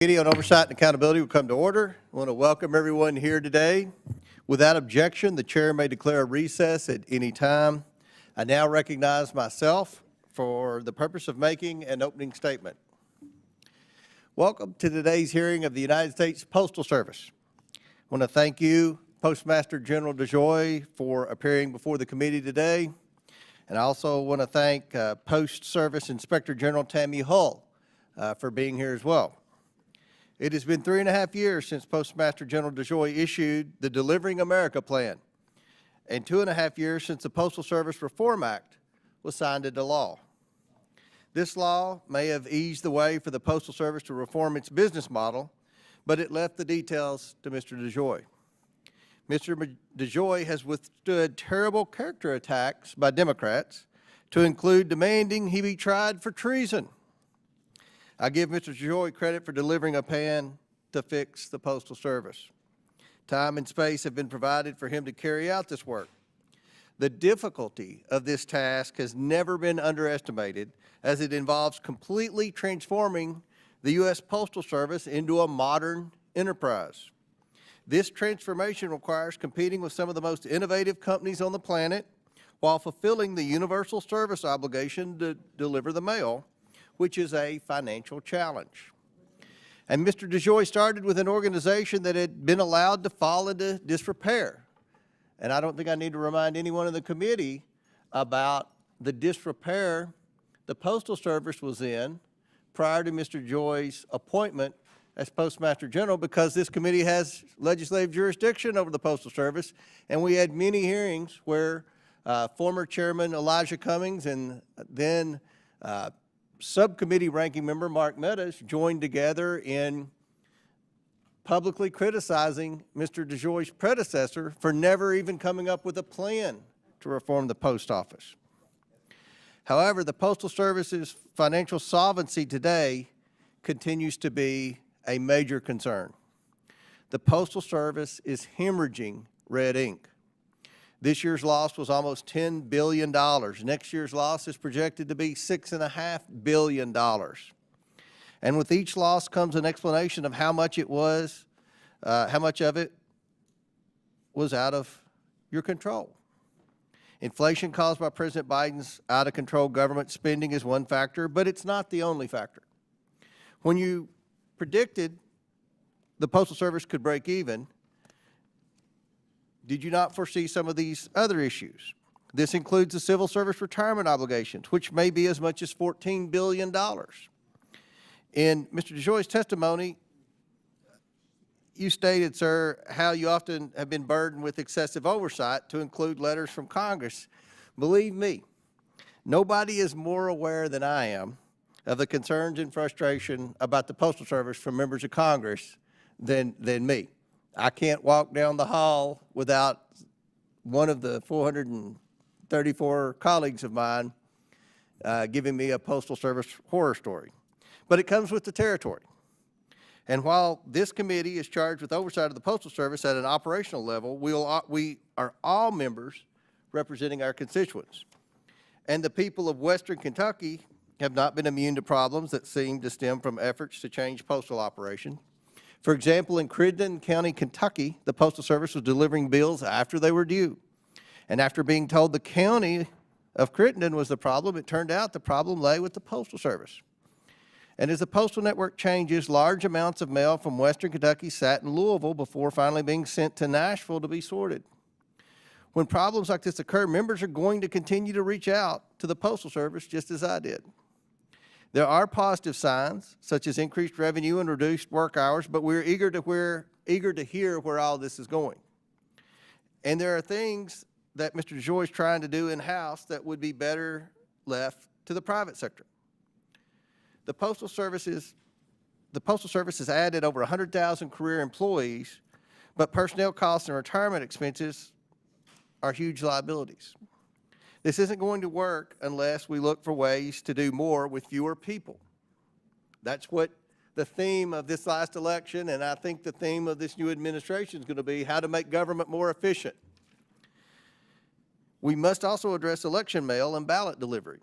Committee on Oversight and Accountability will come to order. I want to welcome everyone here today. Without objection, the chair may declare a recess at any time. I now recognize myself for the purpose of making an opening statement. Welcome to today's hearing of the United States Postal Service. I want to thank you, Postmaster General DeJoy, for appearing before the committee today. And I also want to thank Post Service Inspector General Tammy for being here as well. It has been 3.5 years since Postmaster General DeJoy issued the Delivering America Plan, and 2.5 years since the Postal Service Reform Act was signed into law. This law may have eased the way for the Postal Service to reform its business model, but it left the details to Mr. DeJoy. Mr. DeJoy has withstood terrible character attacks by Democrats, to include demanding he be tried for treason. I give Mr. DeJoy credit for delivering a plan to fix the Postal Service. Time and space have been provided for him to carry out this work. The difficulty of this task has never been underestimated, as it involves completely transforming the U.S. Postal Service into a modern enterprise. This transformation requires competing with some of the most innovative companies on the planet while fulfilling the universal service obligation to deliver the mail, which is a financial challenge. And Mr. DeJoy started with an organization that had been allowed to fall into disrepair. And I don't think I need to remind anyone in the committee about the disrepair the Postal Service was in prior to Mr. DeJoy's appointment as Postmaster General, because this committee has legislative jurisdiction over the Postal Service, and we had many hearings where former Chairman Elijah Cummings and then subcommittee ranking member Mark Meadows joined together in publicly criticizing Mr. DeJoy's predecessor for never even coming up with a plan to reform the post office. However, the Postal Service's financial solvency today continues to be a major concern. The Postal Service is hemorrhaging red ink. This year's loss was almost $10 billion. Next year's loss is projected to be $6.5 billion. And with each loss comes an explanation of how much it was, how much of it was out of your control. Inflation caused by President Biden's out-of-control government spending is one factor, but it's not the only factor. When you predicted the Postal Service could break even, did you not foresee some of these other issues? This includes the civil service retirement obligations, which may be as much as $14 billion. In Mr. DeJoy's testimony, you stated, sir, how you often have been burdened with excessive oversight, to include letters from Congress. Believe me, nobody is more aware than I am of the concerns and frustration about the Postal Service from members of Congress than me. I can't walk down the hall without one of the 434 colleagues of mine giving me a Postal Service horror story. But it comes with the territory. And while this committee is charged with oversight of the Postal Service at an operational level, we are all members representing our constituents. And the people of Western Kentucky have not been immune to problems that seem to stem from efforts to change postal operation. For example, in Crittenden County, Kentucky, the Postal Service was delivering bills after they were due. And after being told the county of Crittenden was the problem, it turned out the problem lay with the Postal Service. And as the postal network changes, large amounts of mail from Western Kentucky sat in Louisville before finally being sent to Nashville to be sorted. When problems like this occur, members are going to continue to reach out to the Postal Service, just as I did. There are positive signs, such as increased revenue and reduced work hours, but we're eager to hear where all this is going. And there are things that Mr. DeJoy is trying to do in-house that would be better left to the private sector. The Postal Service has added over 100,000 career employees, but personnel costs and retirement expenses are huge liabilities. This isn't going to work unless we look for ways to do more with fewer people. That's what the theme of this last election, and I think the theme of this new administration is going to be, how to make government more efficient. We must also address election mail and ballot delivery.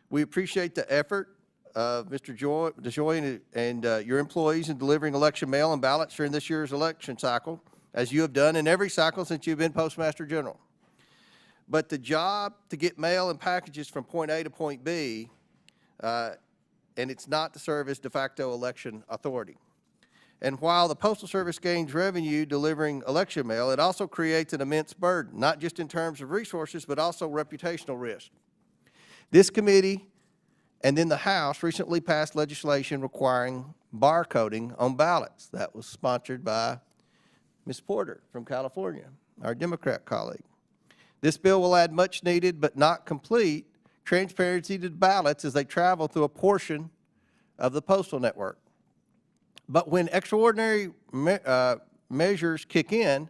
We appreciate the effort of Mr. DeJoy and your employees in delivering election mail and ballots during this year's election cycle, as you have done in every cycle since you've been Postmaster General. But the job to get mail and packages from point A to point B, and it's not to serve as de facto election authority. And while the Postal Service gains revenue delivering election mail, it also creates an immense burden, not just in terms of resources, but also reputational risk. This committee and then the House recently passed legislation requiring barcoding on ballots. That was sponsored by Ms. Porter from California, our Democrat colleague. This bill will add much needed but not complete transparency to ballots as they travel through a portion of the postal network. But when extraordinary measures kick in,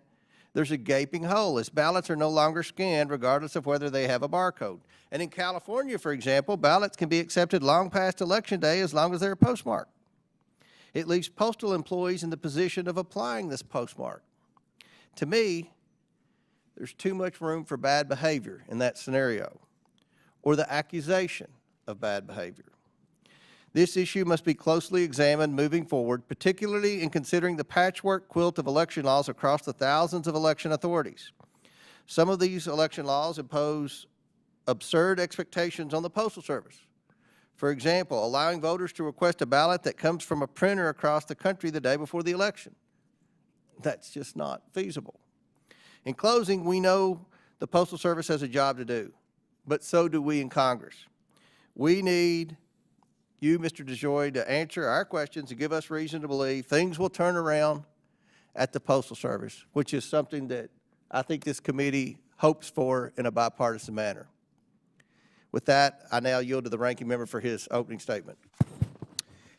there's a gaping hole as ballots are no longer scanned regardless of whether they have a barcode. And in California, for example, ballots can be accepted long past Election Day as long as they're postmarked. It leaves postal employees in the position of applying this postmark. To me, there's too much room for bad behavior in that scenario, or the accusation of bad behavior. This issue must be closely examined moving forward, particularly in considering the patchwork quilt of election laws across the thousands of election authorities. Some of these election laws impose absurd expectations on the Postal Service. For example, allowing voters to request a ballot that comes from a printer across the country the day before the election. That's just not feasible. In closing, we know the Postal Service has a job to do, but so do we in Congress. We need you, Mr. DeJoy, to answer our questions and give us reason to believe things will turn around at the Postal Service, which is something that I think this committee hopes for in a bipartisan manner. With that, I now yield to the ranking member for his opening statement.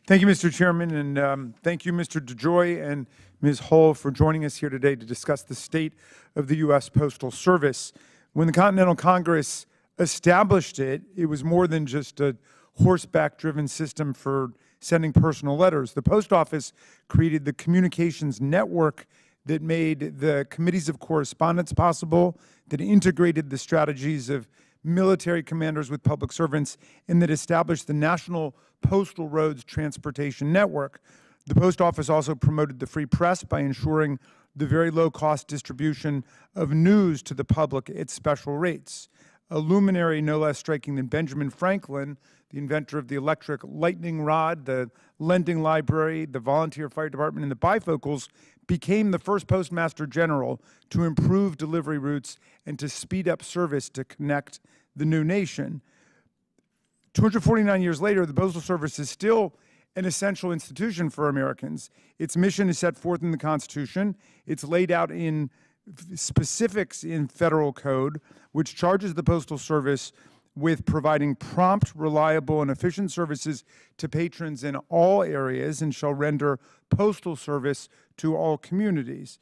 Thank you, Mr. Chairman, and thank you, Mr. DeJoy and Ms. Hull, for joining us here today to discuss the state of the U.S. Postal Service. When the Continental Congress established it, it was more than just a horseback-driven system for sending personal letters. The Post Office created the communications network that made the committees of correspondence possible, that integrated the strategies of military commanders with public servants, and that established the National Postal Roads Transportation Network. The Post Office also promoted the free press by ensuring the very low-cost distribution of news to the public at special rates. A luminary no less striking than Benjamin Franklin, the inventor of the electric lightning rod, the lending library, the volunteer fire department, and the bifocals, became the first Postmaster General to improve delivery routes and to speed up service to connect the new nation. 249 years later, the Postal Service is still an essential institution for Americans. Its mission is set forth in the Constitution. It's laid out in specifics in federal code, which charges the Postal Service with providing prompt, reliable, and efficient services to patrons in all areas and shall render postal service to all communities.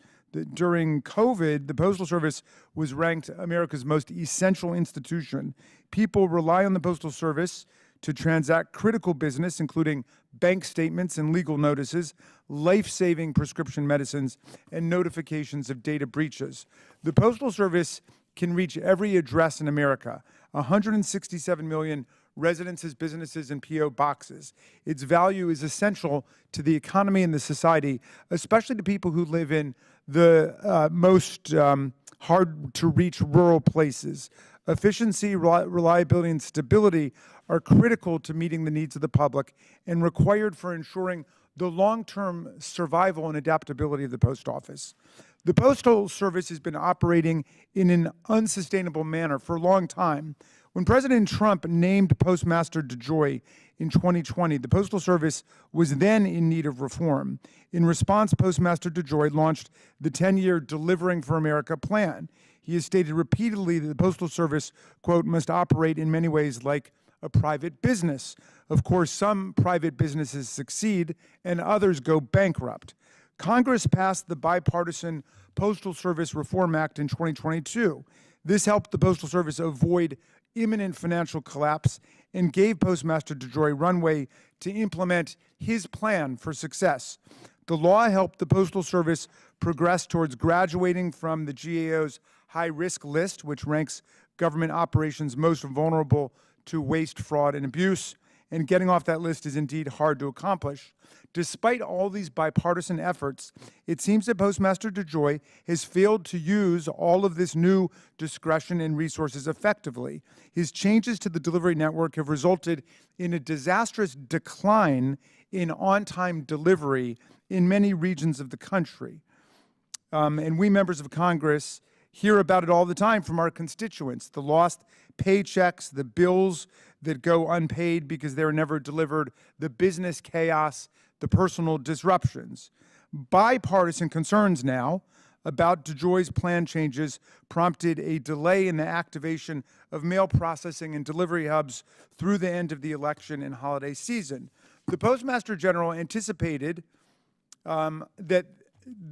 During COVID, the Postal Service was ranked America's most essential institution. People rely on the Postal Service to transact critical business, including bank statements and legal notices, life-saving prescription medicines, and notifications of data breaches. The Postal Service can reach every address in America, 167 million residences, businesses, and P.O. boxes. Its value is essential to the economy and the society, especially to people who live in the most hard-to-reach rural places. Efficiency, reliability, and stability are critical to meeting the needs of the public and required for ensuring the long-term survival and adaptability of the Post Office. The Postal Service has been operating in an unsustainable manner for a long time. When President Trump named Postmaster DeJoy in 2020, the Postal Service was then in need of reform. In response, Postmaster DeJoy launched the 10-year Delivering for America plan. He has stated repeatedly that the Postal Service, quote, must operate in many ways like a private business. Of course, some private businesses succeed and others go bankrupt. Congress passed the bipartisan Postal Service Reform Act in 2022. This helped the Postal Service avoid imminent financial collapse and gave Postmaster DeJoy runway to implement his plan for success. The law helped the Postal Service progress towards graduating from the GAO's high-risk list, which ranks government operations most vulnerable to waste, fraud, and abuse, and getting off that list is indeed hard to accomplish. Despite all these bipartisan efforts, it seems that Postmaster DeJoy has failed to use all of this new discretion and resources effectively. His changes to the delivery network have resulted in a disastrous decline in on-time delivery in many regions of the country. And we members of Congress hear about it all the time from our constituents, the lost paychecks, the bills that go unpaid because they're never delivered, the business chaos, the personal disruptions. Bipartisan concerns now about DeJoy's plan changes prompted a delay in the activation of mail processing and delivery hubs through the end of the election and holiday season. The Postmaster General anticipated that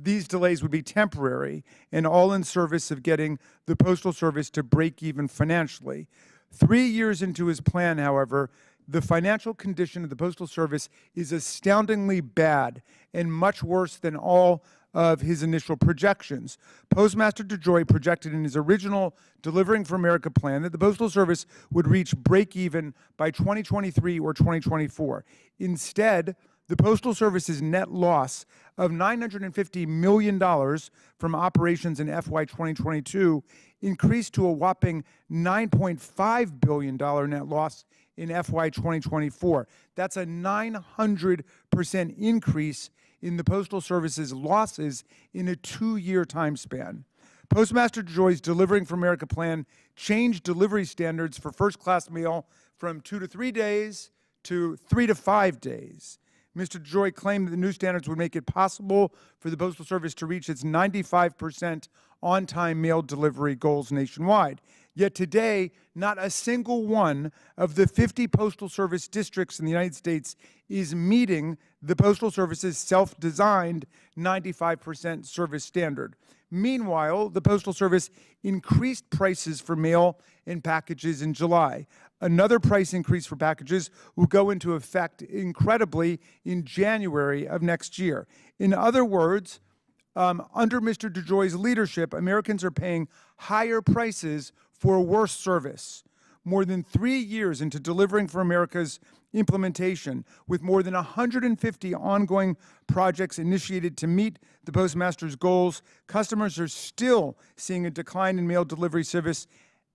these delays would be temporary and all in service of getting the Postal Service to break even financially. 3 years into his plan, however, the financial condition of the Postal Service is astoundingly bad and much worse than all of his initial projections. Postmaster DeJoy projected in his original Delivering for America plan that the Postal Service would reach break even by 2023 or 2024. Instead, the Postal Service's net loss of $950 million from operations in FY 2022 increased to a whopping $9.5 billion net loss in FY 2024. That's a 900% increase in the Postal Service's losses in a 2-year time span. Postmaster DeJoy's Delivering for America plan changed delivery standards for first-class mail from 2 to 3 days to 3 to 5 days. Mr. DeJoy claimed that the new standards would make it possible for the Postal Service to reach its 95% on-time mail delivery goals nationwide. Yet today, not a single one of the 50 Postal Service districts in the United States is meeting the Postal Service's self-designed 95% service standard. Meanwhile, the Postal Service increased prices for mail and packages in July. Another price increase for packages will go into effect, incredibly, in January of next year. In other words, under Mr. DeJoy's leadership, Americans are paying higher prices for worse service. More than 3 years into Delivering for America's implementation, with more than 150 ongoing projects initiated to meet the Postmaster's goals, customers are still seeing a decline in mail delivery service,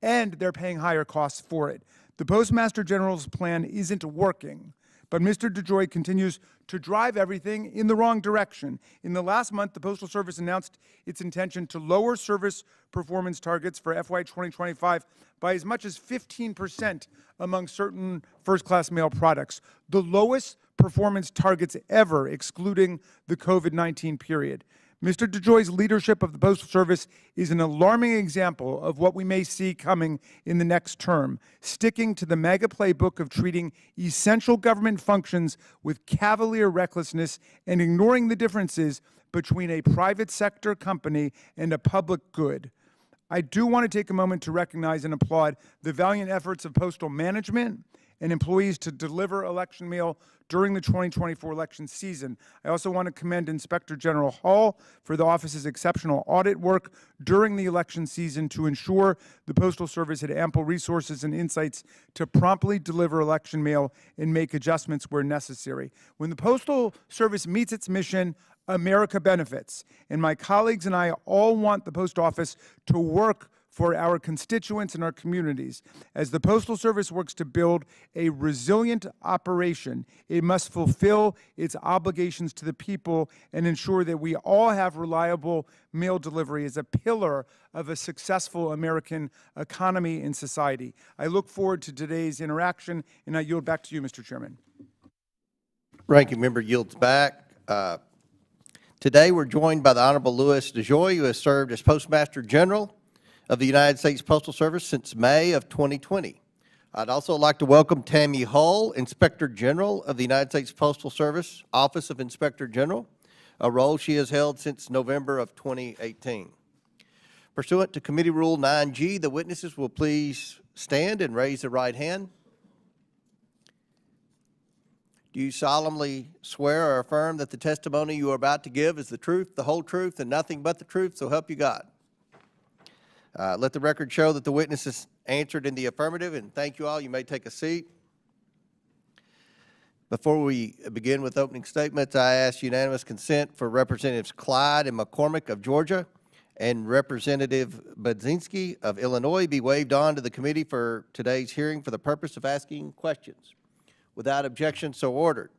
and they're paying higher costs for it. The Postmaster General's plan isn't working, but Mr. DeJoy continues to drive everything in the wrong direction. In the last month, the Postal Service announced its intention to lower service performance targets for FY 2025 by as much as 15% among certain first-class mail products, the lowest performance targets ever, excluding the COVID-19 period. Mr. DeJoy's leadership of the Postal Service is an alarming example of what we may see coming in the next term, sticking to the mega playbook of treating essential government functions with cavalier recklessness and ignoring the differences between a private sector company and a public good. I do want to take a moment to recognize and applaud the valiant efforts of postal management and employees to deliver election mail during the 2024 election season. I also want to commend Inspector General Hall for the office's exceptional audit work during the election season to ensure the Postal Service had ample resources and insights to promptly deliver election mail and make adjustments where necessary. When the Postal Service meets its mission, America benefits. And my colleagues and I all want the Post Office to work for our constituents and our communities. As the Postal Service works to build a resilient operation, it must fulfill its obligations to the people and ensure that we all have reliable mail delivery as a pillar of a successful American economy and society. I look forward to today's interaction, and I yield back to you, Mr. Chairman. Ranking member yields back. Today, we're joined by the Honorable Louis DeJoy, who has served as Postmaster General of the United States Postal Service since May of 2020. I'd also like to welcome Tammy Hull, Inspector General of the United States Postal Service, Office of Inspector General, a role she has held since November of 2018. Pursuant to Committee Rule 9G, the witnesses will please stand and raise their right hand. Do you solemnly swear or affirm that the testimony you are about to give is the truth, the whole truth, and nothing but the truth, so help you God? Let the record show that the witnesses answered in the affirmative, and thank you all. You may take a seat. Before we begin with opening statements, I ask unanimous consent for Representatives Clyde and McCormick of Georgia and Representative Budzinski of Illinois be waived on to the committee for today's hearing for the purpose of asking questions. Without objection, so ordered.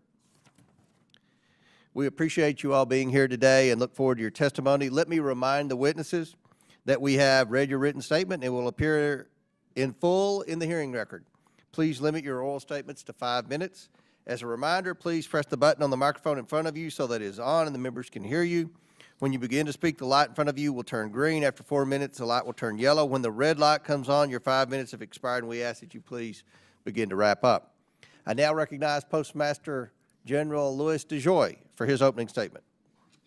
We appreciate you all being here today and look forward to your testimony. Let me remind the witnesses that we have read your written statement and it will appear in full in the hearing record. Please limit your oral statements to 5 minutes. As a reminder, please press the button on the microphone in front of you so that it is on and the members can hear you. When you begin to speak, the light in front of you will turn green. After 4 minutes, the light will turn yellow. When the red light comes on, your 5 minutes have expired, and we ask that you please begin to wrap up. I now recognize Postmaster General Louis DeJoy for his opening statement.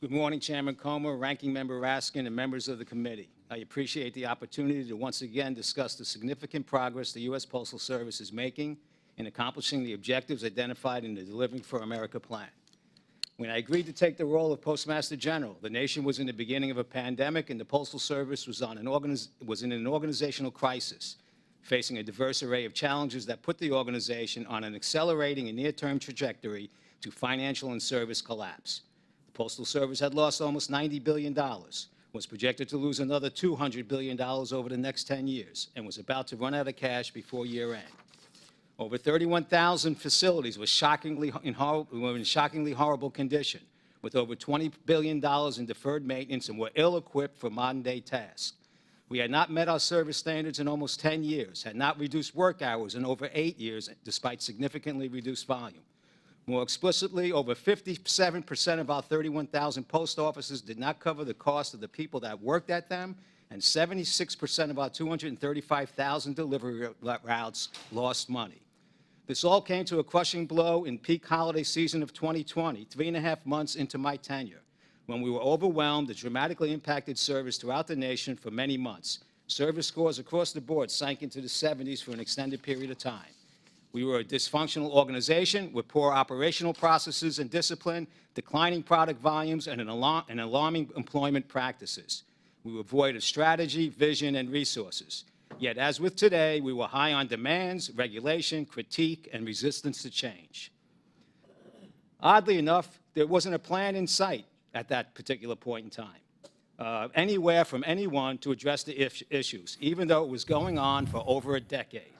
Good morning, Chairman Comer, Ranking Member Raskin, and members of the committee. I appreciate the opportunity to once again discuss the significant progress the U.S. Postal Service is making in accomplishing the objectives identified in the Delivering for America plan. When I agreed to take the role of Postmaster General, the nation was in the beginning of a pandemic and the Postal Service was in an organizational crisis, facing a diverse array of challenges that put the organization on an accelerating and near-term trajectory to financial and service collapse. The Postal Service had lost almost $90 billion, was projected to lose another $200 billion over the next 10 years, and was about to run out of cash before year-end. Over 31,000 facilities were in shockingly horrible condition, with over $20 billion in deferred maintenance and were ill-equipped for modern-day tasks. We had not met our service standards in almost 10 years, had not reduced work hours in over 8 years, despite significantly reduced volume. More explicitly, over 57% of our 31,000 post offices did not cover the cost of the people that worked at them, and 76% of our 235,000 delivery routes lost money. This all came to a crushing blow in peak holiday season of 2020, 3.5 months into my tenure, when we were overwhelmed and dramatically impacted service throughout the nation for many months. Service scores across the board sank into the 70s for an extended period of time. We were a dysfunctional organization with poor operational processes and discipline, declining product volumes, and alarming employment practices. We were void of strategy, vision, and resources. Yet, as with today, we were high on demands, regulation, critique, and resistance to change. Oddly enough, there wasn't a plan in sight at that particular point in time, anywhere from anyone to address the issues, even though it was going on for over a decade.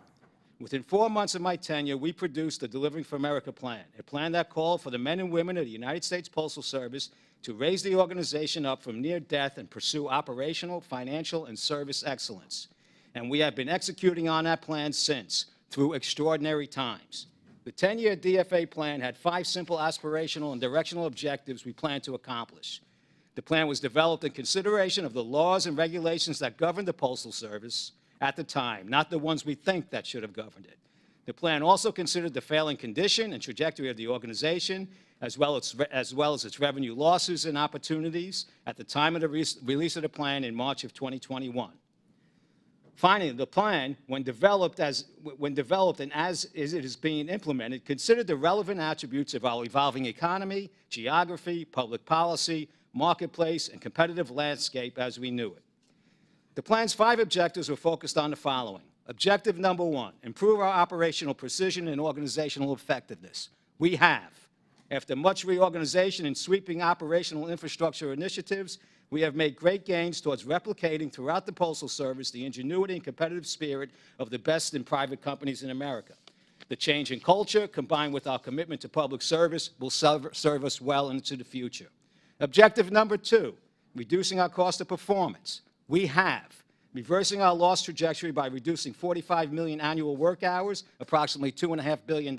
Within 4 months of my tenure, we produced the Delivering for America plan, a plan that called for the men and women of the United States Postal Service to raise the organization up from near death and pursue operational, financial, and service excellence. And we have been executing on that plan since, through extraordinary times. The 10-year DFA plan had 5 simple aspirational and directional objectives we planned to accomplish. The plan was developed in consideration of the laws and regulations that governed the Postal Service at the time, not the ones we think that should have governed it. The plan also considered the failing condition and trajectory of the organization, as well as its revenue losses and opportunities at the time of the release of the plan in March of 2021. Finally, the plan, when developed and as it is being implemented, considered the relevant attributes of our evolving economy, geography, public policy, marketplace, and competitive landscape as we knew it. The plan's 5 objectives were focused on the following. Objective number 1, improve our operational precision and organizational effectiveness. We have. After much reorganization and sweeping operational infrastructure initiatives, we have made great gains towards replicating throughout the Postal Service the ingenuity and competitive spirit of the best in private companies in America. The change in culture, combined with our commitment to public service, will serve us well into the future. Objective number 2, reducing our cost of performance. We have. Reversing our loss trajectory by reducing 45 million annual work hours, approximately $2.5 billion,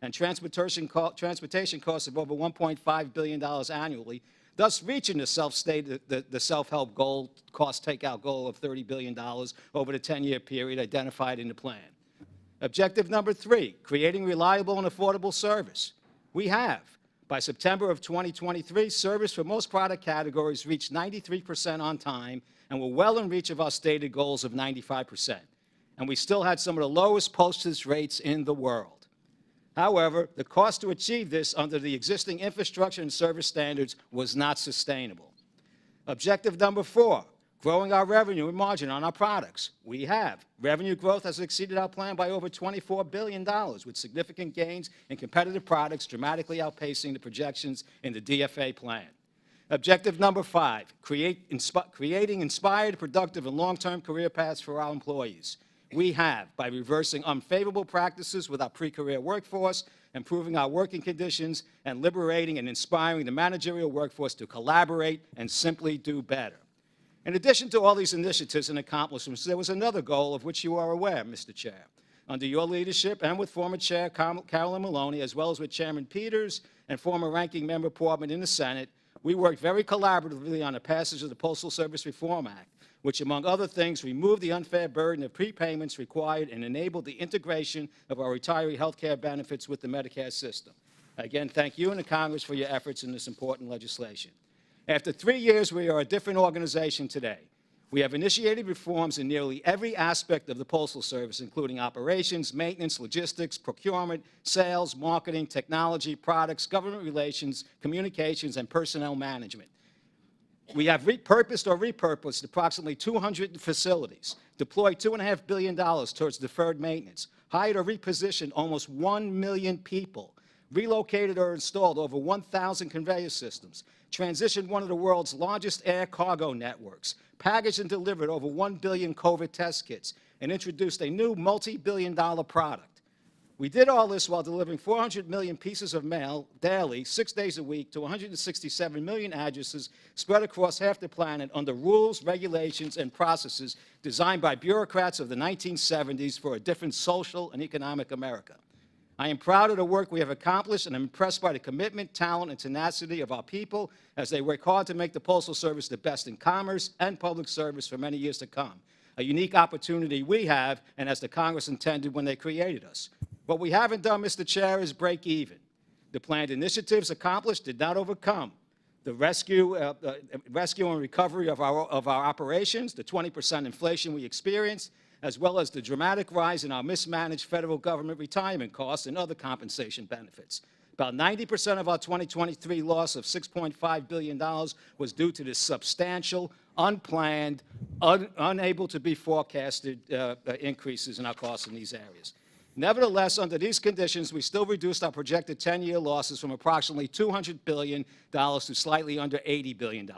and transportation costs of over $1.5 billion annually, thus reaching the self-help goal, cost takeout goal of $30 billion over the 10-year period identified in the plan. Objective number 3, creating reliable and affordable service. We have. By September of 2023, service for most product categories reached 93% on time and were well in reach of our stated goals of 95%. And we still had some of the lowest postage rates in the world. However, the cost to achieve this under the existing infrastructure and service standards was not sustainable. Objective number 4, Growing our revenue and margin on our products. We have. Revenue growth has exceeded our plan by over $24 billion, with significant gains in competitive products dramatically outpacing the projections in the DFA plan. Objective number 5, creating inspired, productive, and long-term career paths for our employees. We have, by reversing unfavorable practices with our pre-career workforce, improving our working conditions, and liberating and inspiring the managerial workforce to collaborate and simply do better. In addition to all these initiatives and accomplishments, there was another goal of which you are aware, Mr. Chair. Under your leadership and with former Chair Carolyn Maloney, as well as with Chairman Peters and former Ranking Member Portman in the Senate, we worked very collaboratively on the passage of the Postal Service Reform Act, which, among other things, removed the unfair burden of prepayments required and enabled the integration of our retiree health care benefits with the Medicare system. Again, thank you and the Congress for your efforts in this important legislation. After 3 years, we are a different organization today. We have initiated reforms in nearly every aspect of the Postal Service, including operations, maintenance, logistics, procurement, sales, marketing, technology, products, government relations, communications, and personnel management. We have repurposed or repurposed approximately 200 facilities, deployed $2.5 billion towards deferred maintenance, hired or repositioned almost 1 million people, relocated or installed over 1,000 conveyor systems, transitioned one of the world's largest air cargo networks, packaged and delivered over 1 billion COVID test kits, and introduced a new multi-billion-dollar product. We did all this while delivering 400 million pieces of mail daily, 6 days a week, to 167 million addresses spread across half the planet under rules, regulations, and processes designed by bureaucrats of the 1970s for a different social and economic America. I am proud of the work we have accomplished, and I'm impressed by the commitment, talent, and tenacity of our people as they work hard to make the Postal Service the best in commerce and public service for many years to come, a unique opportunity we have and as the Congress intended when they created us. What we haven't done, Mr. Chair, is break even. The planned initiatives accomplished did not overcome the rescue and recovery of our operations, the 20% inflation we experienced, as well as the dramatic rise in our mismanaged federal government retirement costs and other compensation benefits. About 90% of our 2023 loss of $6.5 billion was due to this substantial, unplanned, unable to be forecasted increases in our costs in these areas. Nevertheless, under these conditions, we still reduced our projected 10-year losses from approximately $200 billion to slightly under $80 billion.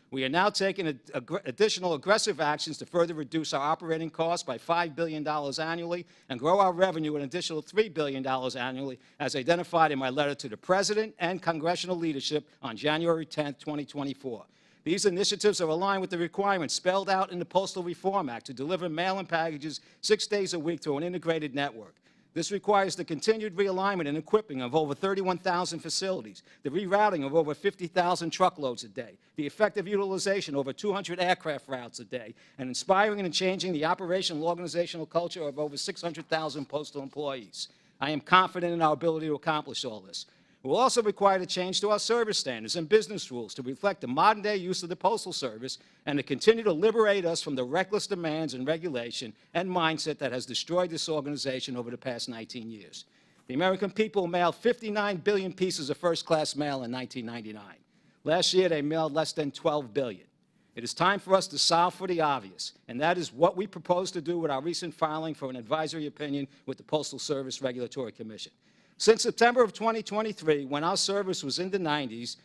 We are now taking additional aggressive actions to further reduce our operating costs by $5 billion annually and grow our revenue an additional $3 billion annually, as identified in my letter to the President and congressional leadership on January 10, 2024. These initiatives are aligned with the requirements spelled out in the Postal Reform Act to deliver mail and packages 6 days a week through an integrated network. This requires the continued realignment and equipping of over 31,000 facilities, the rerouting of over 50,000 truckloads a day, the effective utilization of over 200 aircraft routes a day, and inspiring and changing the operational and organizational culture of over 600,000 postal employees. I am confident in our ability to accomplish all this. It will also require a change to our service standards and business rules to reflect the modern-day use of the Postal Service and to continue to liberate us from the reckless demands and regulation and mindset that has destroyed this organization over the past 19 years. The American people mailed 59 billion pieces of first-class mail in 1999. Last year, they mailed less than 12 billion. It is time for us to solve for the obvious, and that is what we propose to do with our recent filing for an advisory opinion with the Postal Service Regulatory Commission. Since September of 2023, when our service was in the 90s,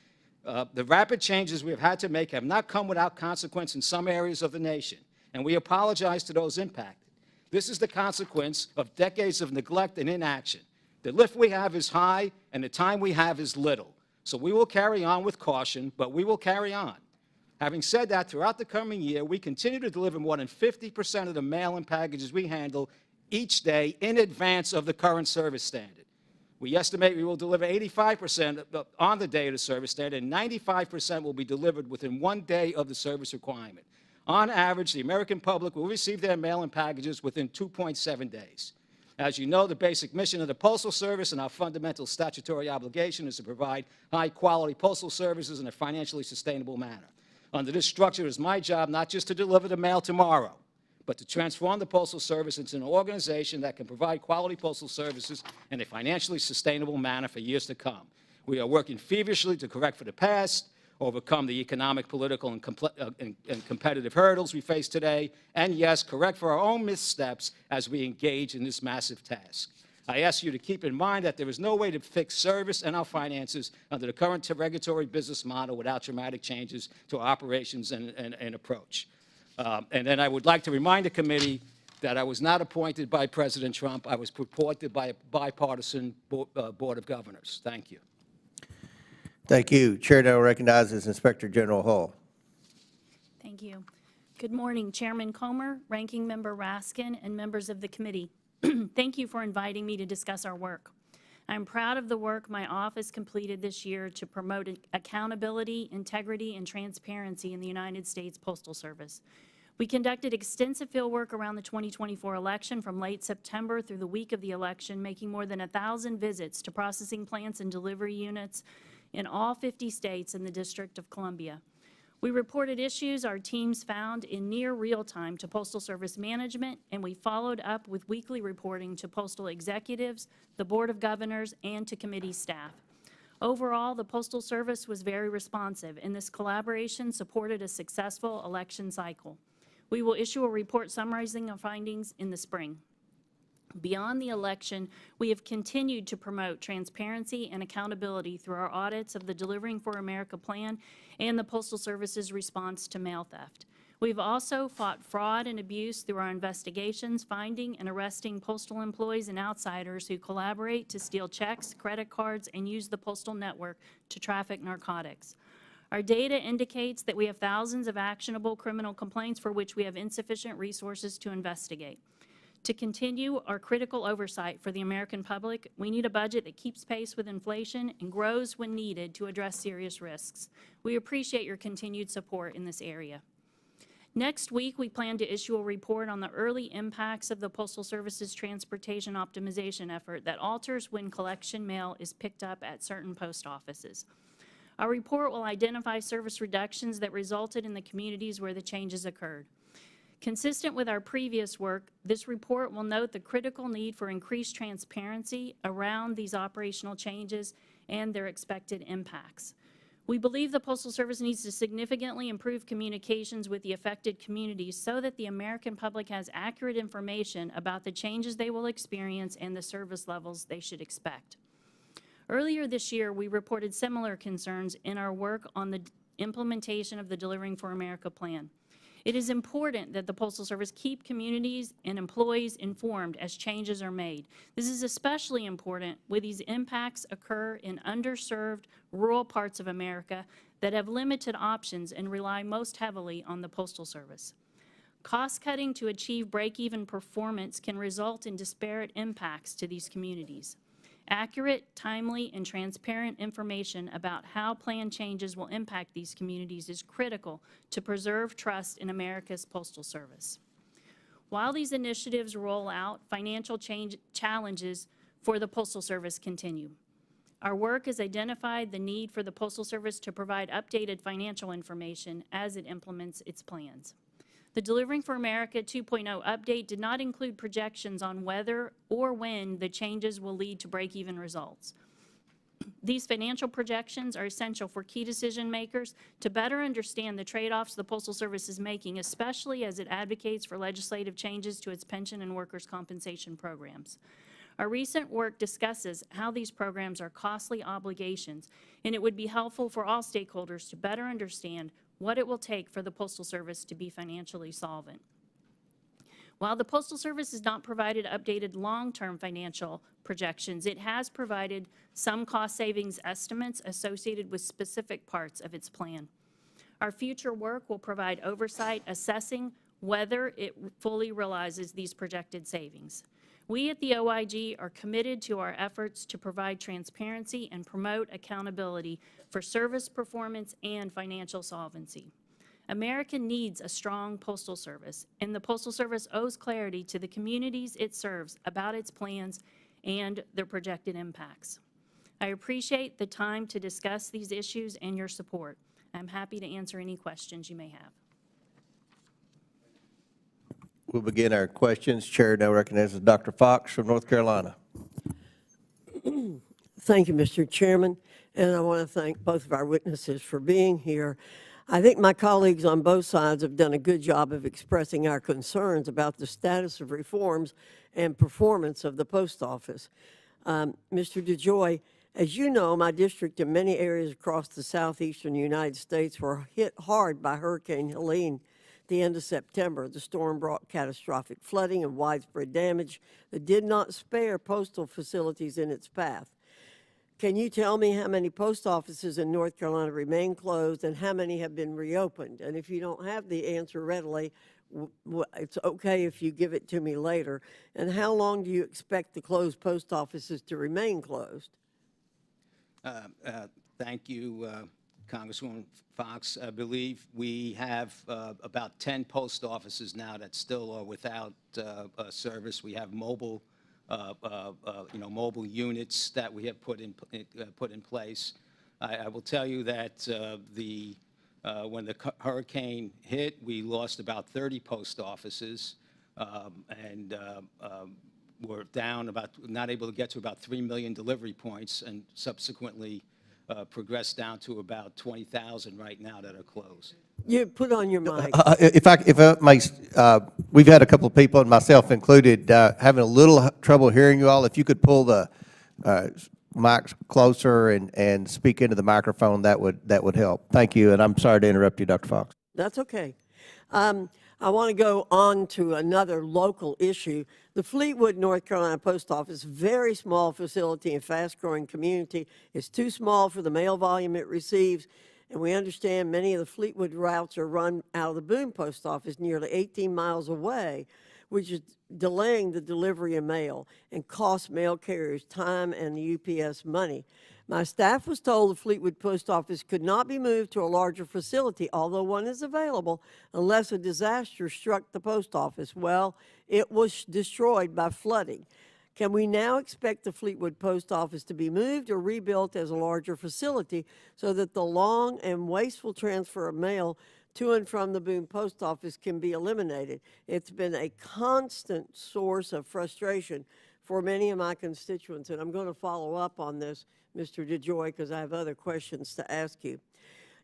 the rapid changes we have had to make have not come without consequence in some areas of the nation, and we apologize to those impacted. This is the consequence of decades of neglect and inaction. The lift we have is high, and the time we have is little. So we will carry on with caution, but we will carry on. Having said that, throughout the coming year, we continue to deliver more than 50% of the mail and packages we handle each day in advance of the current service standard. We estimate we will deliver 85% on the day of the service standard, and 95% will be delivered within 1 day of the service requirement. On average, the American public will receive their mail and packages within 2.7 days. As you know, the basic mission of the Postal Service and our fundamental statutory obligation is to provide high-quality postal services in a financially sustainable manner. Under this structure, it is my job not just to deliver the mail tomorrow, but to transform the Postal Service into an organization that can provide quality postal services in a financially sustainable manner for years to come. We are working feverishly to correct for the past, overcome the economic, political, and competitive hurdles we face today, and yes, correct for our own missteps as we engage in this massive task. I ask you to keep in mind that there is no way to fix service and our finances under the current regulatory business model without dramatic changes to our operations and approach. And then I would like to remind the committee that I was not appointed by President Trump. I was appointed by a bipartisan Board of Governors. Thank you. Thank you. Chair now recognizes Inspector General Hall. Thank you. Good morning, Chairman Comer, Ranking Member Raskin, and members of the committee. Thank you for inviting me to discuss our work. I'm proud of the work my office completed this year to promote accountability, integrity, and transparency in the United States Postal Service. We conducted extensive fieldwork around the 2024 election from late September through the week of the election, making more than 1,000 visits to processing plants and delivery units in all 50 states and the District of Columbia. We reported issues our teams found in near real time to Postal Service management, and we followed up with weekly reporting to postal executives, the Board of Governors, and to committee staff. Overall, the Postal Service was very responsive, and this collaboration supported a successful election cycle. We will issue a report summarizing our findings in the spring. Beyond the election, we have continued to promote transparency and accountability through our audits of the Delivering for America plan and the Postal Service's response to mail theft. We've also fought fraud and abuse through our investigations, finding and arresting postal employees and outsiders who collaborate to steal checks, credit cards, and use the postal network to traffic narcotics. Our data indicates that we have thousands of actionable criminal complaints for which we have insufficient resources to investigate. To continue our critical oversight for the American public, we need a budget that keeps pace with inflation and grows when needed to address serious risks. We appreciate your continued support in this area. Next week, we plan to issue a report on the early impacts of the Postal Service's transportation optimization effort that alters when collection mail is picked up at certain post offices. Our report will identify service reductions that resulted in the communities where the changes occurred. Consistent with our previous work, this report will note the critical need for increased transparency around these operational changes and their expected impacts. We believe the Postal Service needs to significantly improve communications with the affected communities so that the American public has accurate information about the changes they will experience and the service levels they should expect. Earlier this year, we reported similar concerns in our work on the implementation of the Delivering for America plan. It is important that the Postal Service keep communities and employees informed as changes are made. This is especially important when these impacts occur in underserved rural parts of America that have limited options and rely most heavily on the Postal Service. Cost-cutting to achieve break-even performance can result in disparate impacts to these communities. Accurate, timely, and transparent information about how plan changes will impact these communities is critical to preserve trust in America's Postal Service. While these initiatives roll out, financial challenges for the Postal Service continue. Our work has identified the need for the Postal Service to provide updated financial information as it implements its plans. The Delivering for America 2.0 update did not include projections on whether or when the changes will lead to break-even results. These financial projections are essential for key decision makers to better understand the trade-offs the Postal Service is making, especially as it advocates for legislative changes to its pension and workers' compensation programs. Our recent work discusses how these programs are costly obligations, and it would be helpful for all stakeholders to better understand what it will take for the Postal Service to be financially solvent. While the Postal Service has not provided updated long-term financial projections, it has provided some cost savings estimates associated with specific parts of its plan. Our future work will provide oversight assessing whether it fully realizes these projected savings. We at the OIG are committed to our efforts to provide transparency and promote accountability for service performance and financial solvency. America needs a strong Postal Service, and the Postal Service owes clarity to the communities it serves about its plans and their projected impacts. I appreciate the time to discuss these issues and your support. I'm happy to answer any questions you may have. We'll begin our questions. Chair now recognizes Dr. Fox from North Carolina. Thank you, Mr. Chairman. and I want to thank both of our witnesses for being here. I think my colleagues on both sides have done a good job of expressing our concerns about the status of reforms and performance of the post office. Mr. DeJoy, as you know, my district and many areas across the southeastern United States were hit hard by Hurricane Helene at the end of September. The storm brought catastrophic flooding and widespread damage that did not spare postal facilities in its path. Can you tell me how many post offices in North Carolina remain closed and how many have been reopened? And if you don't have the answer readily, it's okay if you give it to me later. And how long do you expect the closed post offices to remain closed? Thank you, Congresswoman Fox. I believe we have about 10 post offices now that still are without service. We have mobile, mobile units that we have put in place. I will tell you that when the hurricane hit, we lost about 30 post offices, and we're down not able to get to about 3 million delivery points, and subsequently progressed down to about 20,000 right now that are closed. You put on your mic. If I may, we've had a couple of people, and myself included, having a little trouble hearing you all. If you could pull the mics closer and speak into the microphone, that would help. Thank you, and I'm sorry to interrupt you, Dr. Fox. That's okay. I want to go on to another local issue. The Fleetwood, North Carolina Post Office, very small facility and fast-growing community, is too small for the mail volume it receives, and we understand many of the Fleetwood routes are run out of the Boone Post Office nearly 18 miles away, which is delaying the delivery of mail and costs mail carriers time and the UPS money. My staff was told the Fleetwood Post Office could not be moved to a larger facility, although one is available, unless a disaster struck the post office. Well, it was destroyed by flooding. Can we now expect the Fleetwood Post Office to be moved or rebuilt as a larger facility so that the long and wasteful transfer of mail to and from the Boone Post Office can be eliminated? It's been a constant source of frustration for many of my constituents, and I'm going to follow up on this, Mr. DeJoy, because I have other questions to ask you.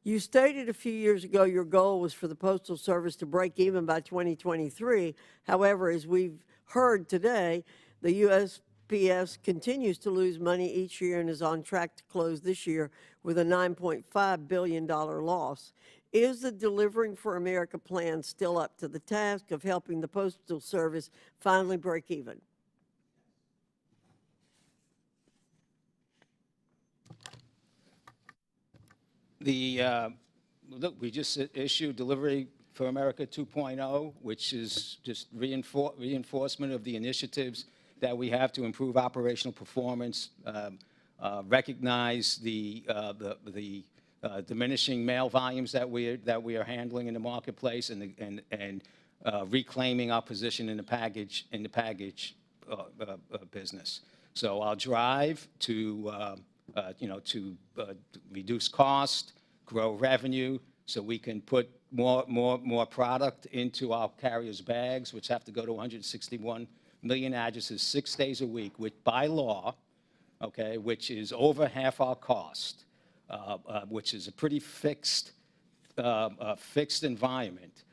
You stated a few years ago your goal was for the Postal Service to break even by 2023. However, as we've heard today, the USPS continues to lose money each year and is on track to close this year with a $9.5 billion loss. Is the Delivering for America plan still up to the task of helping the Postal Service finally break even? Look, we just issued Delivery for America 2.0, which is just reinforcement of the initiatives that we have to improve operational performance, recognize the diminishing mail volumes that we are handling in the marketplace, and reclaiming our position in the package business. So I'll drive to reduce cost, grow revenue, so we can put more product into our carriers' bags, which have to go to 161 million addresses 6 days a week, which by law, okay, which is over half our cost, which is a pretty fixed environment.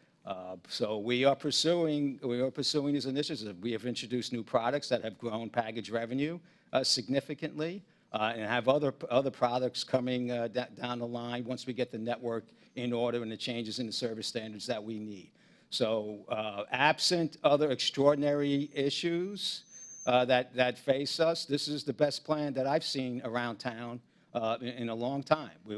So we are pursuing these initiatives. We have introduced new products that have grown package revenue significantly, and have other products coming down the line once we get the network in order and the changes in the service standards that we need. So absent other extraordinary issues that face us, this is the best plan that I've seen around town in a long time. We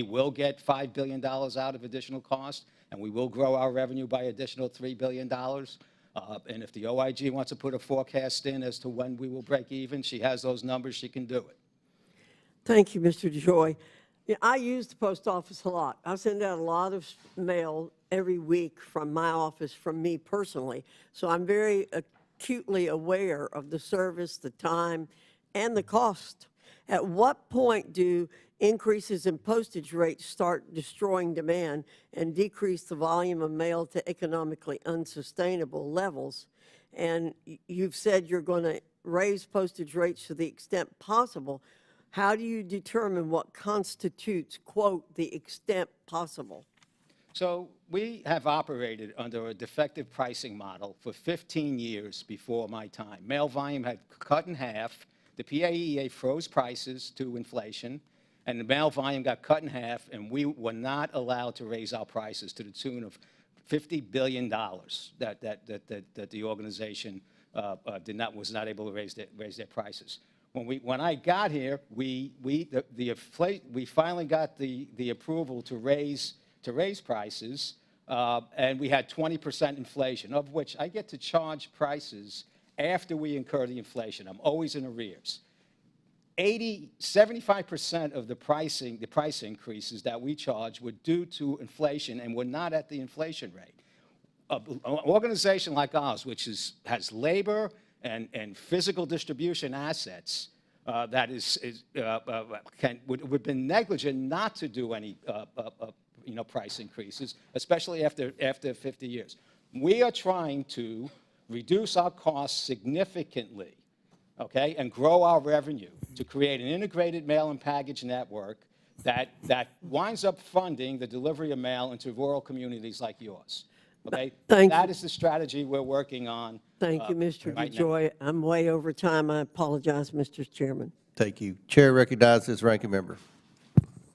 will get $5 billion out of additional cost, and we will grow our revenue by additional $3 billion. And if the OIG wants to put a forecast in as to when we will break even, she has those numbers, she can do it. Thank you, Mr. DeJoy. Yeah, I use the post office a lot. I send out a lot of mail every week from my office, from me personally. So I'm very acutely aware of the service, the time, and the cost. At what point do increases in postage rates start destroying demand and decrease the volume of mail to economically unsustainable levels? And you've said you're going to raise postage rates to the extent possible. how do you determine what constitutes, quote, the extent possible? So we have operated under a defective pricing model for 15 years before my time. Mail volume had cut in half. The PAEA froze prices to inflation, and the mail volume got cut in half, and we were not allowed to raise our prices to the tune of $50 billion that the organization was not able to raise their prices. When I got here, we finally got the approval to raise prices, and we had 20% inflation, of which I get to charge prices after we incur the inflation. I'm always in arrears. 75% of the price increases that we charge were due to inflation and were not at the inflation rate. An organization like ours, which has labor and physical distribution assets, that would have been negligent not to do any price increases, especially after 50 years. We are trying to reduce our costs significantly, okay, and grow our revenue to create an integrated mail and package network that winds up funding the delivery of mail into rural communities like yours. Okay? That is the strategy we're working on. Thank you, Mr. Right DeJoy. I'm way over time. I apologize, Mr. Chairman. Thank you. Chair recognizes ranking member.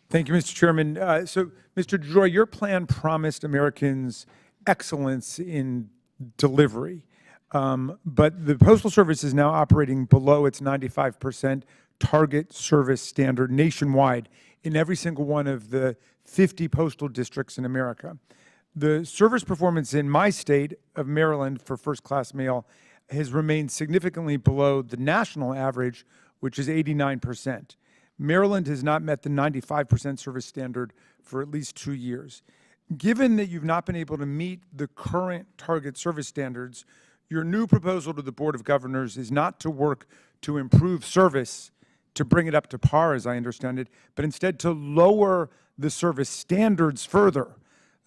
Thank you, Mr. Chairman. So, Mr. DeJoy, your plan promised Americans excellence in delivery, but the Postal Service is now operating below its 95% target service standard nationwide in every single one of the 50 postal districts in America. The service performance in my state of Maryland for first-class mail has remained significantly below the national average, which is 89%. Maryland has not met the 95% service standard for at least 2 years. Given that you've not been able to meet the current target service standards, your new proposal to the Board of Governors is not to work to improve service, to bring it up to par, as I understand it, but instead to lower the service standards further,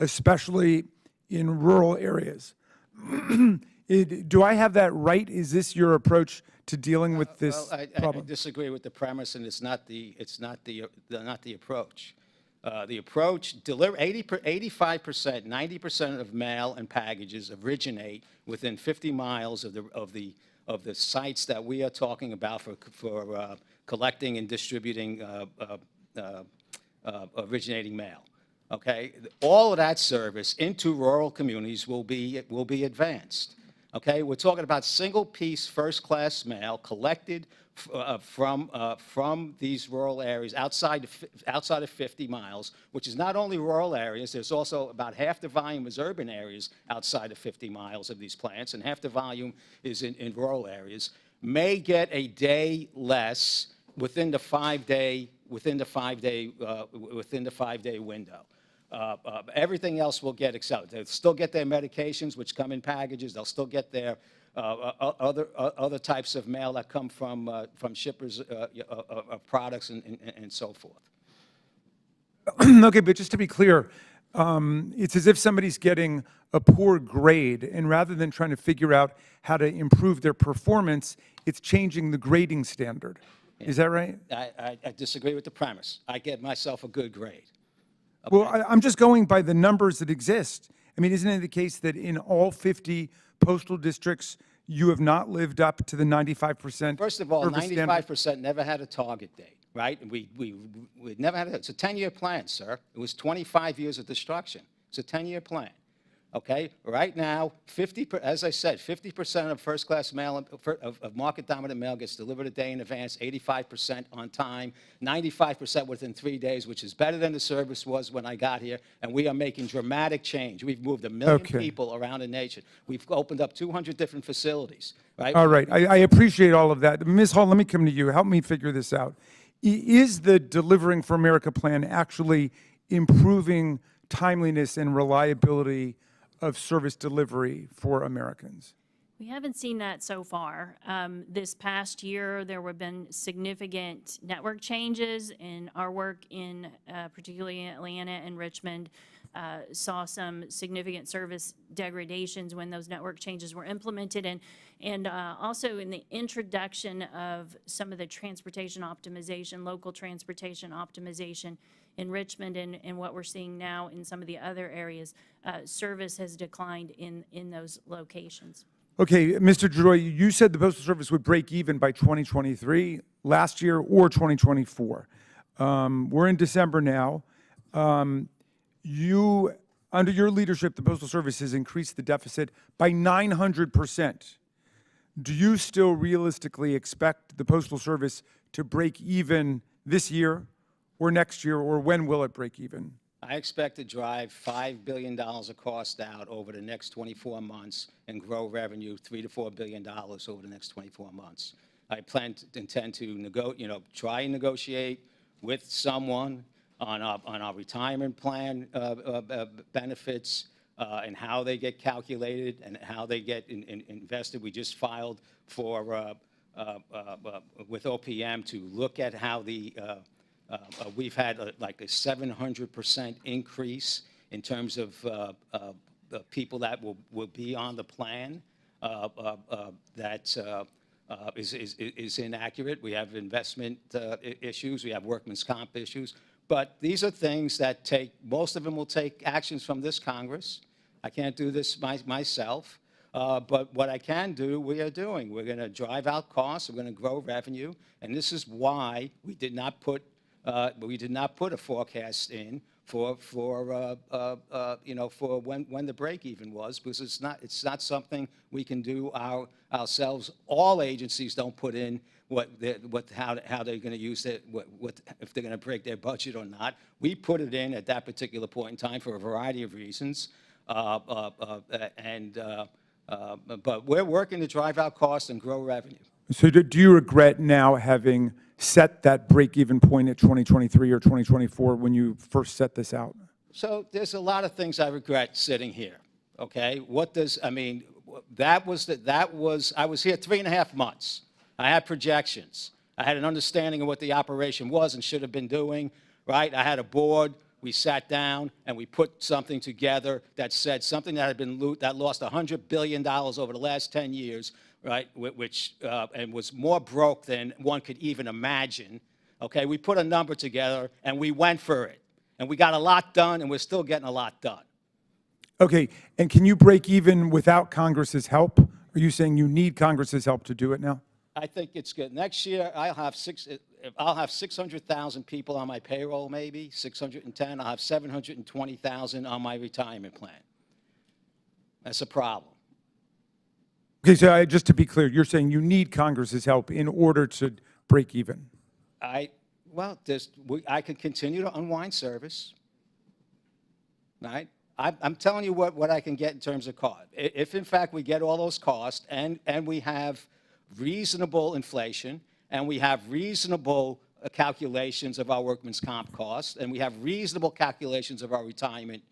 especially in rural areas. Do I have that right? Is this your approach to dealing with this problem? I disagree with the premise, and it's not the approach. The approach, 85%, 90% of mail and packages originate within 50 miles of the sites that we are talking about for collecting and distributing originating mail. Okay, all of that service into rural communities will be advanced. Okay, we're talking about single-piece first-class mail collected from these rural areas outside of 50 miles, which is not only rural areas. There's also about half the volume is urban areas outside of 50 miles of these plants, and half the volume is in rural areas. May get a day less within the 5-day window. Everything else will get accelerated. They'll still get their medications, which come in packages. They'll still get their other types of mail that come from shippers of products and so forth. Okay, but just to be clear, it's as if somebody's getting a poor grade, and rather than trying to figure out how to improve their performance, it's changing the grading standard. Yeah. Is that right? I disagree with the premise. I get myself a good grade. Okay. Well, I'm just going by the numbers that exist. I mean, isn't it the case that in all 50 postal districts, you have not lived up to the 95%? First of all, 95% never had a target date, right? We never had it's a 10-year plan, sir. It was 25 years of destruction. It's a 10-year plan. Okay, right now, as I said, 50% of first-class mail, of market-dominant mail gets delivered a day in advance, 85% on time, 95% within 3 days, which is better than the service was when I got here, and we are making dramatic change. We've moved 1 million people around the nation. We've opened up 200 different facilities, right? All right, I appreciate all of that. Ms. Hall, let me come to you. Help me figure this out. Is the Delivering for America plan actually improving timeliness and reliability of service delivery for Americans? We haven't seen that so far. This past year, there have been significant network changes, and our work in particularly in Atlanta and Richmond saw some significant service degradations when those network changes were implemented, and also in the introduction of some of the transportation optimization, local transportation optimization in Richmond, and what we're seeing now in some of the other areas, service has declined in those locations. Okay, Mr. DeJoy, you said the Postal Service would break even by 2023, last year, or 2024. We're in December now. Under your leadership, the Postal Service has increased the deficit by 900%. Do you still realistically expect the Postal Service to break even this year, or next year, or when will it break even? I expect to drive $5 billion of cost out over the next 24 months and grow revenue $3 to $4 billion over the next 24 months. I intend to try and negotiate with someone on our retirement plan benefits and how they get calculated and how they get invested. We just filed for with OPM to look at how we've had like a 700% increase in terms of people that will be on the plan that is inaccurate. We have investment issues. We have workman's comp issues. But these are things that most of them will take actions from this Congress. I can't do this myself. But what I can do, we are doing. We're going to drive out costs. We're going to grow revenue. And this is why we did not put a forecast in for when the break even was, because it's not something we can do ourselves. All agencies don't put in how they're going to use it, if they're going to break their budget or not. We put it in at that particular point in time for a variety of reasons, but we're working to drive out costs and grow revenue. So do you regret now having set that break-even point at 2023 or 2024 when you first set this out? So there's a lot of things I regret sitting here, okay? I was here 3.5 months. I had projections. I had an understanding of what the operation was and should have been doing, right? I had a board. We sat down and we put something together that said something that had been that lost $100 billion over the last 10 years, right, which and was more broke than one could even imagine. Okay, we put a number together and we went for it, and we got a lot done, and we're still getting a lot done. Okay, and can you break even without Congress's help? Are you saying you need Congress's help to do it now? I think it's good. Next year, I'll have 600,000 people on my payroll, maybe 610. I'll have 720,000 on my retirement plan. That's a problem. Okay, so just to be clear, you're saying you need Congress's help in order to break even? I could continue to unwind service, right? I'm telling you what I can get in terms of cost. If, in fact, we get all those costs and we have reasonable inflation and we have reasonable calculations of our workman's comp costs and we have reasonable calculations of our retirement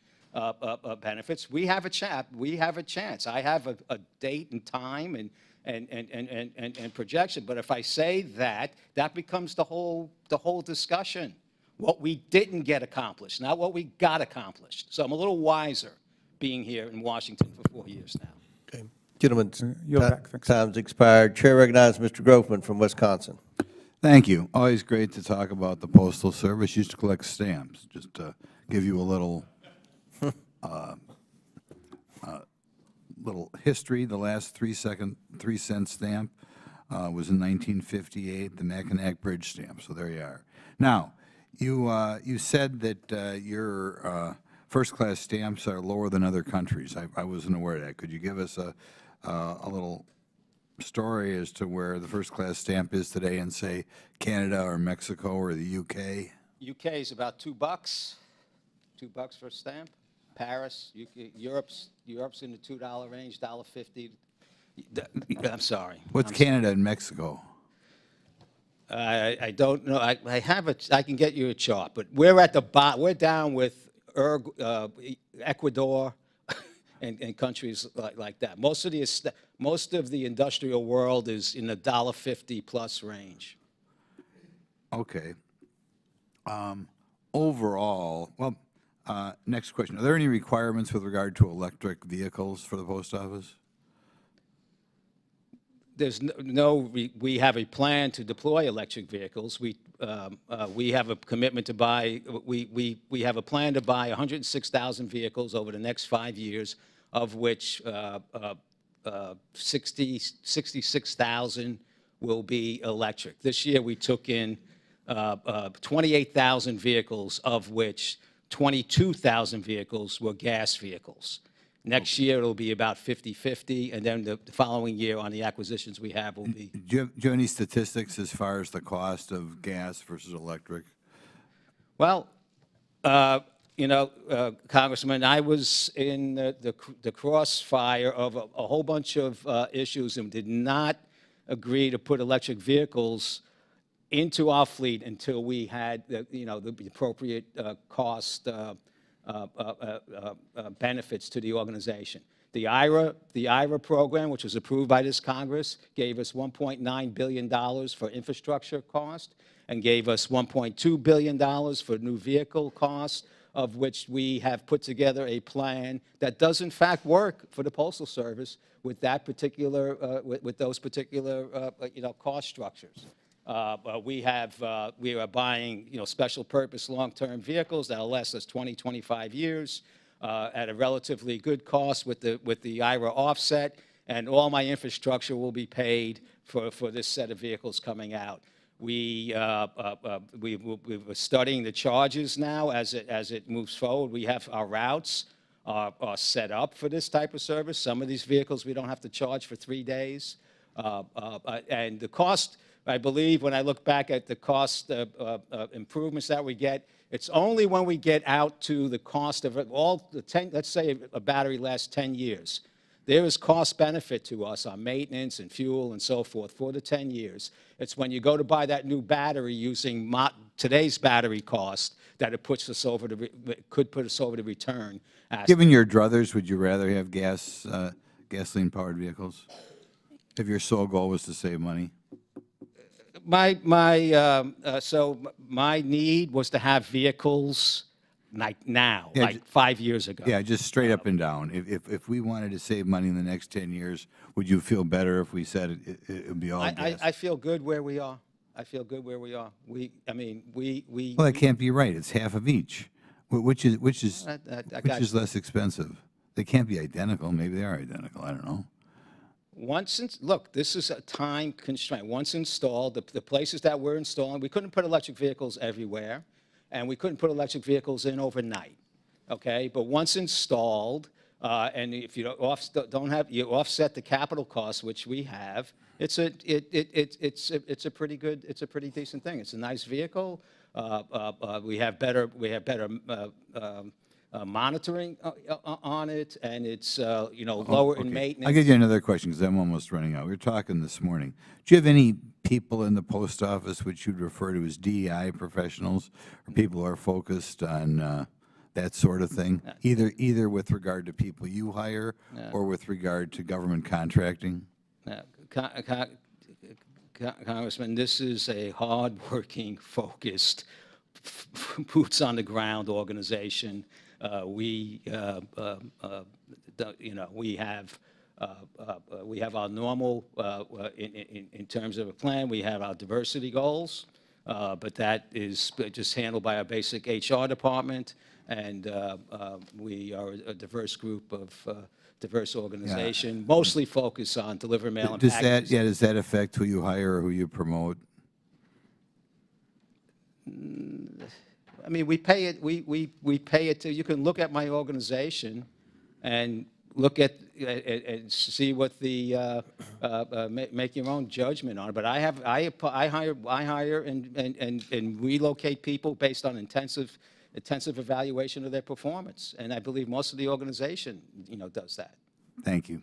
benefits, we have a chance. I have a date and time and projection. But if I say that becomes the whole discussion. What we didn't get accomplished, not what we got accomplished. So I'm a little wiser being here in Washington for 4 years now. Okay. Gentlemen, Thanks. time's expired. Chair recognizes Mr. Groffman from Wisconsin. Thank you. Always great to talk about the Postal Service. Used to collect stamps. Just to give you a little history. The last 3-cent stamp was in 1958, the Mackinac Bridge stamp. So there you are. Now, you said that your first-class stamps are lower than other countries. I wasn't aware of that. Could you give us a little story as to where the first-class stamp is today in, say, Canada or Mexico or the UK? UK is about $2. $2 for a stamp. Paris, Europe's in the $2 range, $1.50. I'm sorry. What's Canada and Mexico? I don't know. I can get you a chart, but we're at the bottom. We're down with Ecuador in countries like that. Most of the industrial world is in the $1.50 plus range. Okay. Overall, well, next question. Are there any requirements with regard to electric vehicles for the post office? There's we have a plan to deploy electric vehicles. We have a commitment to buy, we have a plan to buy 106,000 vehicles over the next 5 years, of which 66,000 will be electric. This year, we took in 28,000 vehicles, of which 22,000 vehicles were gas vehicles. Next year, it'll be about 50-50, and then the following year on the acquisitions we have will be. Do you have any statistics as far as the cost of gas versus electric? Well, Congressman, I was in the crossfire of a whole bunch of issues and did not agree to put electric vehicles into our fleet until we had the appropriate cost benefits to the organization. The IRA program, which was approved by this Congress, gave us $1.9 billion for infrastructure cost and gave us $1.2 billion for new vehicle costs, of which we have put together a plan that does in fact work for the Postal Service with that particular, with those particular, cost structures. We are buying, special purpose long-term vehicles that'll last us 20, 25 years at a relatively good cost with the IRA offset, and all my infrastructure will be paid for this set of vehicles coming out. We were studying the charges now as it moves forward. We have our routes are set up for this type of service. Some of these vehicles we don't have to charge for 3 days, and the cost. I believe when I look back at the cost improvements that we get, it's only when we get out to the cost of all the 10, let's say a battery lasts 10 years. There is cost benefit to us on maintenance and fuel and so forth for the 10 years. It's when you go to buy that new battery using today's battery cost that it puts us over could put us over the return aspect. Given your druthers, would you rather have gasoline-powered vehicles if your sole goal was to save money? So my need was to have vehicles like now, Yeah, like 5 years ago. Yeah, just straight up and down. If we wanted to save money in the next 10 years, would you feel better if we said it would be all gas? I feel good where we are. I feel good where we are. Well, that can't be right. It's half of each. Which is less expensive? They can't be identical. Maybe they are identical. I don't know. Look, this is a time constraint. Once installed, the places that we're installing, we couldn't put electric vehicles everywhere, and we couldn't put electric vehicles in overnight, okay? But once installed, and if you you offset the capital costs, which we have, it's a pretty decent thing. It's a nice vehicle. We have better monitoring on it, and it's lower in maintenance. I'll give you another question because I'm almost running out. We were talking this morning. Do you have any people in the post office which you'd refer to as DEI professionals, or people who are focused on that sort of thing, either with regard to people you hire or with regard to government contracting? Congressman, this is a hard-working, focused, boots-on-the-ground organization. We have our normal, in terms of a plan, we have our diversity goals, but that is just handled by our basic HR department, and we are a diverse group of diverse organization, mostly focused on deliver mail and packages. Does that affect who you hire or who you promote? I mean, we pay it. We pay it to. You can look at my organization, and look at and see what the make your own judgment on it. But I hire and relocate people based on intensive evaluation of their performance, and I believe most of the organization does that. Thank you.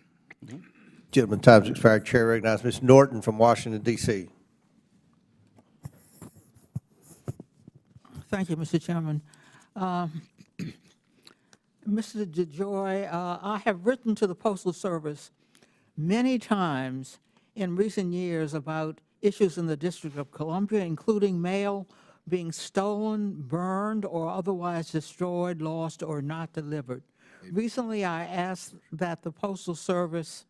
Gentlemen, time's expired. Chair recognizes Ms. Norton from Washington, D.C. Thank you, Mr. Chairman. Mr. DeJoy, I have written to the Postal Service many times in recent years about issues in the District of Columbia, including mail being stolen, burned, or otherwise destroyed, lost, or not delivered. Recently, I asked that the Postal Service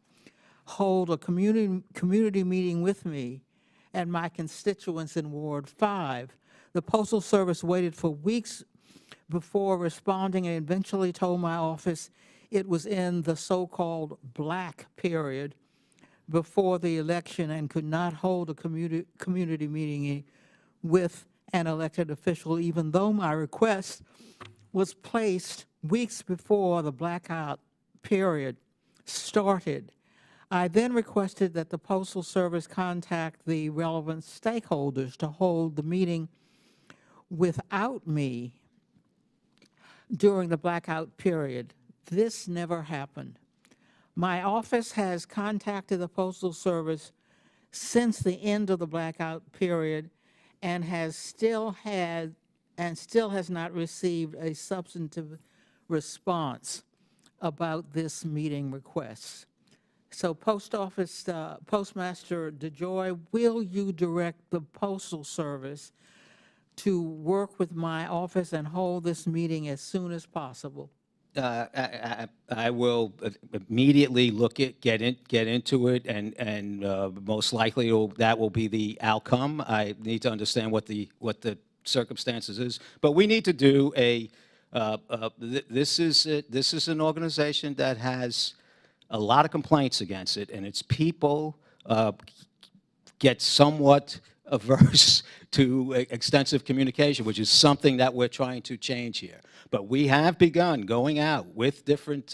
hold a community meeting with me and my constituents in Ward 5. The Postal Service waited for weeks before responding and eventually told my office it was in the so-called black period before the election and could not hold a community meeting with an elected official, even though my request was placed weeks before the blackout period started. I then requested that the Postal Service contact the relevant stakeholders to hold the meeting without me during the blackout period. This never happened. My office has contacted the Postal Service since the end of the blackout period and still has not received a substantive response about this meeting request. So Postmaster DeJoy, will you direct the Postal Service to work with my office and hold this meeting as soon as possible? I will immediately get into it, and most likely that will be the outcome. I need to understand what the circumstances is, but we need to do this is an organization that has a lot of complaints against it, and its people get somewhat averse to extensive communication, which is something that we're trying to change here. But we have begun going out with different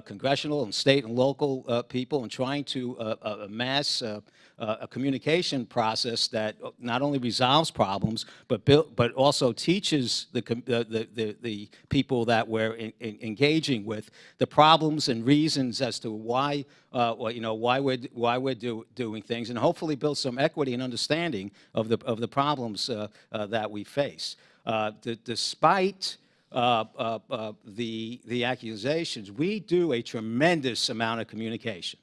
congressional and state and local people and trying to amass a communication process that not only resolves problems, but also teaches the people that we're engaging with the problems and reasons as to why why we're doing things, and hopefully build some equity and understanding of the problems that we face. Despite the accusations, we do a tremendous amount of communication.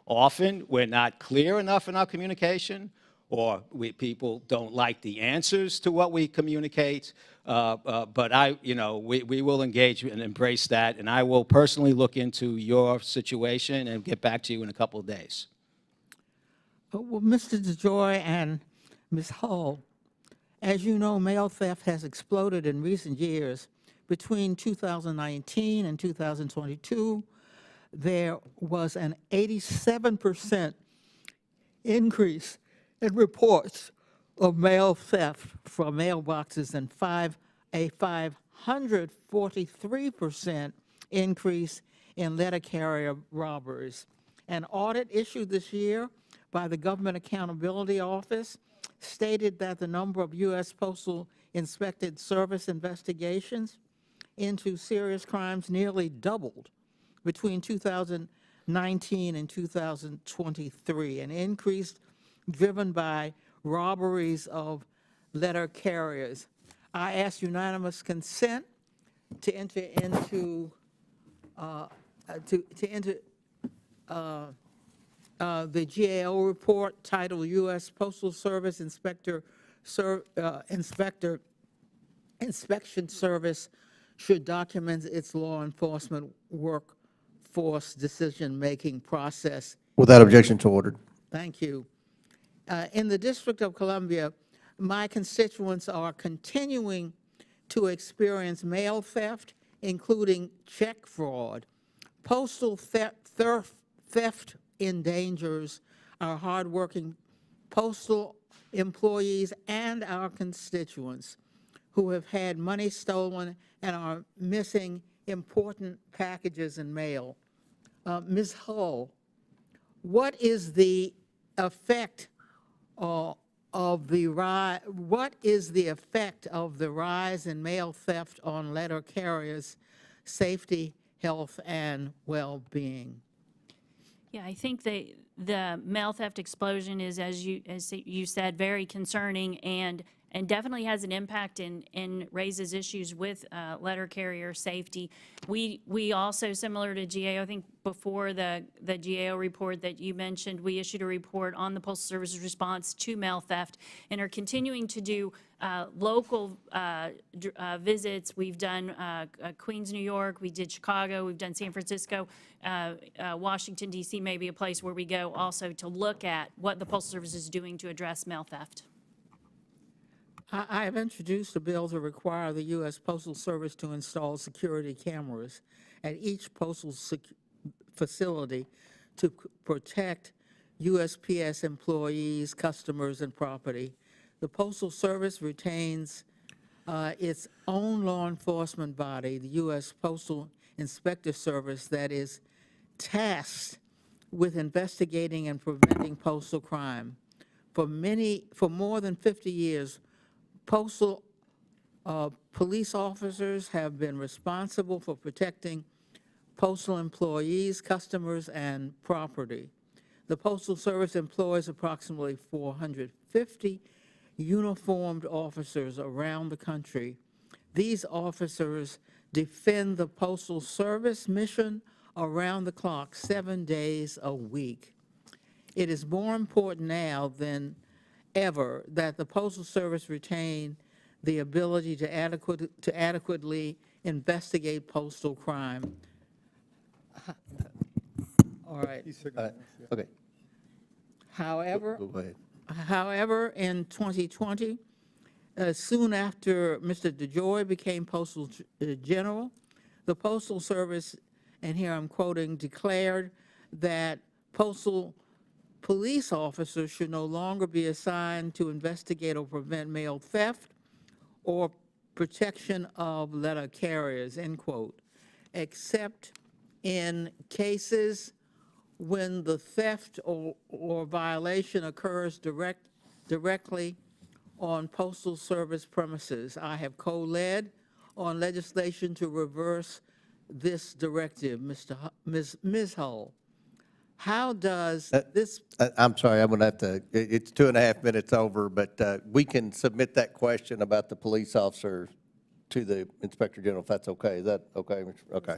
Often, we're not clear enough in our communication, or people don't like the answers to what we communicate. But we will engage and embrace that, and I will personally look into your situation and get back to you in a couple of days. Well, Mr. DeJoy and Ms. Hull, as you know, mail theft has exploded in recent years. Between 2019 and 2022, there was an 87% increase in reports of mail theft from mailboxes and a 543% increase in letter carrier robberies. An audit issued this year by the Government Accountability Office stated that the number of U.S. Postal Inspected Service investigations into serious crimes nearly doubled between 2019 and 2023, an increase driven by robberies of letter carriers. I ask unanimous consent to enter into the GAO report titled U.S. Postal Service Inspection Service should document its law enforcement workforce decision-making process. Without objection, to ordered. Thank you. In the District of Columbia, my constituents are continuing to experience mail theft, including check fraud. Postal theft endangers our hardworking postal employees and our constituents who have had money stolen and are missing important packages and mail. Ms. Hull, what is the effect of the rise in mail theft on letter carriers' safety, health, and well-being? Yeah, I think the mail theft explosion is, as you said, very concerning, and and definitely has an impact and raises issues with letter carrier safety. We also, similar to GAO, I think before the GAO report that you mentioned, we issued a report on the Postal Service's response to mail theft and are continuing to do local visits. We've done Queens, New York, we did Chicago, we've done San Francisco. Washington, D.C. may be a place where we go also to look at what the Postal Service is doing to address mail theft. I have introduced a bill to require the U.S. Postal Service to install security cameras at each postal facility to protect USPS employees, customers, and property. The Postal Service retains its own law enforcement body, the U.S. Postal Inspector Service, that is tasked with investigating and preventing postal crime. For more than 50 years, postal police officers have been responsible for protecting postal employees, customers, and property. The Postal Service employs approximately 450 uniformed officers around the country. These officers defend the Postal Service mission around the clock, 7 days a week. It is more important now than ever that the Postal Service retain the ability to adequately investigate postal crime. All right. Okay, However, go ahead. However, in 2020, soon after Mr. DeJoy became Postal General, the Postal Service, and here I'm quoting, declared that postal police officers should no longer be assigned to investigate or prevent mail theft or protection of letter carriers, end quote, except in cases when the theft or violation occurs directly on Postal Service premises. I have co-led on legislation to reverse this directive, Ms. Hull. How does this? I'm sorry, I'm going to have to, it's 2.5 minutes over, but we can submit that question about the police officer to the Inspector General, if that's okay. Is that okay? Okay.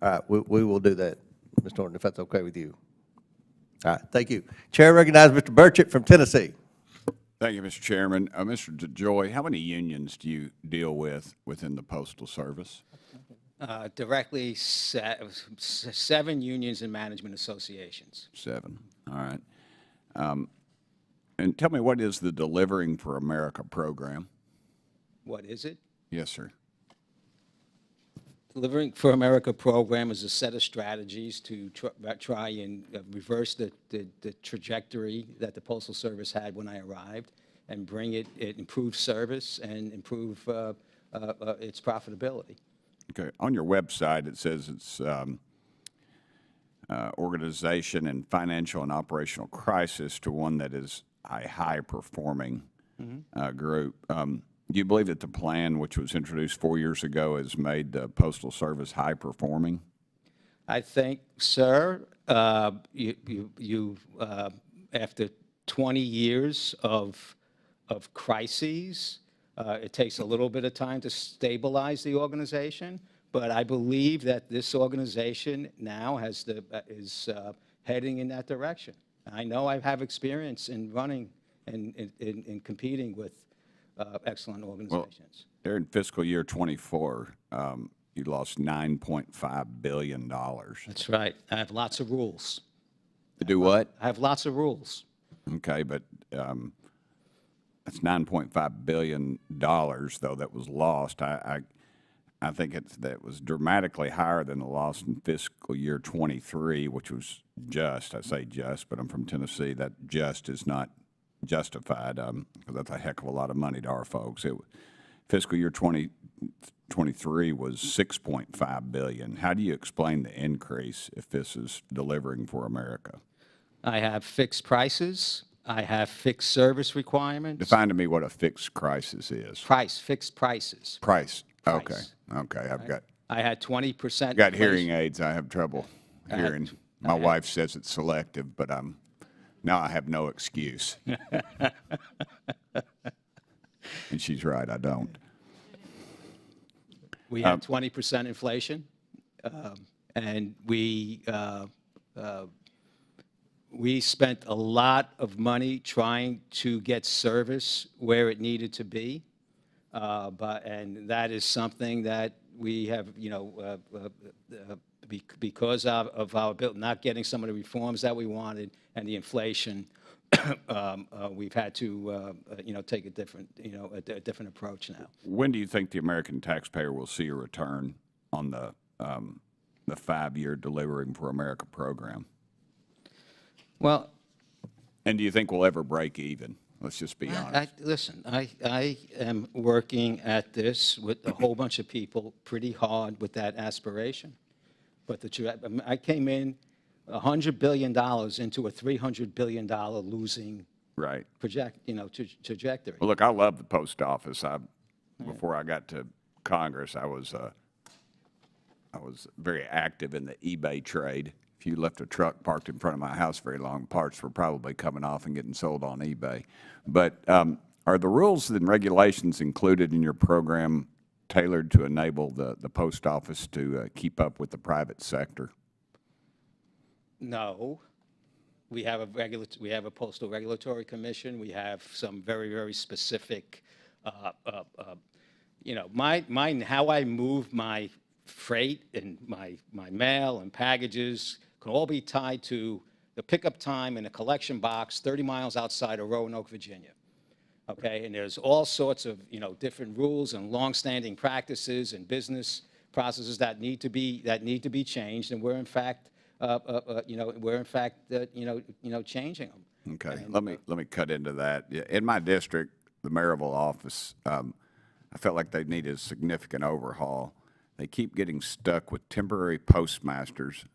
All right, we will do that, Ms. Norton, if that's okay with you. All right, thank you. Chair recognizes Mr. Burchett from Tennessee. Thank you, Mr. Chairman. Mr. DeJoy, how many unions do you deal with within the Postal Service? Directly, 7 unions and management associations. 7, all right. And tell me, what is the Delivering for America program? What is it? Yes, sir. Delivering for America program is a set of strategies to try and reverse the trajectory that the Postal Service had when I arrived and bring it improve service and improve its profitability. Okay. On your website, it says it's organization and financial and operational crisis to one that is a high-performing group. Do you believe that the plan, which was introduced 4 years ago, has made the Postal Service high-performing? I think, sir, you after 20 years of crises, it takes a little bit of time to stabilize the organization, but I believe that this organization now is heading in that direction. I know I have experience in running and in competing with excellent organizations. Well, during fiscal year 24, you lost $9.5 billion. That's right. I have lots of rules. To do what? I have lots of rules. Okay, but that's $9.5 billion, though, that was lost. I think that was dramatically higher than the loss in fiscal year 23, which was just. I say just, but I'm from Tennessee. That just is not justified, because that's a heck of a lot of money to our folks. Fiscal year 2023 was $6.5 billion. How do you explain the increase if this is Delivering for America? I have fixed prices. I have fixed service requirements. Define to me what a fixed crisis is. Fixed prices. Price. Okay. Price. Okay. I had 20%. Got hearing aids. I have trouble hearing. My wife says it's selective, but now I have no excuse. And she's right, I don't. We had 20% inflation, and we spent a lot of money trying to get service where it needed to be. And that is something that we have, because of our bill not getting some of the reforms that we wanted and the inflation, we've had to, take a different, a different approach now. When do you think the American taxpayer will see a return on the 5-year Delivering for America program? Well, And do you think we'll ever break even? Let's just be honest. Listen, I am working at this with a whole bunch of people pretty hard with that aspiration. But I came in $100 billion into a $300 billion losing Right. trajectory. Well, look, I love the post office. Before I got to Congress, I was very active in the eBay trade. If you left a truck parked in front of my house very long, parts were probably coming off and getting sold on eBay. But are the rules and regulations included in your program tailored to enable the post office to keep up with the private sector? No. We have a postal regulatory commission. We have some very, very specific, how I move my freight and my mail and packages can all be tied to the pickup time in a collection box 30 miles outside of Roanoke, Virginia. Okay, and there's all sorts of, different rules and longstanding practices and business processes that need to be changed, and we're in fact, changing them. Okay, And, let me cut into that. Yeah, in my district, the Maryville office, I felt like they needed a significant overhaul. They keep getting stuck with temporary postmasters,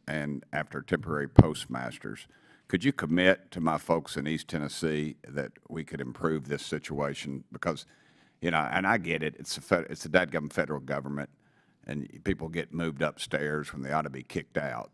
and after temporary postmasters, could you commit to my folks in East Tennessee that we could improve this situation? Because, and I get it, it's the dadgum federal government, and people get moved upstairs when they ought to be kicked out.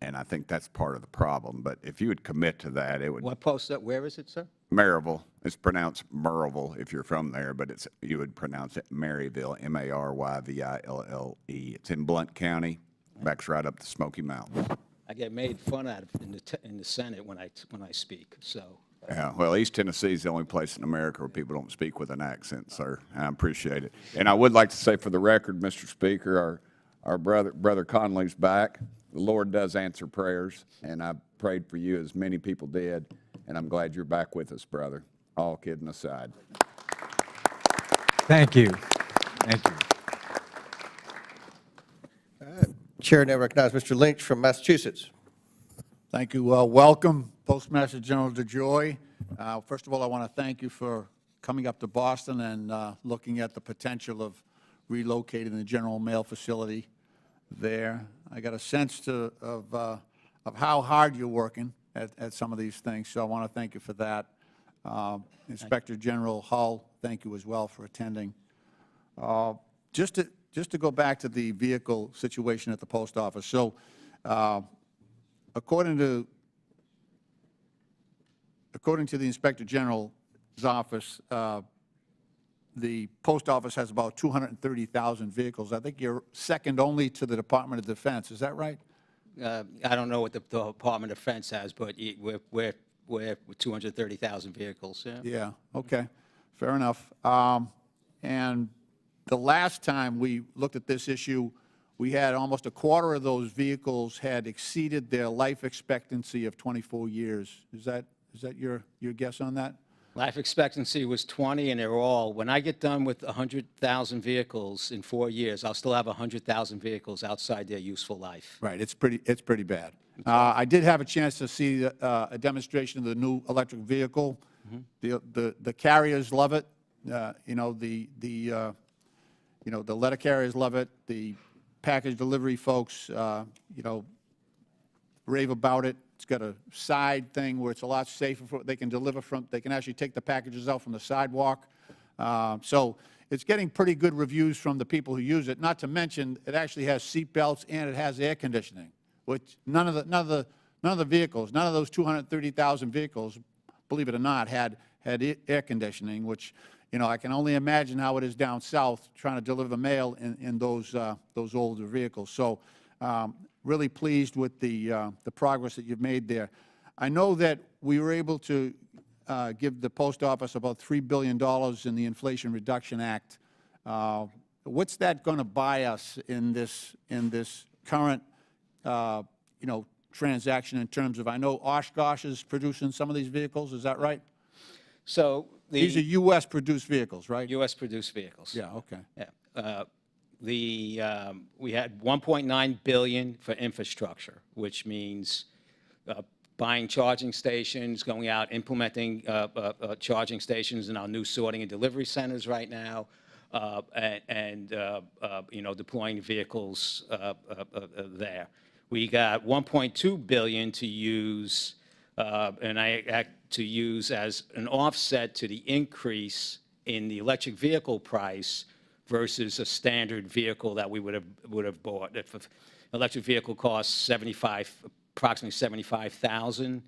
And I think that's part of the problem. But if you would commit to that, it would. Where is it, sir? Maryville. It's pronounced Maryville if you're from there, but you would pronounce it Maryville, Maryville. It's in Blount County, backs right up the Smoky Mountains. I get made fun of in the Senate when I speak, so. Yeah, well, East Tennessee is the only place in America where people don't speak with an accent, sir. I appreciate it. And I would like to say for the record, Mr. Speaker, our brother Conley's back. The Lord does answer prayers, and I prayed for you as many people did, and I'm glad you're back with us, brother, all kidding aside. Thank you. Thank you. Chair now recognizes Mr. Lynch from Massachusetts. Thank you. Welcome, Postmaster General DeJoy. First of all, I want to thank you for coming up to Boston and looking at the potential of relocating the General Mail facility there. I got a sense of how hard you're working at some of these things, so I want to thank you for that. Inspector General Hull, thank you as well for attending. Just to go back to the vehicle situation at the post office. So, according to the Inspector General's office, the post office has about 230,000 vehicles. I think you're second only to the Department of Defense. Is that right? I don't know what the Department of Defense has, but we're 230,000 vehicles, yeah. Yeah, okay, fair enough. And the last time we looked at this issue, we had almost a quarter of those vehicles had exceeded their life expectancy of 24 years. Is that your guess on that? Life expectancy was 20, and they're all, when I get done with 100,000 vehicles in 4 years, I'll still have 100,000 vehicles outside their useful life. Right, it's pretty bad. I did have a chance to see a demonstration of the new electric vehicle. The carriers love it. The letter carriers love it. The package delivery folks, rave about it. It's got a side thing where it's a lot safer. They can deliver they can actually take the packages out from the sidewalk. So it's getting pretty good reviews from the people who use it. Not to mention, it actually has seat belts and it has air conditioning, which none of the vehicles, none of those 230,000 vehicles, believe it or not, had air conditioning, which I can only imagine how it is down south trying to deliver mail in those older vehicles. So really pleased with the progress that you've made there. I know that we were able to give the post office about $3 billion in the Inflation Reduction Act. What's that going to buy us in this current transaction in terms of, I know Oshkosh is producing some of these vehicles, is that right? So These are U.S. produced vehicles, right? U.S. produced vehicles. Yeah, okay. Yeah. We had $1.9 billion for infrastructure, which means buying charging stations, going out, implementing charging stations in our new sorting and delivery centers right now, and deploying vehicles there. We got $1.2 billion to use, to use as an offset to the increase in the electric vehicle price versus a standard vehicle that we would have bought. If an electric vehicle costs approximately $75,000,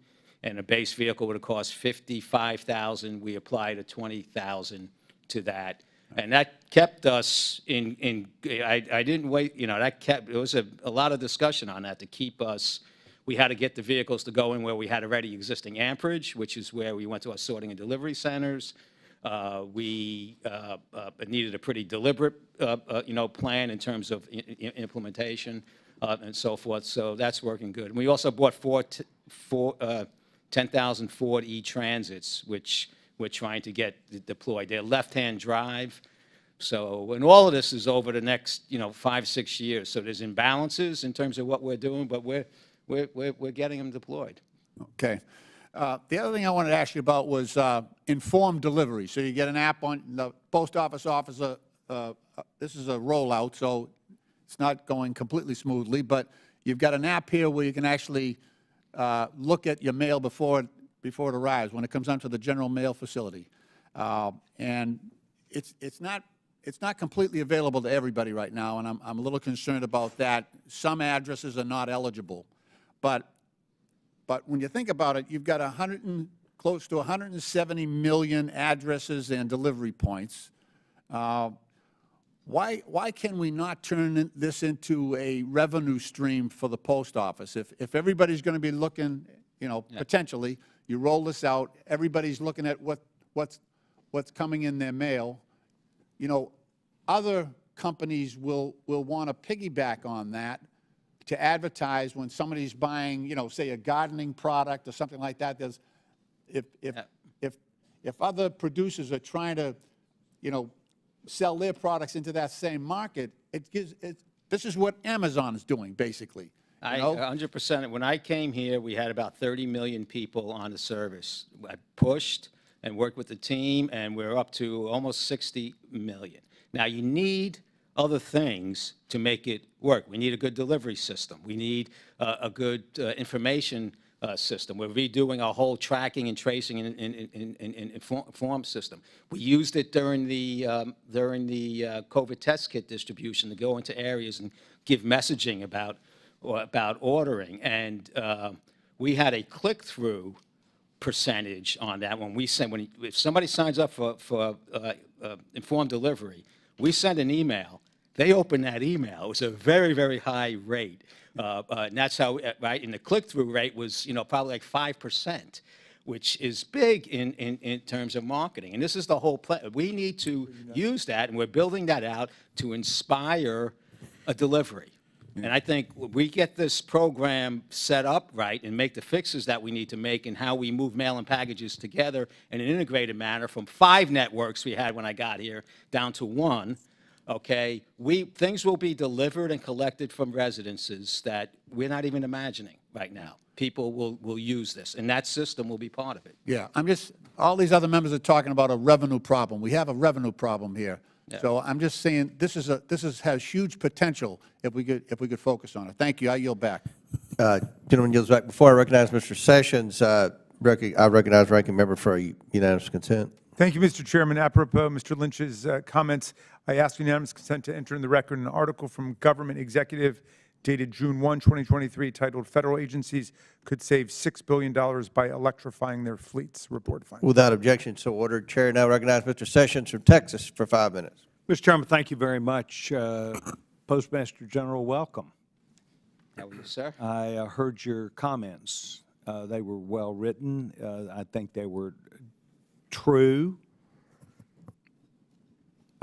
and a base vehicle would have cost $55,000, we applied a $20,000 to that. And that kept us I didn't wait, there was a lot of discussion on that to keep us. We had to get the vehicles to go in where we had already existing amperage, which is where we went to our sorting and delivery centers. We needed a pretty deliberate, plan in terms of implementation and so forth. So that's working good. And we also bought 10,000 Ford E-Transits, which we're trying to get deployed. They're left-hand drive. So, and all of this is over the next, 5-6 years. So there's imbalances in terms of what we're doing, but we're getting them deployed. Okay. The other thing I wanted to ask you about was informed delivery. So you get an app on the post office officer. This is a rollout, so it's not going completely smoothly, but you've got an app here where you can actually look at your mail before it arrives when it comes onto the general mail facility. And it's not completely available to everybody right now, and I'm a little concerned about that. Some addresses are not eligible, but when you think about it, you've got close to 170 million addresses and delivery points. Why can we not turn this into a revenue stream for the post office? If everybody's going to be looking, potentially, you roll this out, everybody's looking at what's coming in their mail. Other companies will want to piggyback on that to advertise when somebody's buying, say, a gardening product or something like that. If other producers are trying to, sell their products into that same market, this is what Amazon is doing, basically. 100%. When I came here, we had about 30 million people on the service. I pushed and worked with the team, and we're up to almost 60 million. Now, you need other things to make it work. We need a good delivery system. We need a good information system. We're redoing our whole tracking and tracing and form system. We used it during the COVID test kit distribution to go into areas and give messaging about ordering. And we had a click-through percentage on that if somebody signs up for informed delivery, we send an email. They open that email. It was a very, very high rate. And that's how, right? And the click-through rate was, probably like 5%, which is big in terms of marketing. And this is the whole plan. We need to use that, and we're building that out to inspire a delivery. And I think we get this program set up right and make the fixes that we need to make in how we move mail and packages together in an integrated manner from 5 networks we had when I got here down to 1. Okay, things will be delivered and collected from residences that we're not even imagining right now. People will use this, and that system will be part of it. Yeah, all these other members are talking about a revenue problem. We have a revenue problem here. Yeah. So I'm just saying this has huge potential if we could focus on it. Thank you. I yield back. Gentleman yields back. Before I recognize Mr. Sessions, I recognize Ranking Member for a unanimous consent. Thank you, Mr. Chairman. Apropos Mr. Lynch's comments, I ask unanimous consent to enter in the record an article from Government Executive dated June 1, 2023, titled Federal Agencies Could Save $6 Billion by Electrifying Their Fleets. Report findings. Without objection, so ordered. Chair now recognizes Mr. Sessions from Texas for 5 minutes. Mr. Chairman, thank you very much. Postmaster General, welcome. How are you, sir? I heard your comments. They were well written. I think they were true.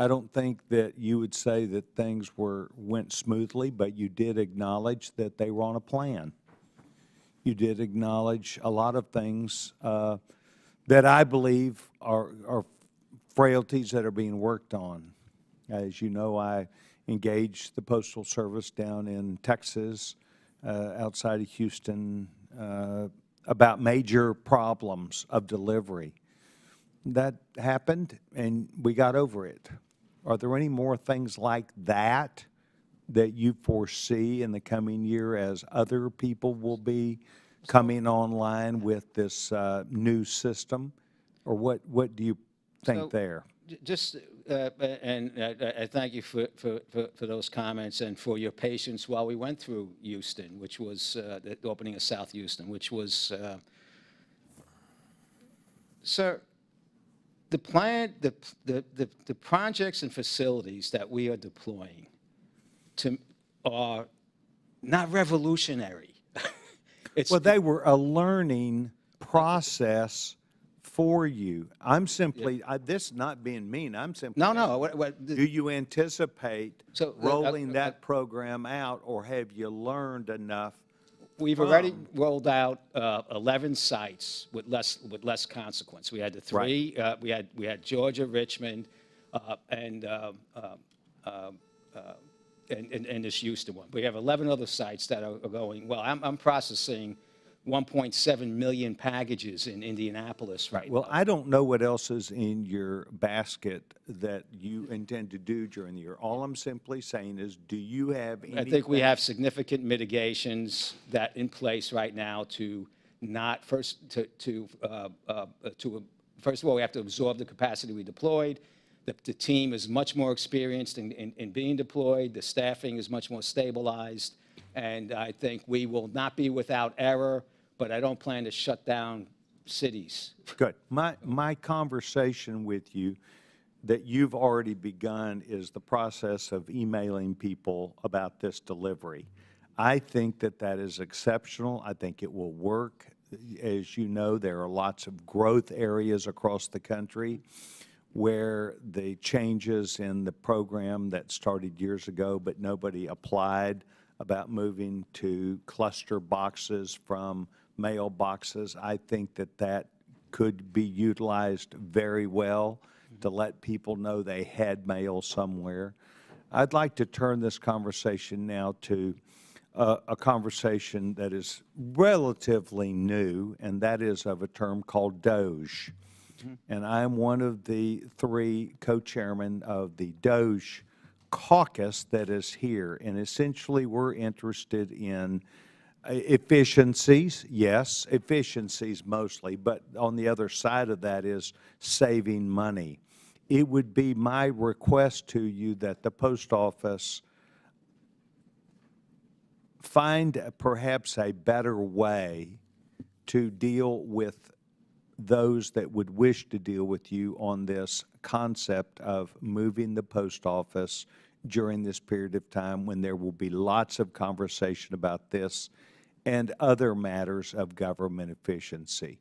I don't think that you would say that things went smoothly, but you did acknowledge that they were on a plan. You did acknowledge a lot of things that I believe are frailties that are being worked on. As you know, I engaged the Postal Service down in Texas, outside of Houston, about major problems of delivery. That happened, and we got over it. Are there any more things like that that you foresee in the coming year as other people will be coming online with this new system? Or what do you think there? Just, and I thank you for those comments and for your patience while we went through Houston, which was the opening of South Houston, which was, sir, the plan, the projects and facilities that we are deploying are not revolutionary. Well, they were a learning process for you. I'm simply, this not being mean, I'm simply. No. Do you anticipate So, rolling that program out, or have you learned enough? We've already rolled out 11 sites with less consequence. We had the three. We had Georgia, Richmond, and this Houston one. We have 11 other sites that are going well. I'm processing 1.7 million packages in Indianapolis right Well, now. I don't know what else is in your basket that you intend to do during the year. All I'm simply saying is, do you have any? I think we have significant mitigations that in place right now to not first first of all, we have to absorb the capacity we deployed. The team is much more experienced in being deployed. The staffing is much more stabilized, and I think we will not be without error. But I don't plan to shut down cities. Good. My conversation with you that you've already begun is the process of emailing people about this delivery. I think that is exceptional. I think it will work. As you know, there are lots of growth areas across the country where the changes in the program that started years ago, but nobody applied, about moving to cluster boxes from mail boxes. I think that could be utilized very well to let people know they had mail somewhere. I'd like to turn this conversation now to a conversation that is relatively new, and that is of a term called DOGE. And I'm one of the 3 co-chairmen of the DOGE caucus that is here. And essentially, we're interested in efficiencies, yes, efficiencies mostly, but on the other side of that is saving money. It would be my request to you that the post office find perhaps a better way to deal with those that would wish to deal with you on this concept of moving the post office during this period of time when there will be lots of conversation about this and other matters of government efficiency.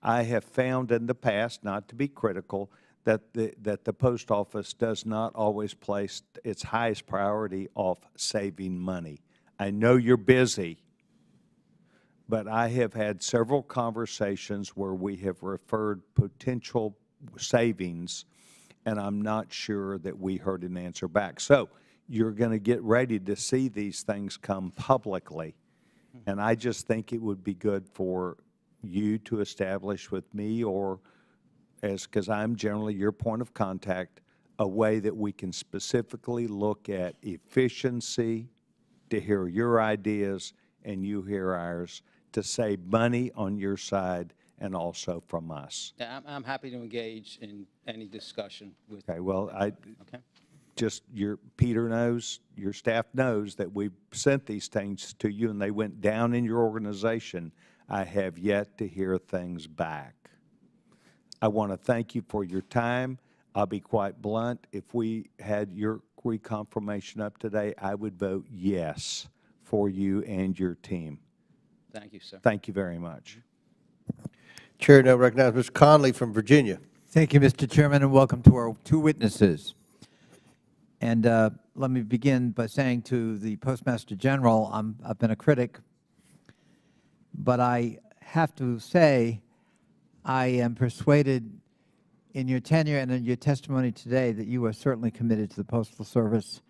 I have found in the past, not to be critical, that the post office does not always place its highest priority off saving money. I know you're busy, but I have had several conversations where we have referred potential savings, and I'm not sure that we heard an answer back. So you're going to get ready to see these things come publicly, and I just think it would be good for you to establish with me, or because I'm generally your point of contact, a way that we can specifically look at efficiency, to hear your ideas and you hear ours, to save money on your side and also from us. Yeah, I'm happy to engage in any discussion with. Okay, well, Okay. just Peter knows, your staff knows that we've sent these things to you and they went down in your organization. I have yet to hear things back. I want to thank you for your time. I'll be quite blunt. If we had your reconfirmation up today, I would vote yes for you and your team. Thank you, sir. Thank you very much. Chair now recognizes Mr. Conley from Virginia. Thank you, Mr. Chairman, and welcome to our two witnesses. And let me begin by saying to the Postmaster General, I've been a critic, but I have to say I am persuaded in your tenure and in your testimony today that you are certainly committed to the Postal Service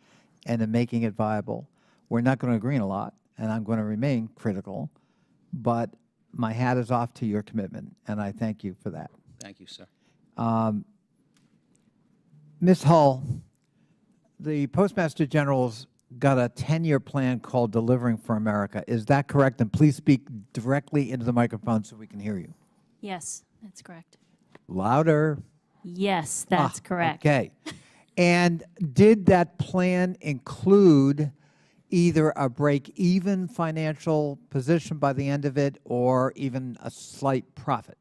and in making it viable. We're not going to agree on a lot, and I'm going to remain critical, but my hat is off to your commitment, and I thank you for that. Thank you, sir. Ms. Hull, the Postmaster General's got a 10-year plan called Delivering for America. Is that correct? And please speak directly into the microphone so we can hear you. Yes, that's correct. Louder. Yes, that's correct. Okay. And did that plan include either a break-even financial position by the end of it or even a slight profit?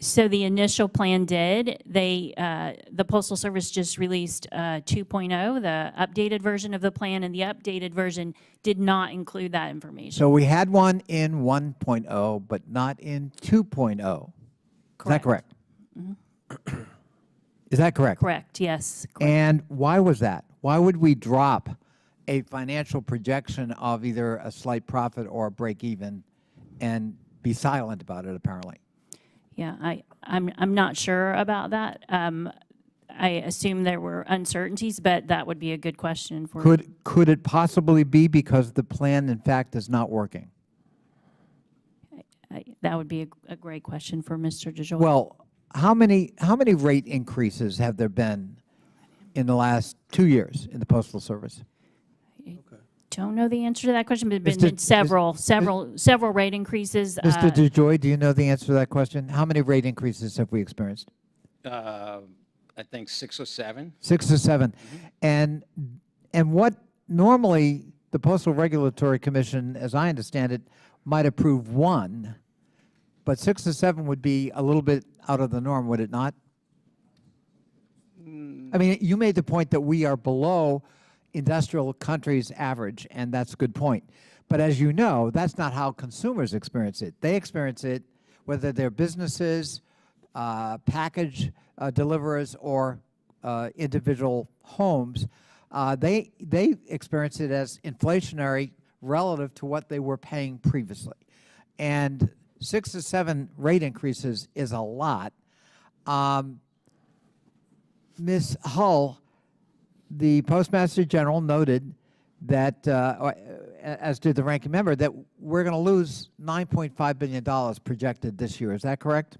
So the initial plan did. The Postal Service just released 2.0, the updated version of the plan, and the updated version did not include that information. So we had one in 1.0, but not in 2.0. Is that correct? Mm-hmm. Is that correct? Correct, yes. Correct. And why was that? Why would we drop a financial projection of either a slight profit or a break even and be silent about it, apparently? Yeah, I'm not sure about that. I assume there were uncertainties, but that would be a good question for you. Could it possibly be because the plan, in fact, is not working? That would be a great question for Mr. DeJoy. Well, how many rate increases have there been in the last 2 years in the Postal Service? Don't know the answer to that question, but there's Mr. been several rate increases. Mr. DeJoy, do you know the answer to that question? How many rate increases have we experienced? I think 6 or 7. 6 or 7. And what normally the Postal Regulatory Commission, as I understand it, might approve 1, but 6 or 7 would be a little bit out of the norm, would it not? I mean, you made the point that we are below industrial countries' average, and that's a good point. But as you know, that's not how consumers experience it. They experience it, whether they're businesses, package deliverers, or individual homes, they experience it as inflationary relative to what they were paying previously. And 6 to 7 rate increases is a lot. Ms. Hull, the Postmaster General noted that, as did the ranking member, that we're going to lose $9.5 billion projected this year. Is that correct?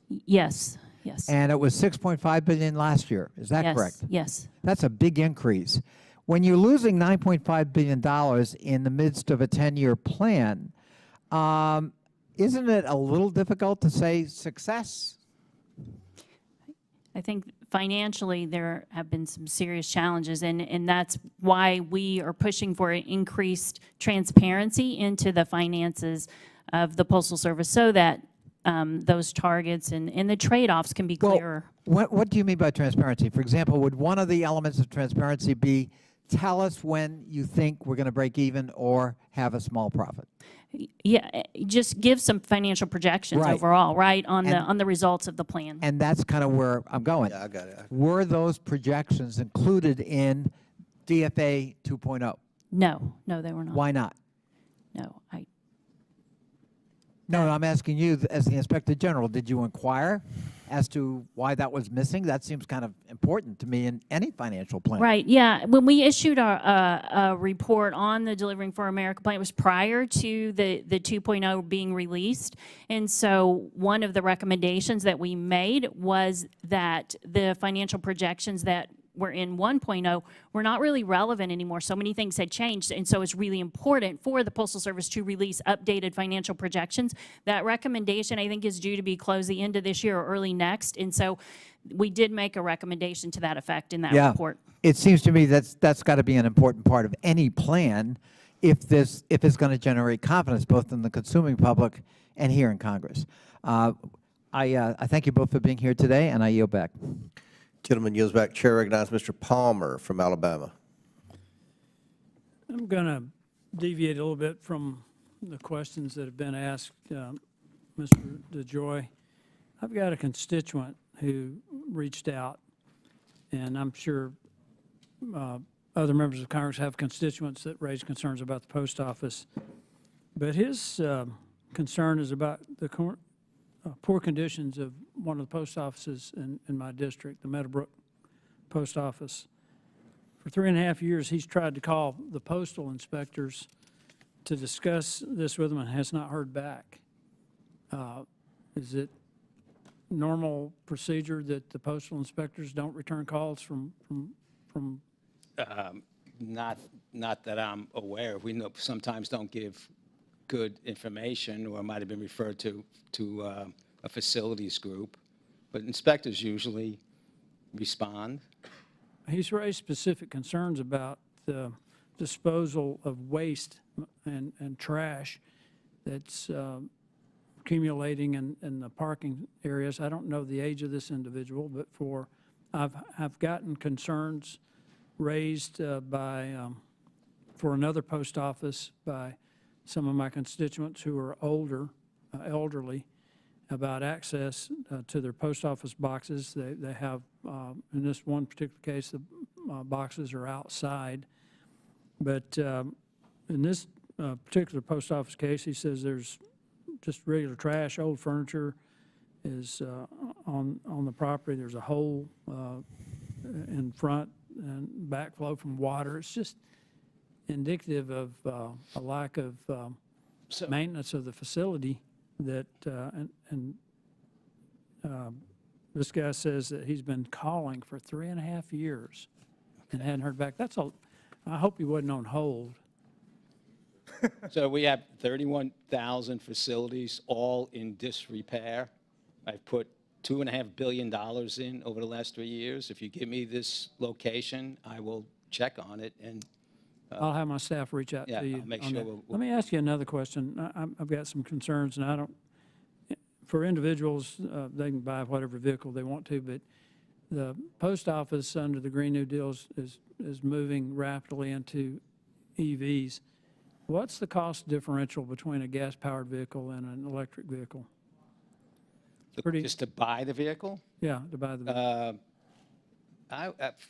Yes, yes. And it was $6.5 billion last year. Is that correct? Yes. That's a big increase. When you're losing $9.5 billion in the midst of a 10-year plan, isn't it a little difficult to say success? I think financially there have been some serious challenges, and that's why we are pushing for increased transparency into the finances of the Postal Service so that those targets and the trade-offs can be clearer. Well, what do you mean by transparency? For example, would one of the elements of transparency be tell us when you think we're going to break even or have a small profit? Yeah, just give some financial projections Right. overall, right, on the results of the plan. And that's kind of where I'm going. Yeah, I got it. Were those projections included in DFA 2.0? No, they were not. Why not? No, No, I'm asking you, as the Inspector General, did you inquire as to why that was missing? That seems kind of important to me in any financial plan. Right, yeah. When we issued our report on the Delivering for America plan, it was prior to the 2.0 being released. And so one of the recommendations that we made was that the financial projections that were in 1.0 were not really relevant anymore. So many things had changed, and so it's really important for the Postal Service to release updated financial projections. That recommendation, I think, is due to be closed the end of this year or early next, and so we did make a recommendation to that effect in that report. it seems to me that's got to be an important part of any plan if it's going to generate confidence both in the consuming public and here in Congress. I thank you both for being here today, and I yield back. Gentleman yields back. Chair recognizes Mr. Palmer from Alabama. I'm going to deviate a little bit from the questions that have been asked, Mr. DeJoy. I've got a constituent who reached out, and I'm sure other members of Congress have constituents that raise concerns about the post office. But his concern is about the poor conditions of one of the post offices in my district, the Meadowbrook Post Office. For 3.5 years, he's tried to call the postal inspectors to discuss this with them and has not heard back. Is it normal procedure that the postal inspectors don't return calls from Not that I'm aware of. We know sometimes don't give good information, or might have been referred to a facilities group, but inspectors usually respond. He's raised specific concerns about the disposal of waste and trash that's accumulating in the parking areas. I don't know the age of this individual, but I've gotten concerns raised for another post office by some of my constituents who are elderly, about access to their post office boxes. They have, in this one particular case, the boxes are outside. But in this particular post office case, he says there's just regular trash, old furniture is on the property. There's a hole in front and backflow from water. It's just indicative of a lack of maintenance of the facility that, this guy says that he's been calling for 3.5 years and hadn't heard back. I hope he wasn't on hold. So we have 31,000 facilities, all in disrepair. I've put $2.5 billion in over the last 3 years. If you give me this location, I will check on it, and I'll have my staff reach out yeah, to you. I'll make on sure that. Let me ask you another question. I've got some concerns, and for individuals, they can buy whatever vehicle they want to, but the post office under the Green New Deal is moving rapidly into EVs. What's the cost differential between a gas-powered vehicle and an electric vehicle? just to buy the vehicle. Yeah, to buy the vehicle.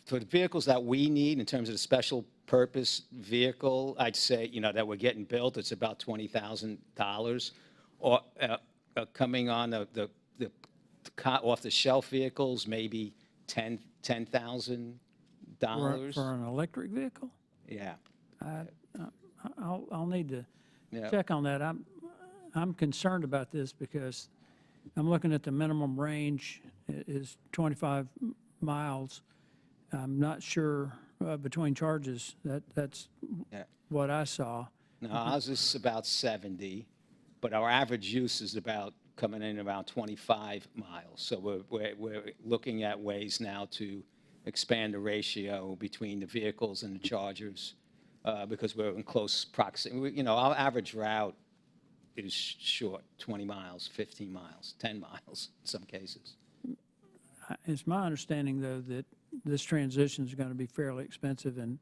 For the vehicles that we need in terms of the special purpose vehicle, I'd say, that we're getting built, it's about $20,000. Or coming on the off-the-shelf vehicles, maybe $10,000. For an electric vehicle? Yeah. I'll need to Yeah. check on that. I'm concerned about this because I'm looking at the minimum range is 25 miles. I'm not sure between charges that's Yeah. what I saw. No, ours is about 70, but our average use is about coming in around 25 miles. So we're looking at ways now to expand the ratio between the vehicles and the chargers because we're in close proximity. Our average route is short, 20 miles, 15 miles, 10 miles in some cases. It's my understanding, though, that this transition is going to be fairly expensive, and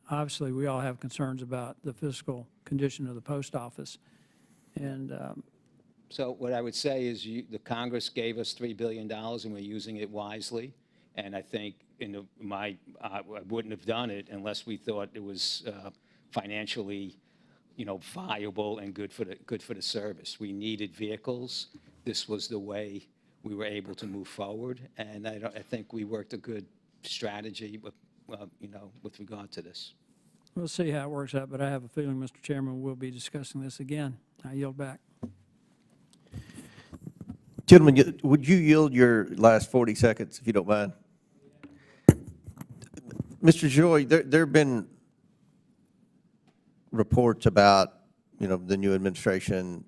obviously we all have concerns about the fiscal condition of the post office. And So what I would say is the Congress gave us $3 billion, and we're using it wisely. And I think I wouldn't have done it unless we thought it was financially, viable and good for the service. We needed vehicles. This was the way we were able to move forward, and I think we worked a good strategy with regard to this. we'll see how it works out, but I have a feeling, Mr. Chairman, we'll be discussing this again. I yield back. Gentlemen, would you yield your last 40 seconds, if you don't mind? Mr. DeJoy, there have been reports about, the new administration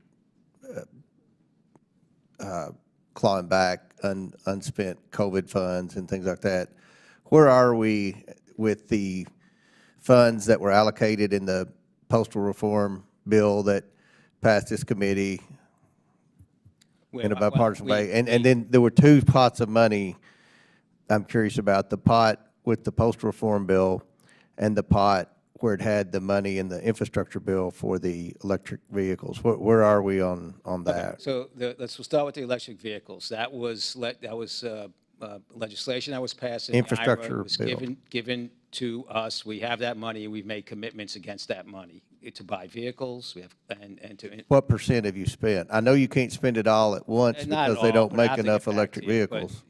clawing back unspent COVID funds and things like that. where are we with the funds that were allocated in the postal reform bill that passed this committee in a bipartisan way? And then there were two pots of money I'm curious about, the pot with the postal reform bill and the pot where it had the money in the infrastructure bill for the electric vehicles. Where are we on that? So we'll start with the electric vehicles. That was legislation that was passed. In the Infrastructure IRA. It was bill. given to us. We have that money, and we've made commitments against that money to buy vehicles. We have and to. What percent have you spent? I know you can't spend it all at once Not at because they all, don't but I make have to enough get back electric to you, but vehicles.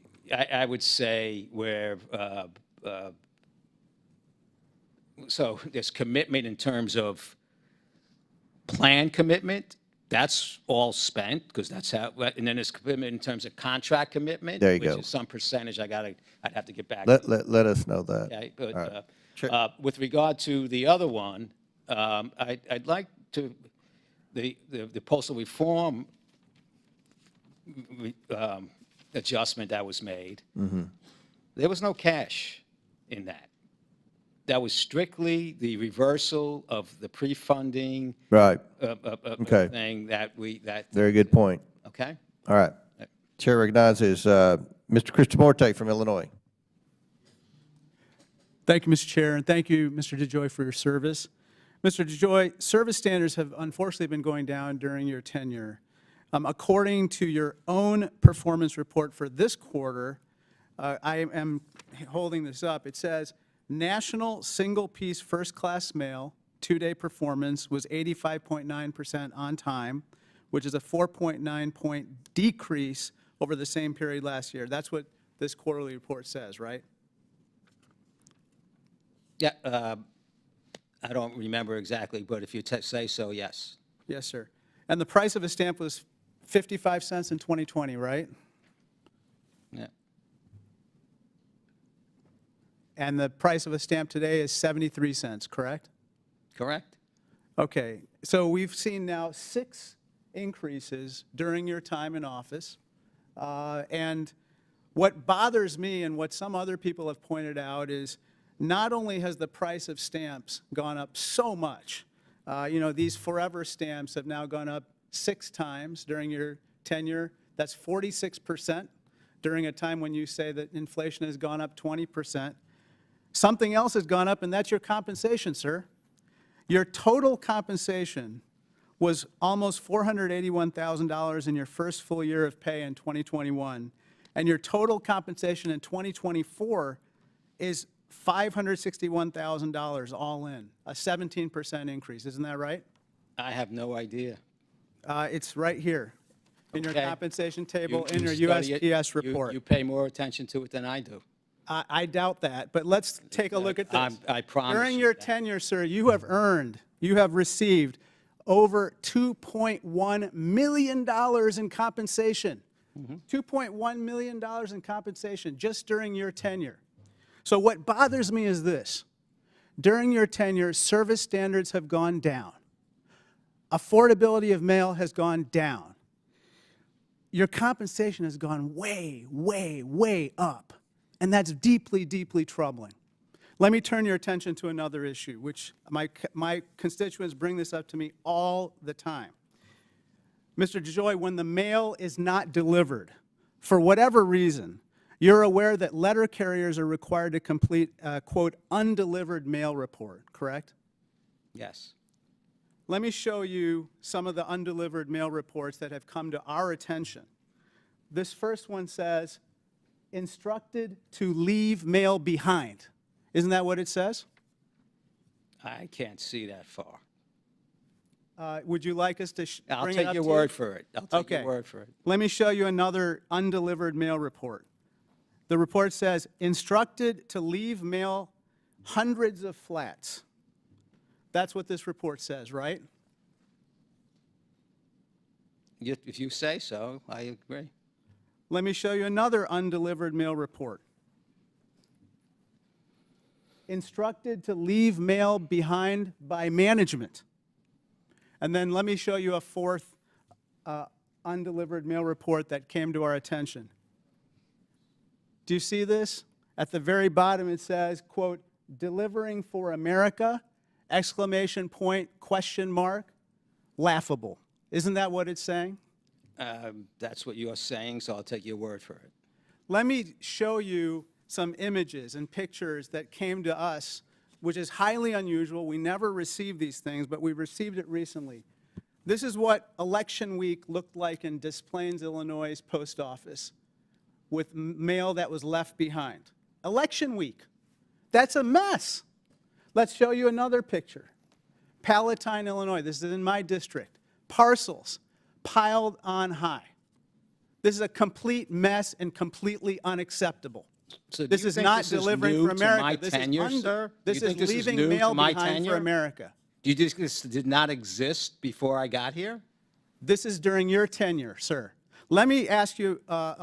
I would say so there's commitment in terms of plan commitment. That's all spent because that's how, and then there's commitment in terms of contract commitment. There you which go. is some percentage I'd have to get back. Let us know that. Okay, but, All right. with regard to the other one, I'd like to, the postal reform adjustment that was made, there was no cash in that. That was strictly the reversal of the pre-funding Right. Okay. thing that Very good point. okay? All right. Chair recognizes Mr. Kristamorte from Illinois. Thank you, Mr. Chair, and thank you, Mr. DeJoy, for your service. Mr. DeJoy, service standards have unfortunately been going down during your tenure. According to your own performance report for this quarter, I am holding this up. It says, national single-piece first-class mail two-day performance was 85.9% on time, which is a 4.9-point decrease over the same period last year. That's what this quarterly report says, right? Yeah, I don't remember exactly, but if you say so, yes. Yes, sir. And the price of a stamp was 55 cents in 2020, right? Yeah. And the price of a stamp today is 73 cents, correct? Correct? Okay, so we've seen now 6 increases during your time in office. And what bothers me and what some other people have pointed out is not only has the price of stamps gone up so much, these forever stamps have now gone up 6 times during your tenure. That's 46% during a time when you say that inflation has gone up 20%. Something else has gone up, and that's your compensation, sir. Your total compensation was almost $481,000 in your first full year of pay in 2021, and your total compensation in 2024 is $561,000 all in, a 17% increase. Isn't that right? I have no idea. It's right here in your Okay. compensation table, You in your study it. USPS You- report. You pay more attention to it than I do. I doubt that, but let's take a look at this. I promise During you your that. tenure, sir, you have received over $2.1 million in compensation. $2.1 million in compensation just during your tenure. So what bothers me is this. During your tenure, service standards have gone down. Affordability of mail has gone down. Your compensation has gone way, way, way up. And that's deeply, deeply troubling. Let me turn your attention to another issue, which my constituents bring this up to me all the time. Mr. DeJoy, when the mail is not delivered, for whatever reason, you're aware that letter carriers are required to complete a, quote, undelivered mail report, correct? Yes. Let me show you some of the undelivered mail reports that have come to our attention. This first one says, instructed to leave mail behind. Isn't that what it says? I can't see that far. Would you like us to I'll bring it take up your to you? word for it. I'll take Okay. your word for it. Let me show you another undelivered mail report. The report says, instructed to leave mail hundreds of flats. That's what this report says, right? If you say so, I agree. Let me show you another undelivered mail report. Instructed to leave mail behind by management. And then let me show you a fourth undelivered mail report that came to our attention. Do you see this? At the very bottom, it says, quote, "Delivering for America, exclamation point, question mark, laughable." Isn't that what it's saying? That's what you're saying, so I'll take your word for it. Let me show you some images and pictures that came to us, which is highly unusual. We never received these things, but we received it recently. This is what election week looked like in Des Plaines, Illinois' post office with mail that was left behind. Election week. That's a mess. Let's show you another picture. Palatine, Illinois. This is in my district. Parcels piled on high. This is a complete mess and completely unacceptable. So do This you is think not this is delivering new for to my America. This tenure, is sir? This Do you is think this is leaving new to mail my behind tenure? for America. Do you think this did not exist before I got here? This is during your tenure, sir. Let me ask you about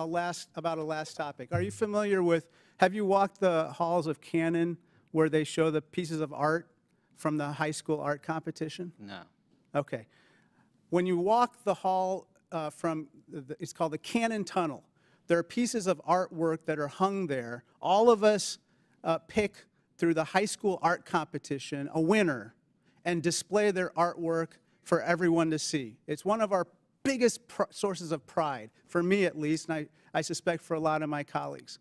a last topic. Are you familiar with, have you walked the halls of Cannon where they show the pieces of art from the high school art competition? No. Okay. When you walk the hall it's called the Cannon Tunnel, there are pieces of artwork that are hung there. All of us pick through the high school art competition a winner and display their artwork for everyone to see. It's one of our biggest sources of pride, for me at least, and I suspect for a lot of my colleagues.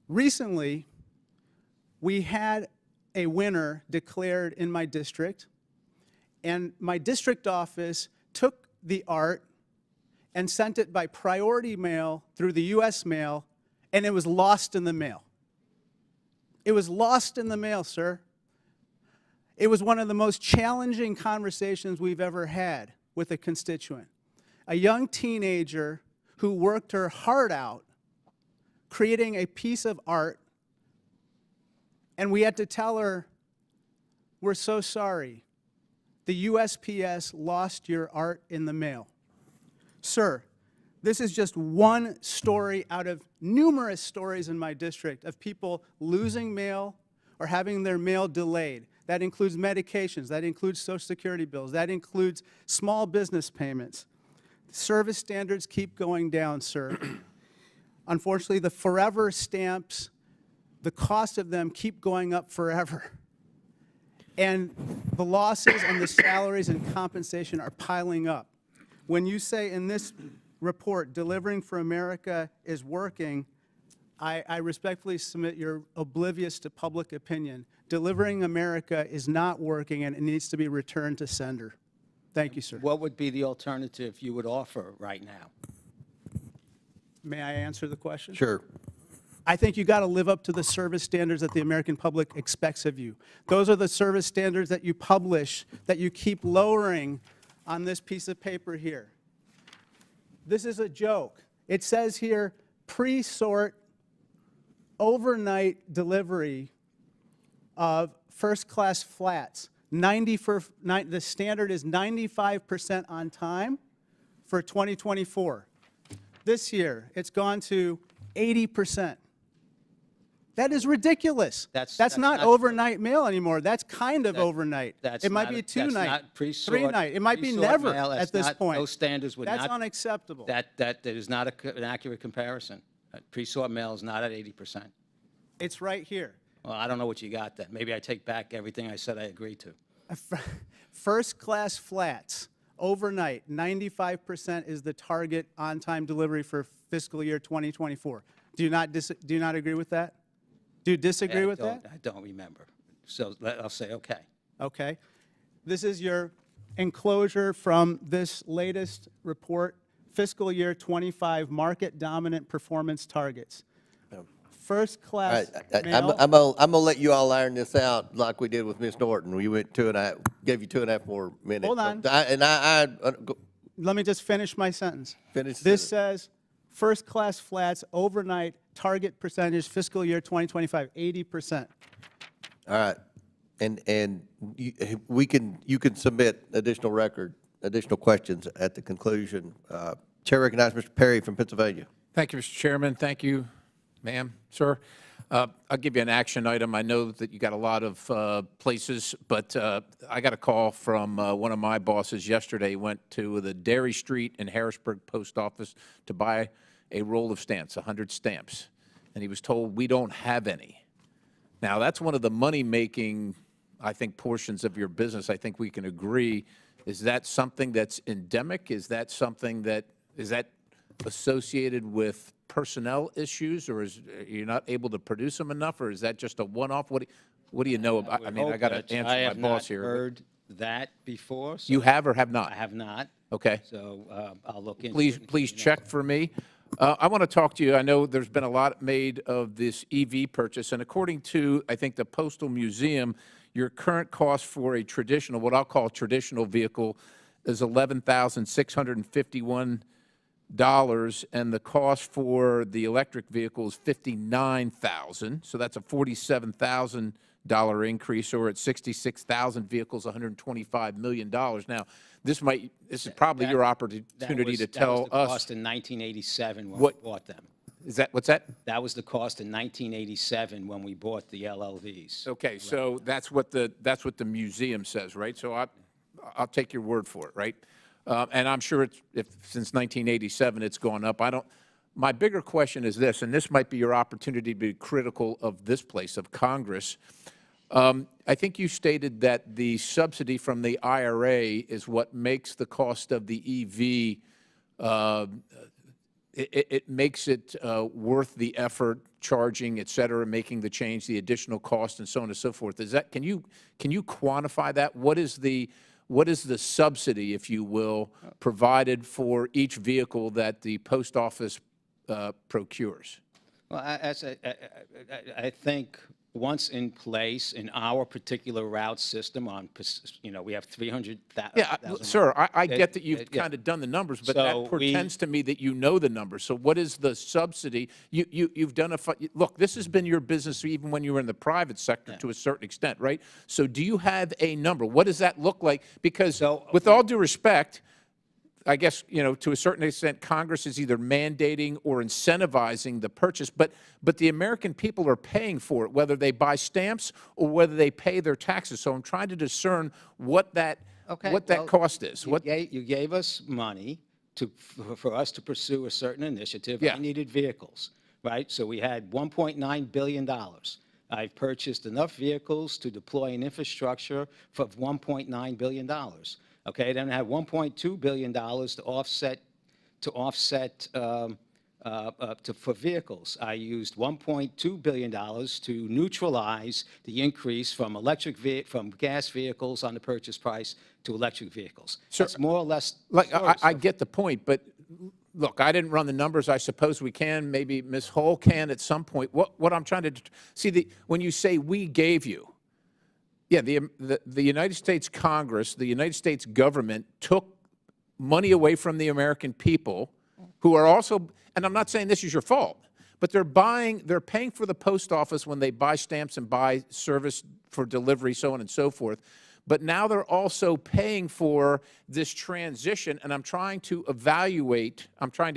Recently, we had a winner declared in my district, and my district office took the art and sent it by priority mail through the U.S. mail, and it was lost in the mail. It was lost in the mail, sir. It was one of the most challenging conversations we've ever had with a constituent. A young teenager who worked her heart out creating a piece of art, and we had to tell her, "We're so sorry. The USPS lost your art in the mail." Sir, this is just one story out of numerous stories in my district of people losing mail or having their mail delayed. That includes medications, that includes Social Security bills, that includes small business payments. Service standards keep going down, sir. Unfortunately, the forever stamps, the cost of them keep going up forever. And the losses and the salaries and compensation are piling up. When you say in this report, delivering for America is working, I respectfully submit you're oblivious to public opinion. Delivering America is not working, and it needs to be returned to sender. Thank you, sir. What would be the alternative you would offer right now? May I answer the question? Sure. I think you got to live up to the service standards that the American public expects of you. Those are the service standards that you publish, that you keep lowering on this piece of paper here. This is a joke. It says here, pre-sort overnight delivery of first-class flats. The standard is 95% on time for 2024. This year, it's gone to 80%. That is ridiculous. That's not overnight mail anymore. That's kind of overnight. It might be two-night, three-night. It might be never at this point. Those standards would not. That's unacceptable. That is not an accurate comparison. Pre-sort mail is not at 80%. It's right here. Well, I don't know what you got then. Maybe I take back everything I said I agreed to. First-class flats, overnight, 95% is the target on-time delivery for fiscal year 2024. Do you not agree with that? Do you disagree with that? I don't remember. So I'll say okay. Okay. This is your enclosure from this latest report, fiscal year 25 market dominant performance targets. First-class mail. I'm gonna let you all iron this out like we did with Ms. Norton. We went gave you 2.5 more minutes. Hold on. Let me just finish my sentence. Finish the This sentence. says, first-class flats, overnight, target percentage, fiscal year 2025, 80%. All right, and you can submit additional questions at the conclusion. Chair recognizes Mr. Perry from Pennsylvania. Thank you, Mr. Chairman. Thank you, ma'am, sir. I'll give you an action item. I know that you got a lot of places, but I got a call from one of my bosses yesterday. He went to the Dairy Street in Harrisburg Post Office to buy a roll of stamps, 100 stamps. and he was told, we don't have any. Now, that's one of the money-making, I think, portions of your business. I think we can agree. Is that something that's endemic? Is that something that, is that associated with personnel issues, or is you're not able to produce them enough, or is that just a one-off? What do you know about? I mean, I got to answer my boss here. I have not heard that before. So You have or have not? I have not. Okay. So I'll look into it. Please check for me. I want to talk to you. I know there's been a lot made of this EV purchase, and according to, I think, the Postal Museum, your current cost for a traditional, what I'll call traditional vehicle, is $11,651, and the cost for the electric vehicle is $59,000. So that's a $47,000 increase, or at 66,000 vehicles, $125 million. Now, this is probably your opportunity to tell That was the us. cost in 1987 when What- we bought them. What's that? That was the cost in 1987 when we bought the LLVs. Okay, so that's what the museum says, right? So I'll take your word for it, right? And I'm sure since 1987 it's gone up. My bigger question is this, and this might be your opportunity to be critical of this place, of Congress. I think you stated that the subsidy from the IRA is what makes the cost of the EV, it makes it worth the effort, charging, et cetera, making the change, the additional cost, and so on and so forth. Can you quantify that? What is the subsidy, if you will, provided for each vehicle that the post office procures? Well, I think once in place in our particular route system we have 300,000. Yeah, sir, I get that you've kind of done the numbers, but So that portends to me that you know the numbers. So what is the subsidy? You've done look, this has been your business even when you were in the private sector to a certain extent, right? So do you have a number? What does that look like? Because with all due respect, I guess, to a certain extent, Congress is either mandating or incentivizing the purchase, but the American people are paying for it, whether they buy stamps or whether they pay their taxes. So I'm trying to discern what that cost is. You gave us money for us to pursue a certain initiative. Yeah. I needed vehicles, right? So we had $1.9 billion. I've purchased enough vehicles to deploy an infrastructure for $1.9 billion. Okay, then I have $1.2 billion for vehicles. I used $1.2 billion to neutralize the increase from gas vehicles on the purchase price to electric vehicles. Sir, That's more or less. I get the point, but look, I didn't run the numbers. I suppose we can. Maybe Ms. Hull can at some point. What I'm trying to see, when you say we gave you, yeah, the United States Congress, the United States government took money away from the American people, who are also, and I'm not saying this is your fault, but they're paying for the post office when they buy stamps and buy service for delivery, so on and so forth. But now they're also paying for this transition, and I'm trying to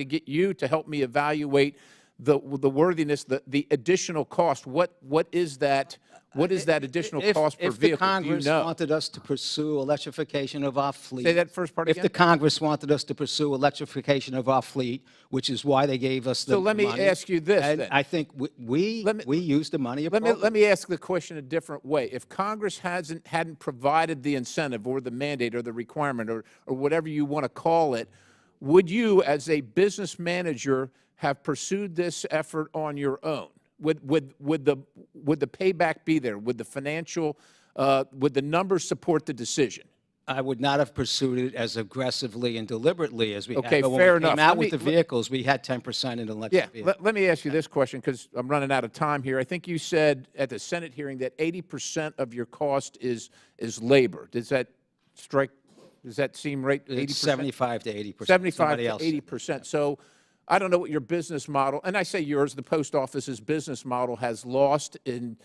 get you to help me evaluate the worthiness, the additional cost. What is that? What is that additional cost per vehicle? If the Congress wanted us to pursue electrification of our fleet. Say that first part again. If the Congress wanted us to pursue electrification of our fleet, which is why they gave us the money. So let me ask you this, and then. I think we used the money appropriately. Let me ask the question a different way. If Congress hadn't provided the incentive or the mandate or the requirement or whatever you want to call it, would you, as a business manager, have pursued this effort on your own? Would the payback be there? Would the financial, would the numbers support the decision? I would not have pursued it as aggressively and deliberately as we had. Okay, But when fair we enough. came out Let with the me- vehicles, we had 10% in electric vehicles. Let me ask you this question, because I'm running out of time here. I think you said at the Senate hearing that 80% of your cost is labor. Does that seem right? 80%? It's 75 to 80%. 75 Somebody to else. 80%. So I don't know what your business model, and I say yours, the post office's business model has lost in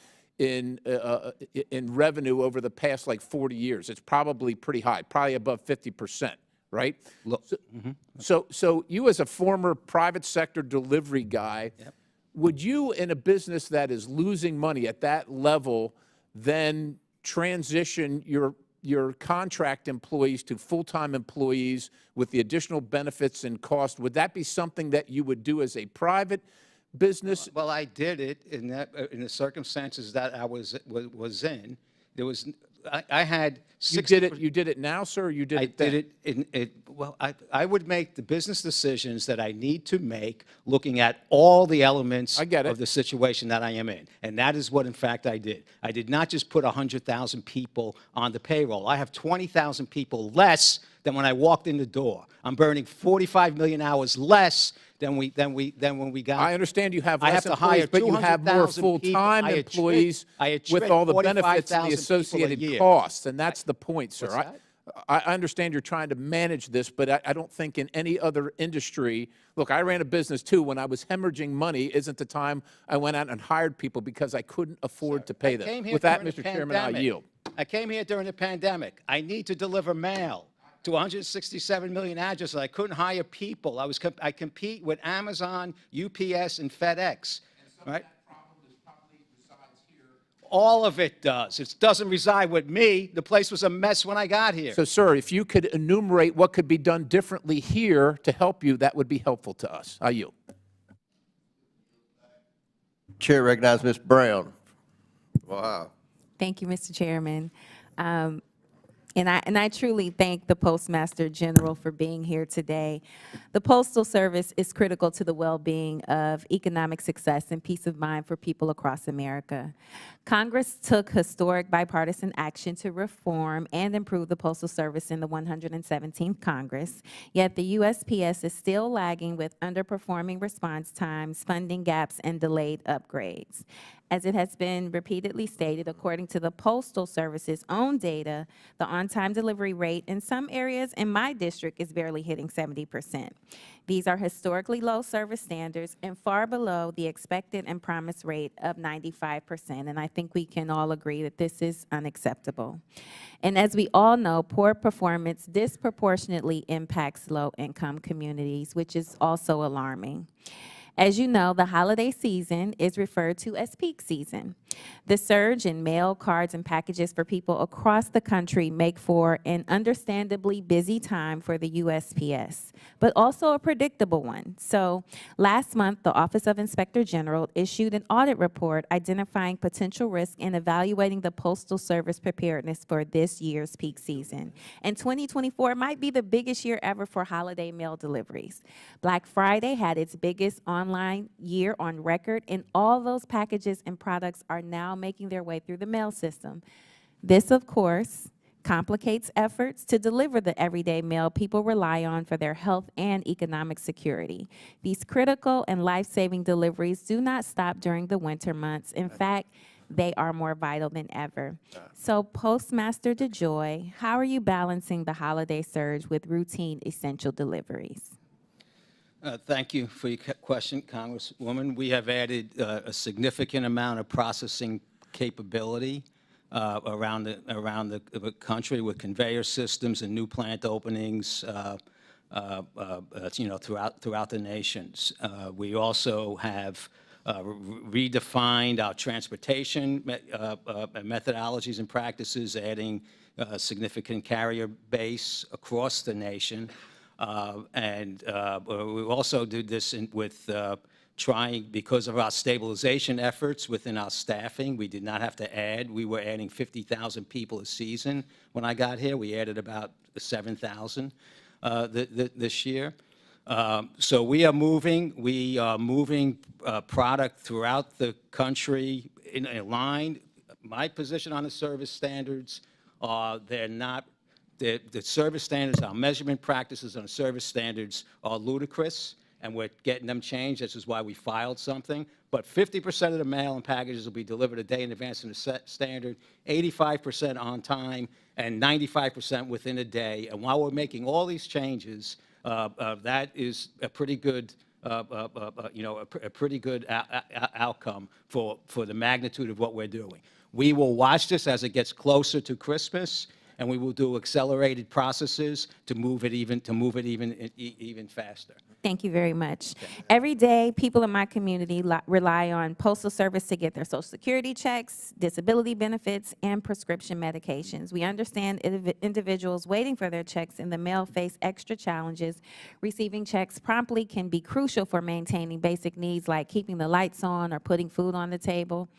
revenue over the past like 40 years. It's probably pretty high, probably above 50%, right? So you as a former private sector delivery guy, would you, in a business that is losing money at that level, then transition your contract employees to full-time employees with the additional benefits and cost? Would that be something that you would do as a private business? Well, I did it in in the circumstances that I was in. There was, I had You 60. did it now, sir, or you did I it then? did it well, I would make the business decisions that I need to make, looking at all the elements I get it. of the situation that I am in. And that is what, in fact, I did. I did not just put 100,000 people on the payroll. I have 20,000 people less than when I walked in the door. I'm burning 45 million hours less than when we got. I understand you have I less have to hire employees, but you have more 200,000 people. full-time I employees attrit with all the benefits and 45,000 the people a associated year. costs, and that's the point, sir. What's that? I understand you're trying to manage this, but I don't think in any other industry, look, I ran a business too. When I was hemorrhaging money isn't the time I went out and hired people because I couldn't afford to pay I them. came here With that, during the Mr. Chairman, I pandemic. yield. I came here during the pandemic. I need to deliver mail to 167 million addresses. I couldn't hire people. I compete with Amazon, UPS, and FedEx, right? All of it does. It doesn't reside with me. The place was a mess when I got here. So, sir, if you could enumerate what could be done differently here to help you, that would be helpful to us. I yield. Chair recognizes Ms. Brown. Wow. Thank you, Mr. Chairman. And I truly thank the Postmaster General for being here today. The Postal Service is critical to the well-being of economic success and peace of mind for people across America. Congress took historic bipartisan action to reform and improve the Postal Service in the 117th Congress, yet the USPS is still lagging with underperforming response times, funding gaps, and delayed upgrades. As it has been repeatedly stated, according to the Postal Service's own data, the on-time delivery rate in some areas in my district is barely hitting 70%. These are historically low service standards and far below the expected and promised rate of 95%, and I think we can all agree that this is unacceptable. And as we all know, poor performance disproportionately impacts low-income communities, which is also alarming. As you know, the holiday season is referred to as peak season. The surge in mail, cards, and packages for people across the country make for an understandably busy time for the USPS, but also a predictable one. So last month, the Office of Inspector General issued an audit report identifying potential risk and evaluating the Postal Service preparedness for this year's peak season. And 2024 might be the biggest year ever for holiday mail deliveries. Black Friday had its biggest online year on record, and all those packages and products are now making their way through the mail system. This, of course, complicates efforts to deliver the everyday mail people rely on for their health and economic security. These critical and life-saving deliveries do not stop during the winter months. In fact, they are more vital than ever. So, Postmaster DeJoy, how are you balancing the holiday surge with routine essential deliveries? Thank you for your question, Congresswoman. We have added a significant amount of processing capability around the country with conveyor systems and new plant openings, throughout the nations. We also have redefined our transportation methodologies and practices, adding a significant carrier base across the nation. We also did this because of our stabilization efforts within our staffing. We did not have to add. We were adding 50,000 people a season when I got here. We added about 7,000 this year. So we are moving product throughout the country in a line. My position on the service standards are they're not. The service standards, our measurement practices on service standards are ludicrous, and we're getting them changed. This is why we filed something. But 50% of the mail and packages will be delivered a day in advance in the standard, 85% on time, and 95% within a day. And while we're making all these changes, that is a pretty good, outcome for the magnitude of what we're doing. We will watch this as it gets closer to Christmas, and we will do accelerated processes to move it even faster. Thank you very much. Every day, people in my community rely on Postal Service to get their Social Security checks, disability benefits, and prescription medications. We understand individuals waiting for their checks in the mail face extra challenges. Receiving checks promptly can be crucial for maintaining basic needs like keeping the lights on or putting food on the table.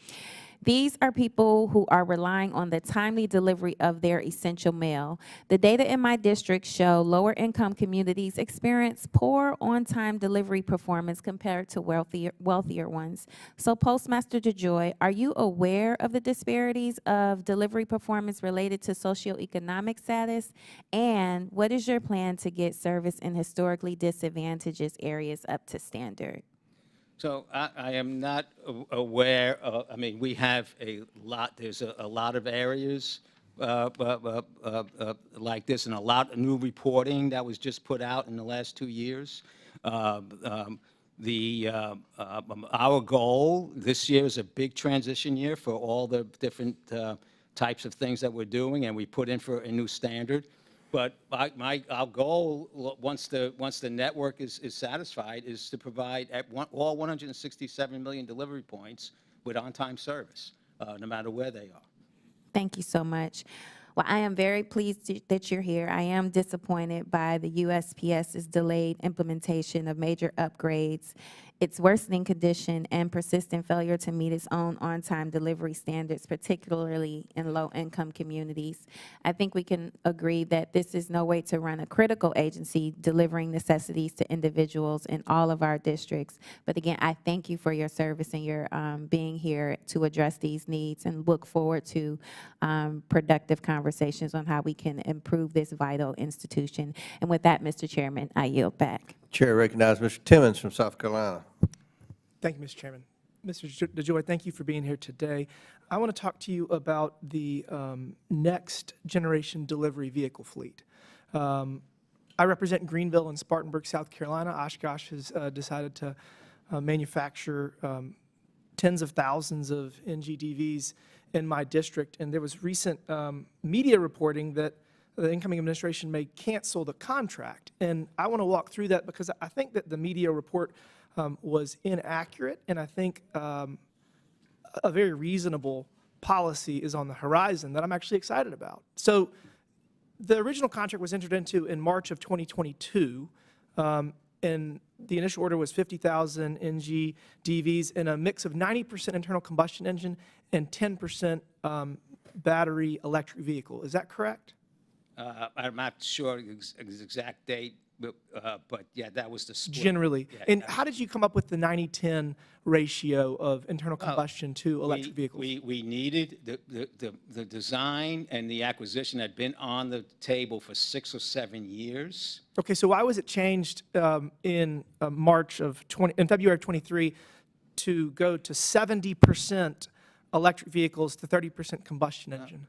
These are people who are relying on the timely delivery of their essential mail. The data in my district show lower income communities experience poor on-time delivery performance compared to wealthier ones. So Postmaster DeJoy, are you aware of the disparities of delivery performance related to socioeconomic status? And what is your plan to get service in historically disadvantaged areas up to standard? So I am not aware, I mean, we have a lot, there's a lot of areas like this, and a lot of new reporting that was just put out in the last 2 years. Our goal this year is a big transition year for all the different types of things that we're doing, and we put in for a new standard. But our goal, once the network is satisfied, is to provide all 167 million delivery points with on-time service, no matter where they are. Thank you so much. Well, I am very pleased that you're here. I am disappointed by the USPS's delayed implementation of major upgrades, its worsening condition, and persistent failure to meet its own on-time delivery standards, particularly in low-income communities. I think we can agree that this is no way to run a critical agency delivering necessities to individuals in all of our districts. But again, I thank you for your service and your being here to address these needs, and look forward to productive conversations on how we can improve this vital institution. And with that, Mr. Chairman, I yield back. Chair recognizes Mr. Timmons from South Carolina. Thank you, Mr. Chairman. Mr. DeJoy, thank you for being here today. I want to talk to you about the next generation delivery vehicle fleet. I represent Greenville and Spartanburg, South Carolina. Oshkosh has decided to manufacture tens of thousands of NGDVs in my district, and there was recent media reporting that the incoming administration may cancel the contract. And I want to walk through that because I think that the media report was inaccurate, and I think a very reasonable policy is on the horizon that I'm actually excited about. So the original contract was entered into in March of 2022, and the initial order was 50,000 NGDVs in a mix of 90% internal combustion engine and 10% battery electric vehicle. Is that correct? I'm not sure the exact date, but yeah, that was the split. Generally. Yeah, And how did you come up with the 90-10 ratio of internal combustion to electric vehicles? We needed the design and the acquisition had been on the table for 6 or 7 years. Okay, so why was it changed in February of 23 to go to 70% electric vehicles to 30% combustion engine?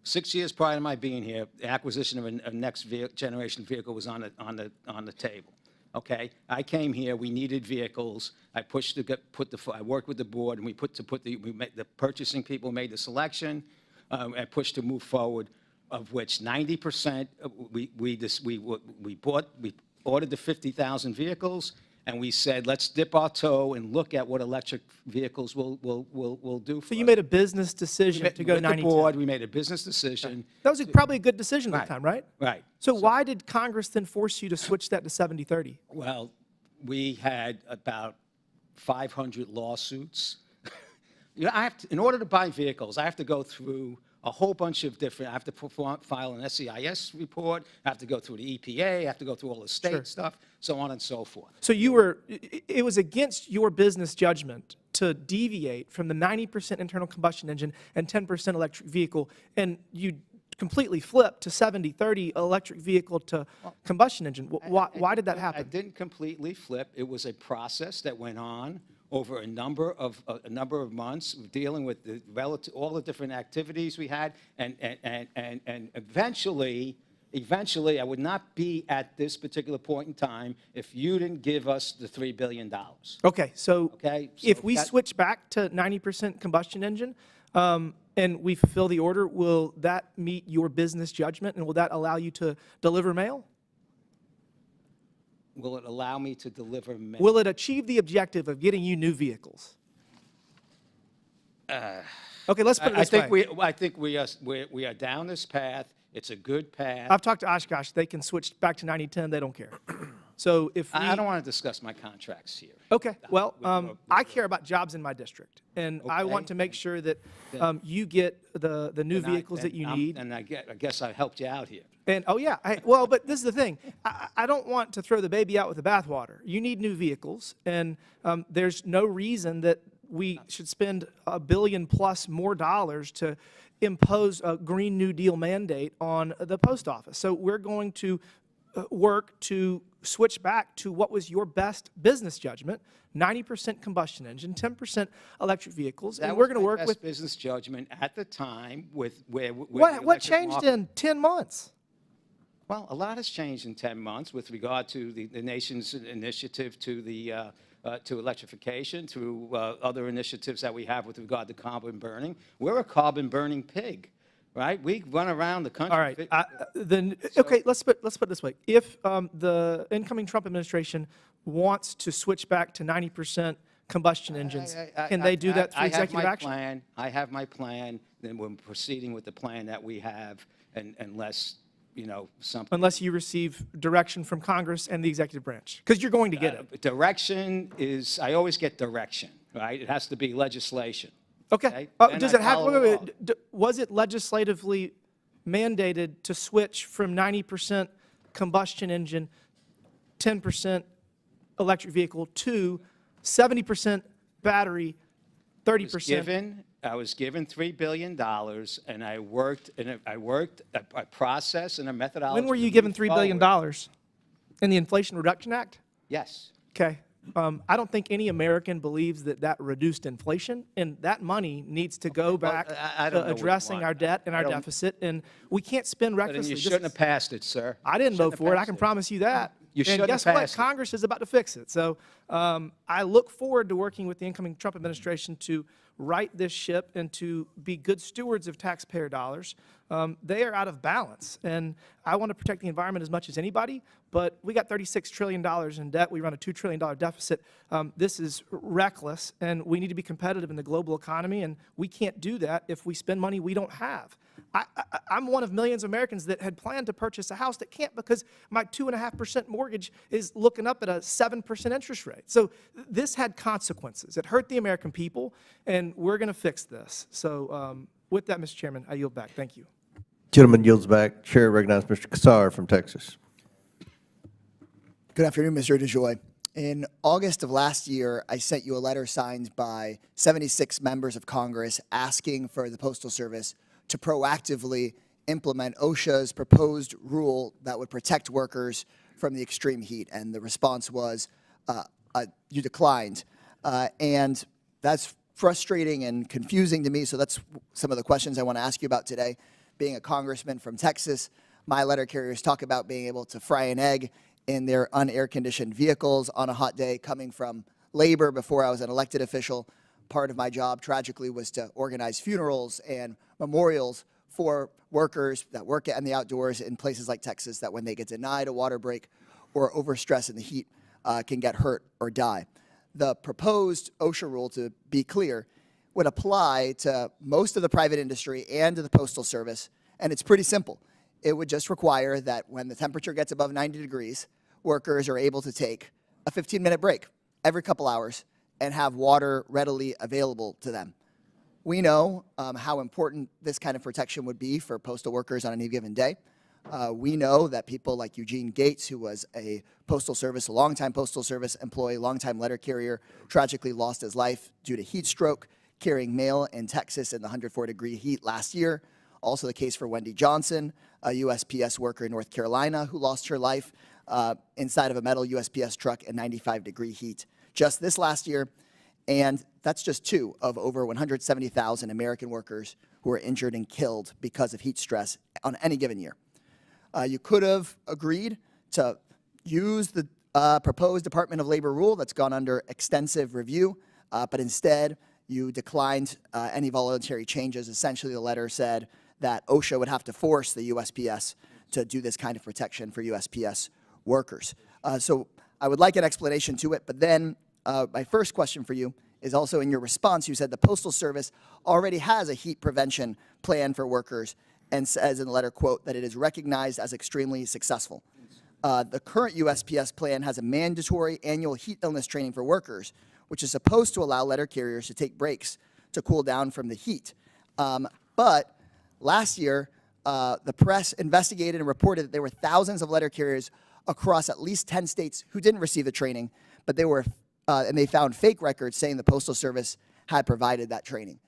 6 years prior to my being here, the acquisition of a next generation vehicle was on the table. Okay, I came here. We needed vehicles. I I worked with the board, and the purchasing people made the selection. I pushed to move forward, of which 90% we ordered the 50,000 vehicles. And we said, let's dip our toe and look at what electric vehicles will do for us. So you made a business decision to go 90-10. With the board, we made a business decision. That was probably a good decision at the time, right? Right. So why did Congress then force you to switch that to 70-30? Well, we had about 500 lawsuits. In order to buy vehicles, I have to go through a whole bunch of different, I have to file an SEIS report, I have to go through the EPA, I have to go through all the state stuff, so on and so forth. So it was against your business judgment to deviate from the 90% internal combustion engine and 10% electric vehicle, and you completely flipped to 70-30 electric vehicle to combustion engine. Why did that happen? I didn't completely flip. It was a process that went on over a number of months, dealing with all the different activities we had, and eventually, I would not be at this particular point in time if you didn't give us the $3 billion. Okay, so if we switch back to 90% combustion engine, and we fulfill the order, will that meet your business judgment, and will that allow you to deliver mail? Will it allow me to deliver mail? Will it achieve the objective of getting you new vehicles? Okay, let's put it this way. I think we are down this path. It's a good path. I've talked to Oshkosh. They can switch back to 90-10. They don't care. So if we, I don't want to discuss my contracts here. okay, well, I care about jobs in my district, and I want Okay. to make sure that you get the new vehicles that you need. And I guess I helped you out here. And, oh, yeah, well, but this is the thing. I don't want to throw the baby out with the bathwater. You need new vehicles, and there's no reason that we should spend $1 billion plus more dollars to impose a Green New Deal mandate on the post office. So we're going to work to switch back to what was your best business judgment, 90% combustion engine, 10% electric vehicles, and we're going to work with business judgment at the time with where what changed in 10 months? Well, a lot has changed in 10 months with regard to the nation's initiative to the to electrification, through other initiatives that we have with regard to carbon burning. We're a carbon burning pig, right? We run around the country. All right. Okay, let's put it this way. If the incoming Trump administration wants to switch back to 90% combustion engines, can they do that through executive action? I have my plan. Then we're proceeding with the plan that we have, unless something. Unless you receive direction from Congress and the executive branch, because you're going to get it. Direction is, I always get direction, right? It has to be legislation. Okay. And Does I it have? follow Wait, along. was it legislatively mandated to switch from 90% combustion engine, 10% electric vehicle to 70% battery, 30%? I was given $3 billion, and I worked a process and a methodology. When were you to given move $3 billion? forward. In the Inflation Reduction Act? Yes. Okay. I don't think any American believes that reduced inflation, and that money needs to go back I don't know to what you addressing want. our debt and I our don't- deficit, and we can't spend But then recklessly. you This shouldn't is- have passed it, sir. I didn't You vote shouldn't for it. have I passed can it. promise you that. You And shouldn't guess have what? passed it. Congress is about to fix it. So I look forward to working with the incoming Trump administration to right this ship and to be good stewards of taxpayer dollars. They are out of balance, and I want to protect the environment as much as anybody, but we got $36 trillion in debt. We run a $2 trillion deficit. This is reckless, and we need to be competitive in the global economy, and we can't do that if we spend money we don't have. I'm one of millions of Americans that had planned to purchase a house that can't because my 2.5% mortgage is looking up at a 7% interest rate. So this had consequences. It hurt the American people, and we're going to fix this. So with that, Mr. Chairman, I yield back. Thank you. Gentleman yields back. Chair recognizes Mr. Kassar from Texas. Good afternoon, Mr. DeJoy. In August of last year, I sent you a letter signed by 76 members of Congress asking for the Postal Service to proactively implement OSHA's proposed rule that would protect workers from the extreme heat. And the response was, you declined. And that's frustrating and confusing to me, so that's some of the questions I want to ask you about today. Being a congressman from Texas, my letter carriers talk about being able to fry an egg in their unair-conditioned vehicles on a hot day. Coming from labor before I was an elected official, part of my job, tragically, was to organize funerals and memorials for workers that work in the outdoors in places like Texas that when they get denied a water break or overstress in the heat can get hurt or die. The proposed OSHA rule, to be clear, would apply to most of the private industry and to the Postal Service, and it's pretty simple. It would just require that when the temperature gets above 90 degrees, workers are able to take a 15-minute break every couple hours and have water readily available to them. We know how important this kind of protection would be for postal workers on any given day. We know that people like Eugene Gates, who was a longtime Postal Service employee, longtime letter carrier, tragically lost his life due to heat stroke, carrying mail in Texas in the 104-degree heat last year. Also the case for Wendy Johnson, a USPS worker in North Carolina who lost her life inside of a metal USPS truck in 95-degree heat just this last year. And that's just two of over 170,000 American workers who are injured and killed because of heat stress on any given year. You could have agreed to use the proposed Department of Labor rule that's gone under extensive review, but instead you declined any voluntary changes. Essentially, the letter said that OSHA would have to force the USPS to do this kind of protection for USPS workers. So I would like an explanation to it, but then my first question for you is also in your response, you said the Postal Service already has a heat prevention plan for workers and says in the letter, quote, that it is recognized as extremely successful. The current USPS plan has a mandatory annual heat illness training for workers, which is supposed to allow letter carriers to take breaks to cool down from the heat. But last year, the press investigated and reported that there were thousands of letter carriers across at least 10 states who didn't receive the training, but they were, and they found fake records saying the Postal Service had provided that training.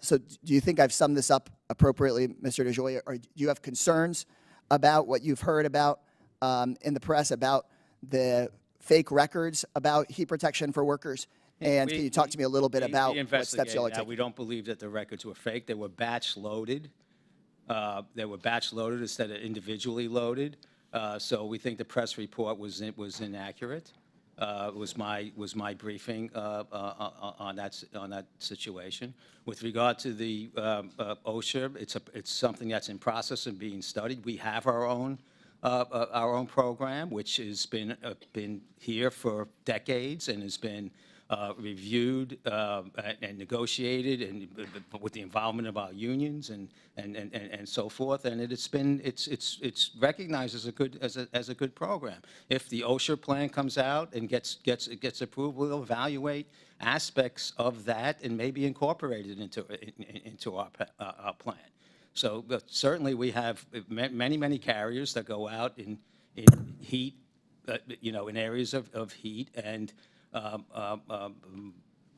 So do you think I've summed this up appropriately, Mr. DeJoy, or do you have concerns about what you've heard about in the press about the fake records about heat protection for workers? And can you talk to me a little bit about what steps y'all are taking? We don't believe that the records were fake. They were batch loaded. They were batch loaded instead of individually loaded. So we think the press report was inaccurate. Was my briefing on that situation. With regard to the OSHA, it's something that's in process of being studied. We have our own program, which has been here for decades and has been reviewed and negotiated, and with the involvement of our unions and so forth, and it's recognized as a good program. If the OSHA plan comes out and gets approved, we'll evaluate aspects of that and maybe incorporate it into our plan. So certainly we have many carriers that go out in heat, in areas of heat, and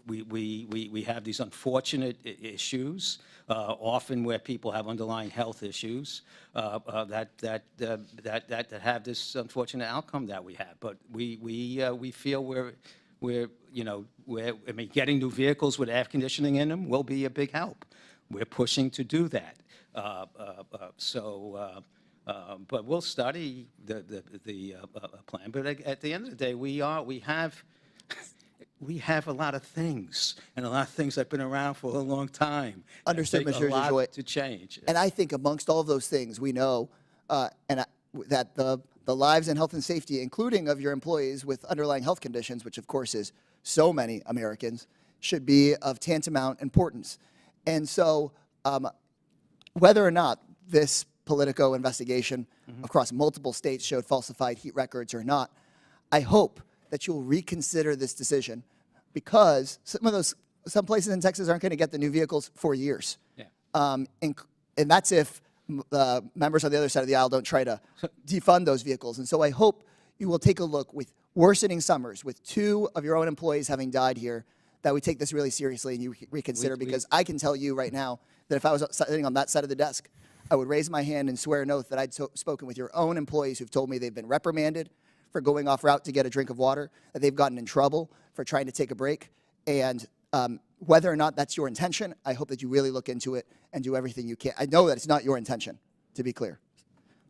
we have these unfortunate issues, often where people have underlying health issues that have this unfortunate outcome that we have. But we feel getting new vehicles with air conditioning in them will be a big help. We're pushing to do that. But we'll study the plan. But at the end of the day, we have a lot of things, and a lot of things that have been around for a long time. Understood, Mr. A lot DeJoy. to change. And I think amongst all of those things, we know that the lives and health and safety, including of your employees with underlying health conditions, which of course is so many Americans, should be of tantamount importance. And so whether or not this Politico investigation across multiple states showed falsified heat records or not, I hope that you'll reconsider this decision, because some places in Texas aren't going to get the new vehicles for years. Yeah. And that's if members on the other side of the aisle don't try to defund those vehicles. And so I hope you will take a look, with worsening summers, with 2 of your own employees having died here, that we take this really seriously and you reconsider, because I can tell you right now that if I was sitting on that side of the desk, I would raise my hand and swear an oath that I'd spoken with your own employees who've told me they've been reprimanded for going off route to get a drink of water, that they've gotten in trouble for trying to take a break. And whether or not that's your intention, I hope that you really look into it and do everything you can. I know that it's not your intention, to be clear.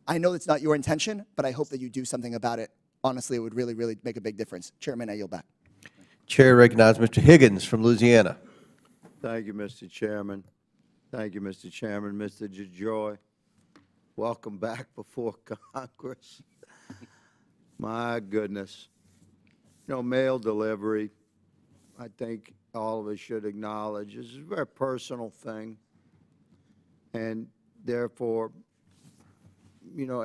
I know it's not your intention, but I hope that you do something about it. Honestly, it would really, really make a big difference. Chairman, I yield back. Chair recognizes Mr. Higgins from Louisiana. Thank you, Mr. Chairman. Thank you, Mr. Chairman. Mr. DeJoy, welcome back before Congress. My goodness. Mail delivery, I think all of us should acknowledge, is a very personal thing. And therefore,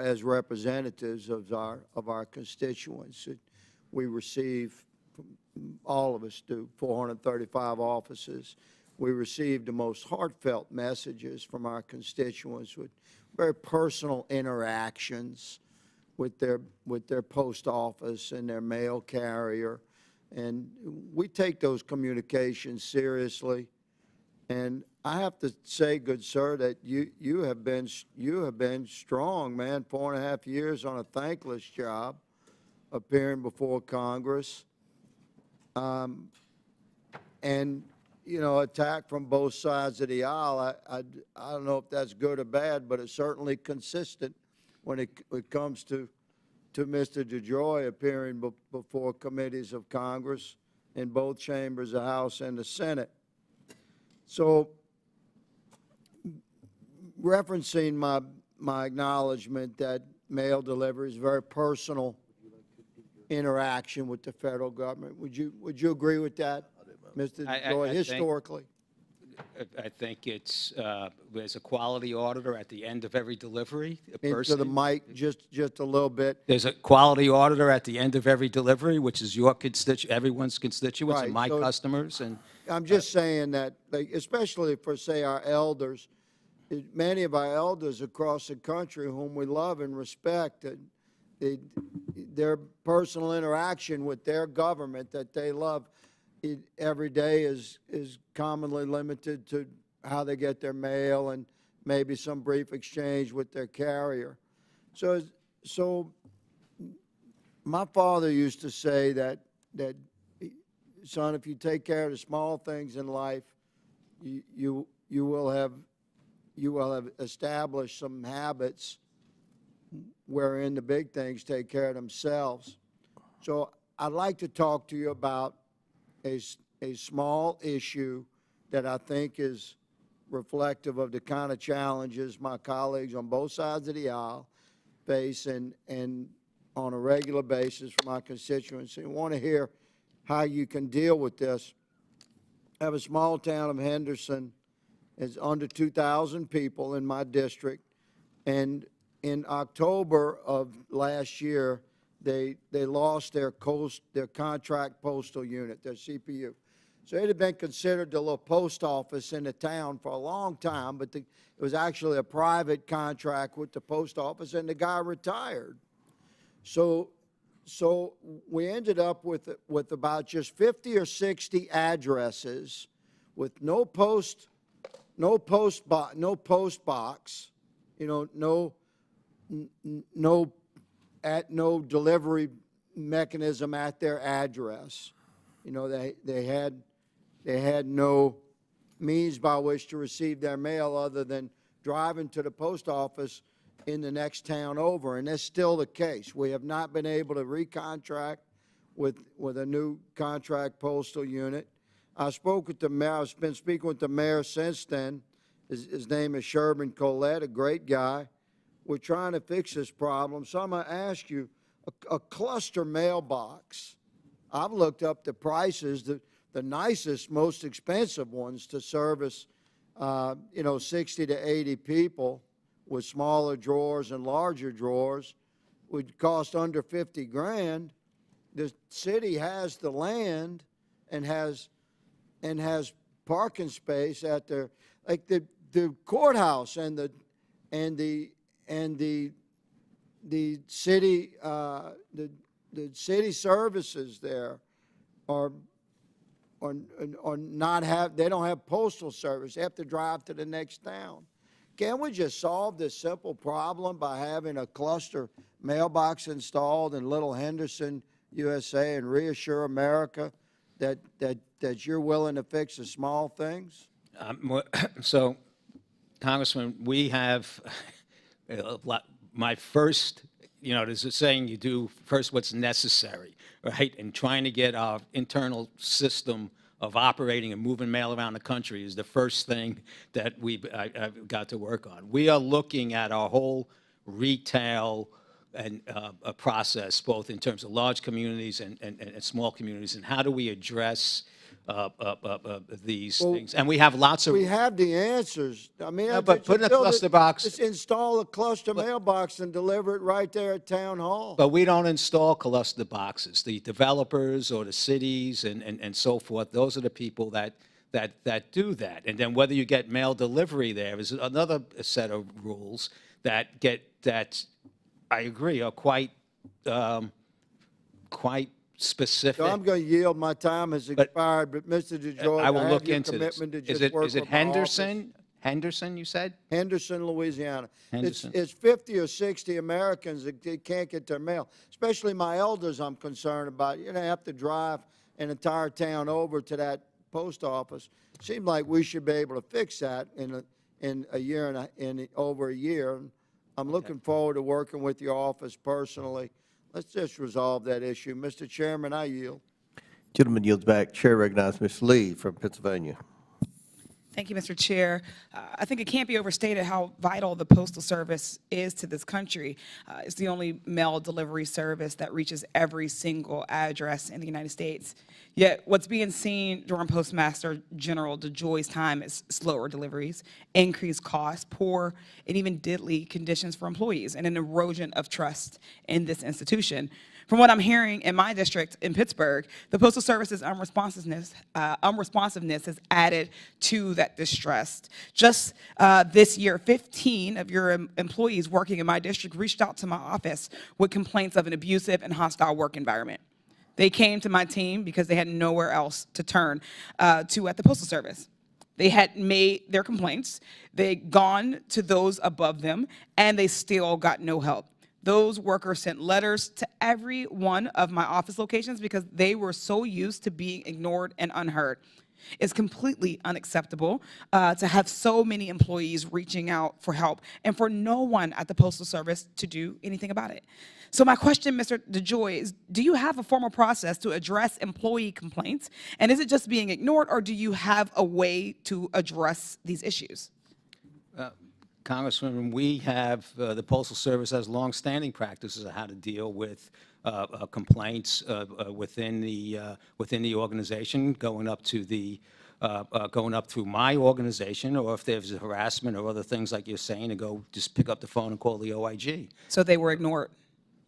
as representatives of our constituents, we receive, all of us do, 435 offices. We receive the most heartfelt messages from our constituents with very personal interactions with their post office and their mail carrier. And we take those communications seriously. And I have to say, good sir, that you have been strong, man. 4.5 years on a thankless job, appearing before Congress, and attack from both sides of the aisle. I don't know if that's good or bad, but it's certainly consistent when it comes to Mr. DeJoy appearing before committees of Congress in both chambers, the House and the Senate. So referencing my acknowledgement that mail delivery is a very personal interaction with the federal government, would you agree with that, Mr. DeJoy, historically? I think it's, there's a quality auditor at the end of every delivery. Into the mic just a little bit. There's a quality auditor at the end of every delivery, which is your everyone's constituents and Right, my so- customers. And I'm just saying that, like, especially for, say, our elders, many of our elders across the country whom we love and respect, their personal interaction with their government that they love every day is commonly limited to how they get their mail and maybe some brief exchange with their carrier. So my father used to say that son, if you take care of the small things in life, you will have established some habits wherein the big things take care of themselves. So I'd like to talk to you about a small issue that I think is reflective of the kind of challenges my colleagues on both sides of the aisle face and on a regular basis from my constituents. I want to hear how you can deal with this. I have a small town of Henderson. It's under 2,000 people in my district, and in October of last year, they lost their contract postal unit, their CPU. So it had been considered the little post office in the town for a long time, but it was actually a private contract with the post office, and the guy retired. So we ended up with about just 50 or 60 addresses with no post box, you know, no delivery mechanism at their address. You know, they had no means by which to receive their mail other than driving to the post office in the next town over, and that's still the case. We have not been able to recontract with a new contract postal unit. I spoke with the mayor. I've been speaking with the mayor since then. His name is Sherman Collette, a great guy. We're trying to fix this problem. So I'm going to ask you, a cluster mailbox, I've looked up the prices, the nicest, most expensive ones to service, 60 to 80 people with smaller drawers and larger drawers would cost under 50 grand. The city has the land and has parking space at their, like the courthouse and the city the city services there are not have, they don't have postal service. They have to drive to the next town. Can't we just solve this simple problem by having a cluster mailbox installed in Little Henderson, USA, and reassure America that you're willing to fix the small things? So, Congressman, we have my first, there's a saying, you do first what's necessary, right? And trying to get our internal system of operating and moving mail around the country is the first thing that I've got to work on. We are looking at our whole retail and a process, both in terms of large communities and small communities, and how do we address these things? And we have lots of... We have the answers. I mean, but put in a cluster box... Just install a cluster mailbox and deliver it right there at Town Hall. But we don't install cluster boxes. The developers or the cities and so forth, those are the people that do that. And then whether you get mail delivery there is another set of rules that I agree, are quite specific. So I'm going to yield. My time has expired, but Mr. DeJoy, I will have look your into this. commitment to just work Is it with my Henderson? office. Henderson, you said? Henderson, Louisiana. Henderson. It's 50 or 60 Americans that can't get their mail, especially my elders I'm concerned about. You're going to have to drive an entire town over to that post office. Seems like we should be able to fix that in a year in over a year. I'm looking forward to working with your office personally. Let's just resolve that issue. Mr. Chairman, I yield. Gentleman yields back. Chair recognizes Ms. Lee from Pennsylvania. Thank you, Mr. Chair. I think it can't be overstated how vital the Postal Service is to this country. It's the only mail delivery service that reaches every single address in the United States. Yet what's being seen during Postmaster General DeJoy's time is slower deliveries, increased costs, poor and even deadly conditions for employees, and an erosion of trust in this institution. From what I'm hearing in my district in Pittsburgh, the Postal Service's unresponsiveness has added to that distress. Just this year, 15 of your employees working in my district reached out to my office with complaints of an abusive and hostile work environment. They came to my team because they had nowhere else to turn to at the Postal Service. They had made their complaints, they'd gone to those above them, and they still got no help. Those workers sent letters to every one of my office locations because they were so used to being ignored and unheard. It's completely unacceptable to have so many employees reaching out for help and for no one at the Postal Service to do anything about it. So my question, Mr. DeJoy, is do you have a formal process to address employee complaints? And is it just being ignored, or do you have a way to address these issues? Congresswoman, we have, the Postal Service has longstanding practices of how to deal with complaints within the organization, going up through my organization, or if there's harassment or other things like you're saying, to go just pick up the phone and call the OIG. So they were ignored.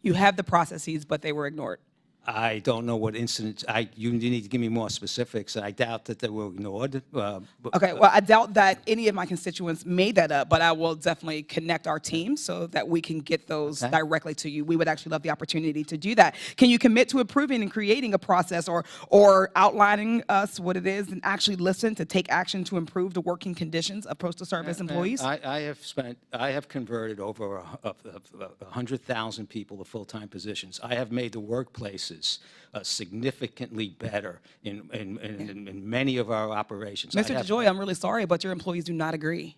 You have the processes, but they were ignored. I don't know what incidents. You need to give me more specifics. I doubt that they were ignored. Okay, well, I doubt that any of my constituents made that up, but I will definitely connect our team so that we can get those directly to you. We would actually love the opportunity to do that. Can you commit to approving and creating a process or outlining us what it is and actually listen to take action to improve the working conditions of Postal Service employees? I have converted over 100,000 people to full-time positions. I have made the workplaces significantly better in many of our operations. Mr. DeJoy, I'm really sorry, but your employees do not agree.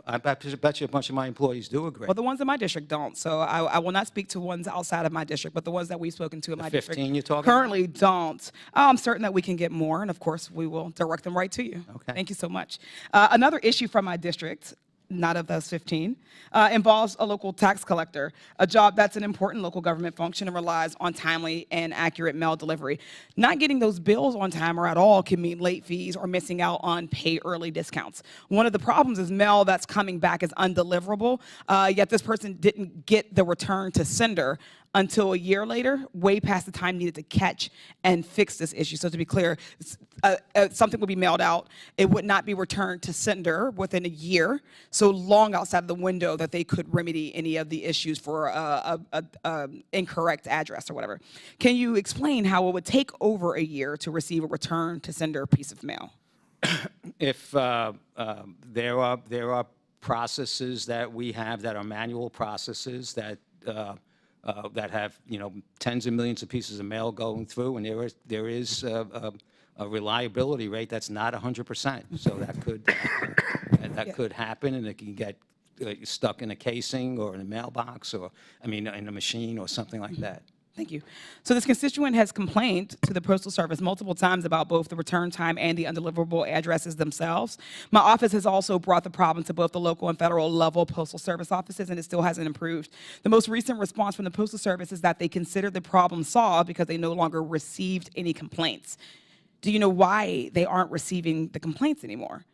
I bet you a bunch of my employees do agree. Well, the ones in my district don't, so I will not speak to ones outside of my district, but the ones that we've spoken to in my district 15 you're talking currently don't. I'm certain that we can get more, and of course, we will direct them right to you. Okay. Thank you so much. Another issue from my district, not of those 15, involves a local tax collector, a job that's an important local government function and relies on timely and accurate mail delivery. Not getting those bills on time or at all can mean late fees or missing out on pay early discounts. One of the problems is mail that's coming back is undeliverable, yet this person didn't get the return to sender until a year later, way past the time needed to catch and fix this issue. So to be clear, something would be mailed out. It would not be returned to sender within a year, so long outside of the window that they could remedy any of the issues for a incorrect address or whatever. Can you explain how it would take over a year to receive a return to sender piece of mail? If there are processes that we have that are manual processes that have, tens of millions of pieces of mail going through, and there is a reliability rate that's not 100%. So that could happen, and it can get stuck in a casing or in a mailbox, or in a machine or something like that. Thank you. So this constituent has complained to the Postal Service multiple times about both the return time and the undeliverable addresses themselves. My office has also brought the problem to both the local and federal level Postal Service offices, and it still hasn't improved. The most recent response from the Postal Service is that they consider the problem solved because they no longer received any complaints. Do you know why they aren't receiving the complaints anymore?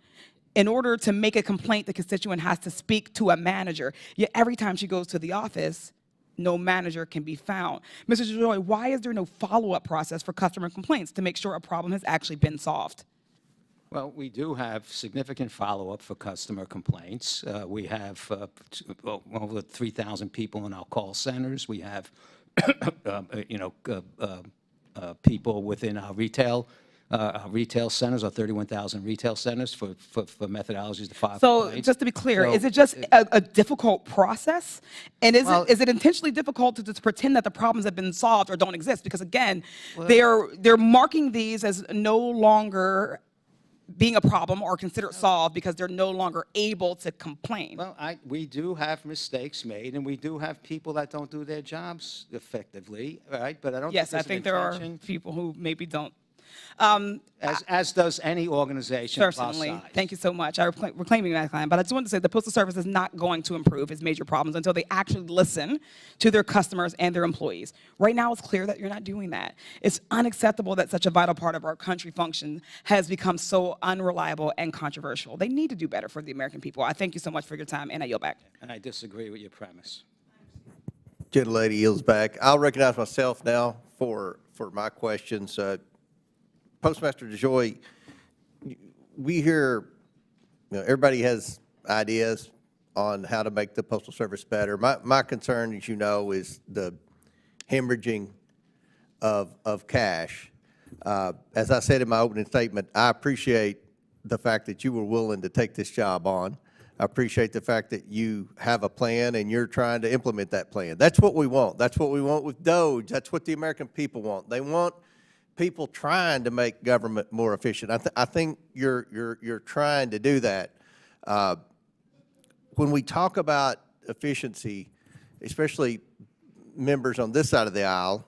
In order to make a complaint, the constituent has to speak to a manager. Yet every time she goes to the office, no manager can be found. Mr. DeJoy, why is there no follow-up process for customer complaints to make sure a problem has actually been solved? Well, we do have significant follow-up for customer complaints. We have over 3,000 people in our call centers. We have, people within our retail centers, our 31,000 retail centers for methodologies to file So complaints. just to be clear, is it just a difficult process? And is it intentionally difficult to just pretend that the problems have been solved or don't exist? Because again, they're marking these as no longer being a problem or considered solved because they're no longer able to complain. Well, we do have mistakes made, and we do have people that don't do their jobs effectively, right? But I don't Yes, think I think there are intention. people who maybe don't As does any organization of our Certainly. size. Thank you so much. I reclaiming that client, but I just wanted to say the Postal Service is not going to improve its major problems until they actually listen to their customers and their employees. Right now, it's clear that you're not doing that. It's unacceptable that such a vital part of our country function has become so unreliable and controversial. They need to do better for the American people. I thank you so much for your time, and I yield back. And I disagree with your premise. Gentlelady yields back. I'll recognize myself now for my questions. Postmaster DeJoy, we hear, everybody has ideas on how to make the Postal Service better. My concern, as you know, is the hemorrhaging of cash. As I said in my opening statement, I appreciate the fact that you were willing to take this job on. I appreciate the fact that you have a plan and you're trying to implement that plan. That's what we want. That's what we want with DOGE. That's what the American people want. They want people trying to make government more efficient. I think you're trying to do that. When we talk about efficiency, especially members on this side of the aisle,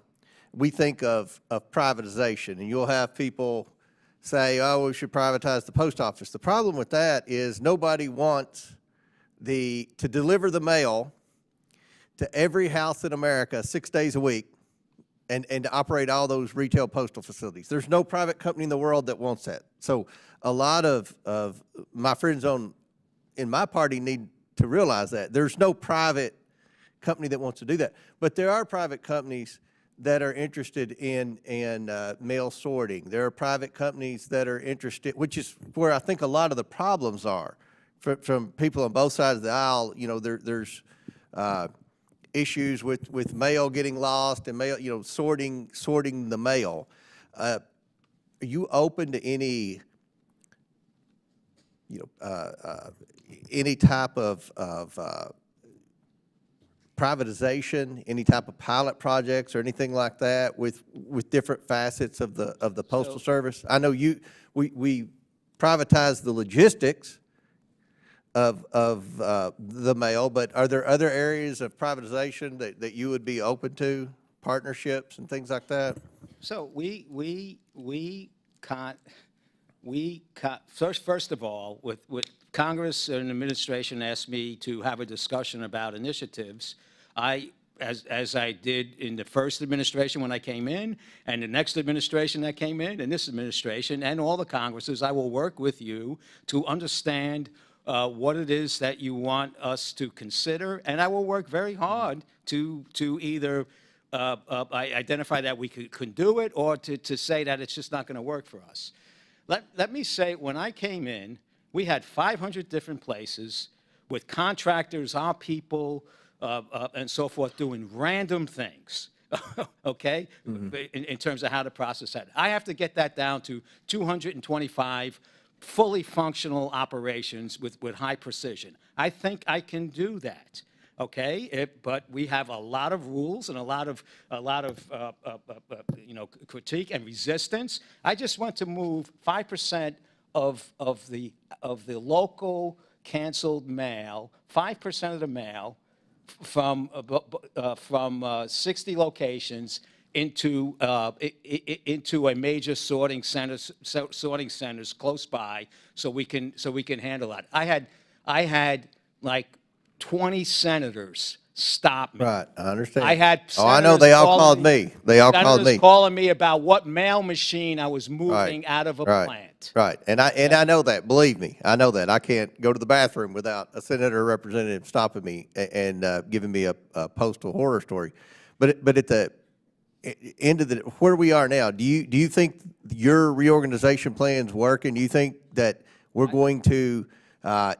we think of privatization, and you'll have people say, oh, we should privatize the post office. The problem with that is nobody wants to deliver the mail to every house in America 6 days a week and to operate all those retail postal facilities. There's no private company in the world that wants that. So a lot of my friends in my party need to realize that. There's no private company that wants to do that. But there are private companies that are interested in mail sorting. There are private companies that are interested, which is where I think a lot of the problems are from people on both sides of the aisle. There's issues with mail getting lost and mail, sorting the mail. Are you open to any type of privatization, any type of pilot projects or anything like that with different facets of the Postal Service? I know we privatized the logistics of the mail, but are there other areas of privatization that you would be open to, partnerships and things like that? So first of all, with Congress and administration asked me to have a discussion about initiatives, as I did in the first administration when I came in, and the next administration that came in, and this administration, and all the Congresses, I will work with you to understand what it is that you want us to consider, and I will work very hard to either identify that we could do it or to say that it's just not going to work for us. Let me say, when I came in, we had 500 different places with contractors, our people, and so forth, doing random things, okay, in terms of how to process that. I have to get that down to 225 fully functional operations with high precision. I think I can do that. Okay, but we have a lot of rules and a lot of critique and resistance. I just want to move 5% of the local canceled mail, 5% of the mail from 60 locations into a major sorting centers close by, so we can handle that. I had like 20 senators stop me. Right, I understand. I had I know, they all called me. They all called me. Senators calling me about what mail machine I was moving out of a plant. Right, and I know that. Believe me, I know that. I can't go to the bathroom without a senator or representative stopping me and giving me a postal horror story. But at the end of where we are now, do you think your reorganization plan's working? Do you think that we're going to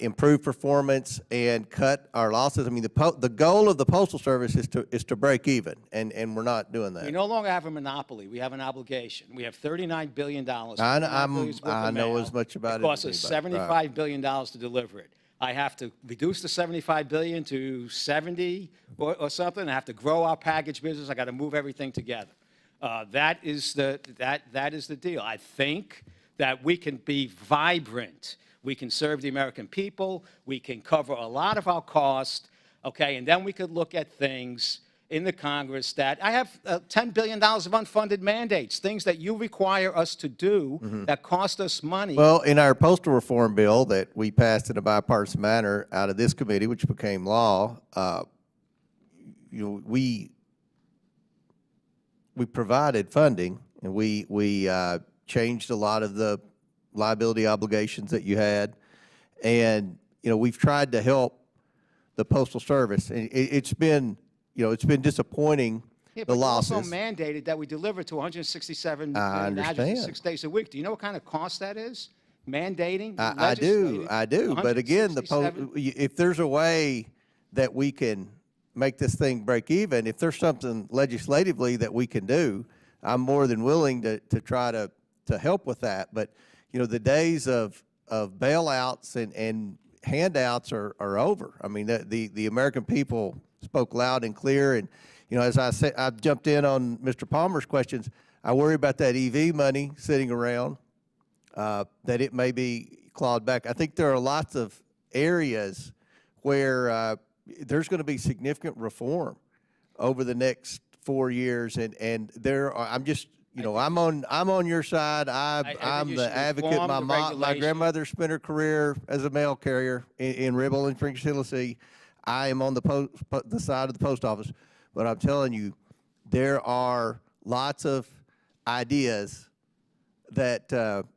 improve performance and cut our losses? I mean, the goal of the Postal Service is to break even, and we're not doing that. We no longer have a monopoly. We have an obligation. We have $39 billion. I know as much about it. It costs us $75 billion to deliver it. I have to reduce the $75 billion to 70 or something. I have to grow our package business. I got to move everything together. That is the deal. I think that we can be vibrant. We can serve the American people. We can cover a lot of our cost, okay? And then we could look at things in the Congress that I have $10 billion of unfunded mandates, things that you require us to do that cost us money. Well, in our postal reform bill that we passed in a bipartisan manner out of this committee, which became law, we provided funding, and we changed a lot of the liability obligations that you had, and we've tried to help the Postal Service, and it's been disappointing. Yeah, the but you losses. also mandated that we deliver to 167 I million addresses understand. 6 days a week. Do you know what kind of cost that is? Mandating? I do. But again, if there's a way that we can make this thing break even, if there's something legislatively that we can do, I'm more than willing to try to help with that. But the days of bailouts and handouts are over. I mean, the American people spoke loud and clear. And as I said, I jumped in on Mr. Palmer's questions. I worry about that EV money sitting around, that it may be clawed back. I think there are lots of areas where there's going to be significant reform over the next 4 years, and there are. I'm just, I'm on your side. I'm the advocate. My grandmother spent her career as a mail carrier in Ribble and Prince, Tennessee. I am on the side of the post office, but I'm telling you, there are lots of ideas that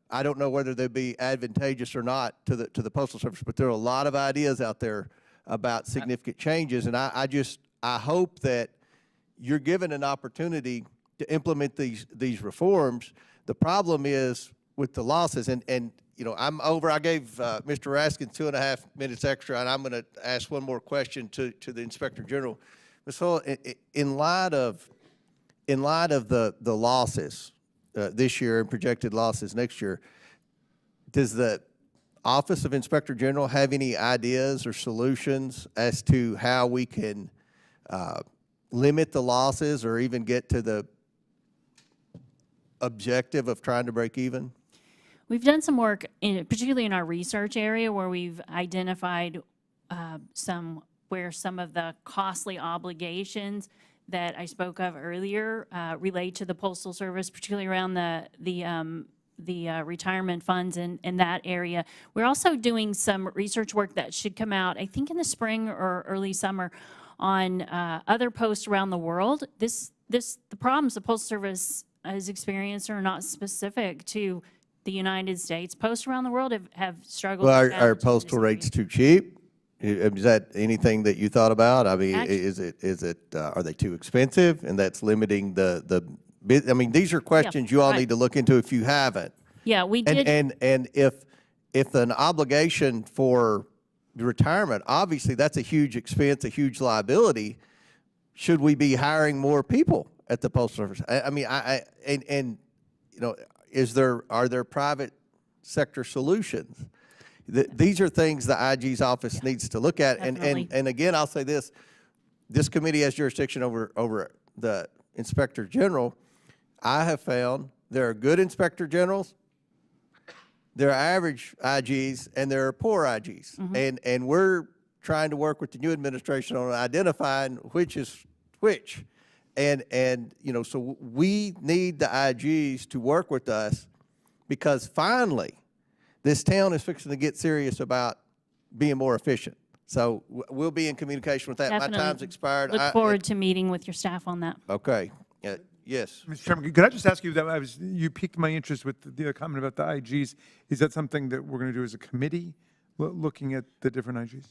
I don't know whether they'd be advantageous or not to the Postal Service, but there are a lot of ideas out there about significant changes, and I hope that you're given an opportunity to implement these reforms. The problem is with the losses, and I'm over. I gave Mr. Raskin 2.5 minutes extra, and I'm going to ask one more question to the Inspector General. Ms. Hull, in light of the losses this year and projected losses next year, does the Office of Inspector General have any ideas or solutions as to how we can limit the losses or even get to the objective of trying to break even? We've done some work, particularly in our research area, where we've identified where some of the costly obligations that I spoke of earlier relate to the Postal Service, particularly around the retirement funds in that area. We're also doing some research work that should come out, I think, in the spring or early summer on other posts around the world. The problems the Postal Service has experienced are not specific to the United States. Posts around the world have struggled. Well, are postal rates too cheap? Is that anything that you thought about? I mean, are they too expensive, and that's limiting the I mean, these are questions you all need to look into if you haven't. Yeah, we did. And if an obligation for retirement, obviously that's a huge expense, a huge liability. Should we be hiring more people at the Postal Service? I mean, are there private sector solutions? These are things the IG's office needs to look at. And again, I'll say this committee has jurisdiction over the Inspector General. I have found there are good Inspector Generals, there are average IGs, and there are poor IGs. And we're trying to work with the new administration on identifying which is which. And so we need the IGs to work with us, because finally this town is fixing to get serious about being more efficient. So we'll be in communication with that. Definitely. My time's expired. Look forward to meeting with your staff on that. Okay. Yes. Mr. Chairman, could I just ask you that you piqued my interest with the comment about the IGs. Is that something that we're going to do as a committee, looking at the different IGs?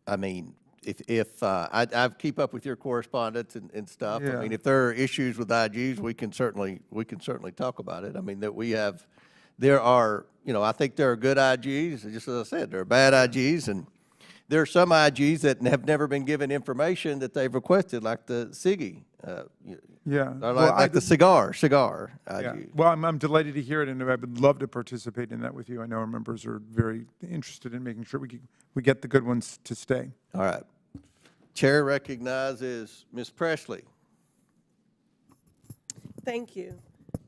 I mean, if I keep up with your correspondence and stuff. Yeah. I mean, if there are issues with IGs, we can certainly talk about it. I mean, there are, I think there are good IGs. Just as I said, there are bad IGs, and there are some IGs that have never been given information that they've requested, like the SIGI. Like the cigar IG. Yeah. Well, I'm delighted to hear it, and I would love to participate in that with you. I know our members are very interested in making sure we get the good ones to stay. All right. Chair recognizes Ms. Presley. Thank you.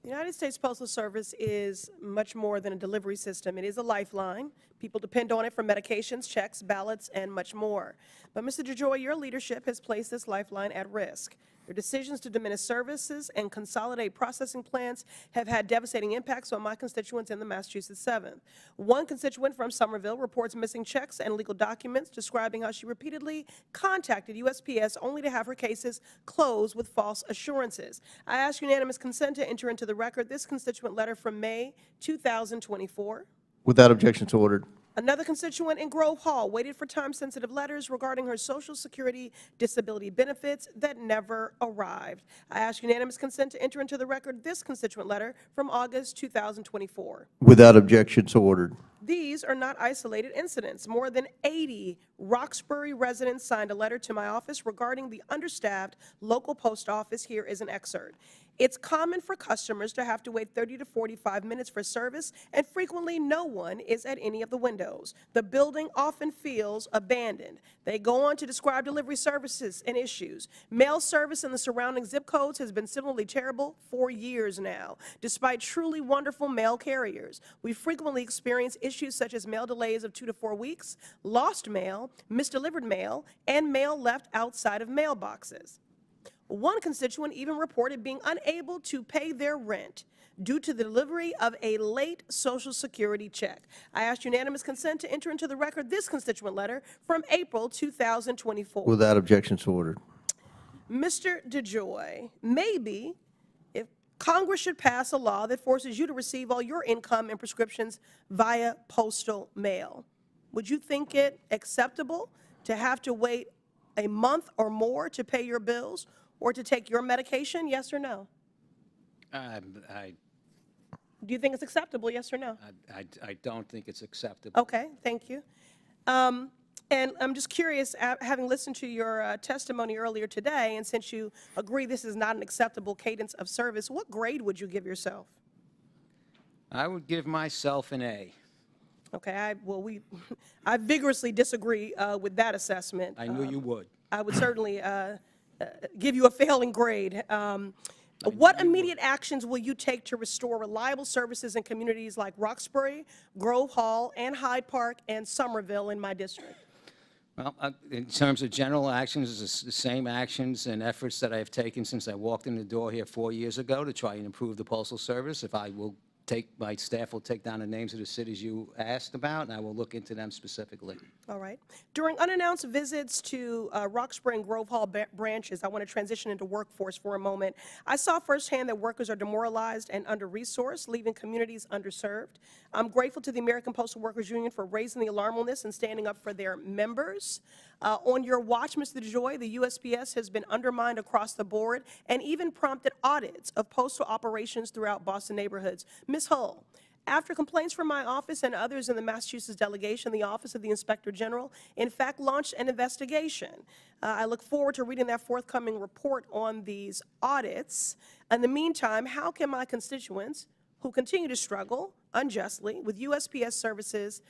The United States Postal Service is much more than a delivery system. It is a lifeline. People depend on it for medications, checks, ballots, and much more. But Mr. DeJoy, your leadership has placed this lifeline at risk. Your decisions to diminish services and consolidate processing plants have had devastating impacts on my constituents in the Massachusetts 7th. One constituent from Somerville reports missing checks and legal documents, describing how she repeatedly contacted USPS only to have her cases closed with false assurances. I ask unanimous consent to enter into the record this constituent letter from May 2024. Without objection, so ordered. Another constituent in Grove Hall waited for time-sensitive letters regarding her Social Security disability benefits that never arrived. I ask unanimous consent to enter into the record this constituent letter from August 2024. Without objection, so ordered. These are not isolated incidents. More than 80 Roxbury residents signed a letter to my office regarding the understaffed local post office. Here is an excerpt. It's common for customers to have to wait 30 to 45 minutes for service, and frequently no one is at any of the windows. The building often feels abandoned. They go on to describe delivery services and issues. Mail service in the surrounding zip codes has been similarly terrible for years now. Despite truly wonderful mail carriers, we frequently experience issues such as mail delays of 2 to 4 weeks, lost mail, misdelivered mail, and mail left outside of mailboxes. One constituent even reported being unable to pay their rent due to the delivery of a late Social Security check. I ask unanimous consent to enter into the record this constituent letter from April 2024. Without objection, so ordered. Mr. DeJoy, maybe if Congress should pass a law that forces you to receive all your income and prescriptions via postal mail, would you think it acceptable to have to wait a month or more to pay your bills or to take your medication, yes or no? Do you think it's acceptable, yes or no? I don't think it's acceptable. Okay, thank you. And I'm just curious, having listened to your testimony earlier today, and since you agree this is not an acceptable cadence of service, what grade would you give yourself? I would give myself an A. Okay, I vigorously disagree with that assessment. I knew you would. I would certainly give you a failing grade. What immediate actions will you take to restore reliable services in communities like Roxbury, Grove Hall, and Hyde Park, and Somerville in my district? Well, in terms of general actions, it's the same actions and efforts that I've taken since I walked in the door here 4 years ago to try and improve the Postal Service. My staff will take down the names of the cities you asked about, and I will look into them specifically. All right. During unannounced visits to Roxbury and Grove Hall branches, I want to transition into workforce for a moment. I saw firsthand that workers are demoralized and under-resourced, leaving communities underserved. I'm grateful to the American Postal Workers Union for raising the alarm on this and standing up for their members. On your watch, Mr. DeJoy, the USPS has been undermined across the board and even prompted audits of postal operations throughout Boston neighborhoods. Ms. Hull, after complaints from my office and others in the Massachusetts delegation, the Office of the Inspector General, in fact, launched an investigation. I look forward to reading that forthcoming report on these audits. In the meantime, how can my constituents who continue to struggle unjustly with USPS services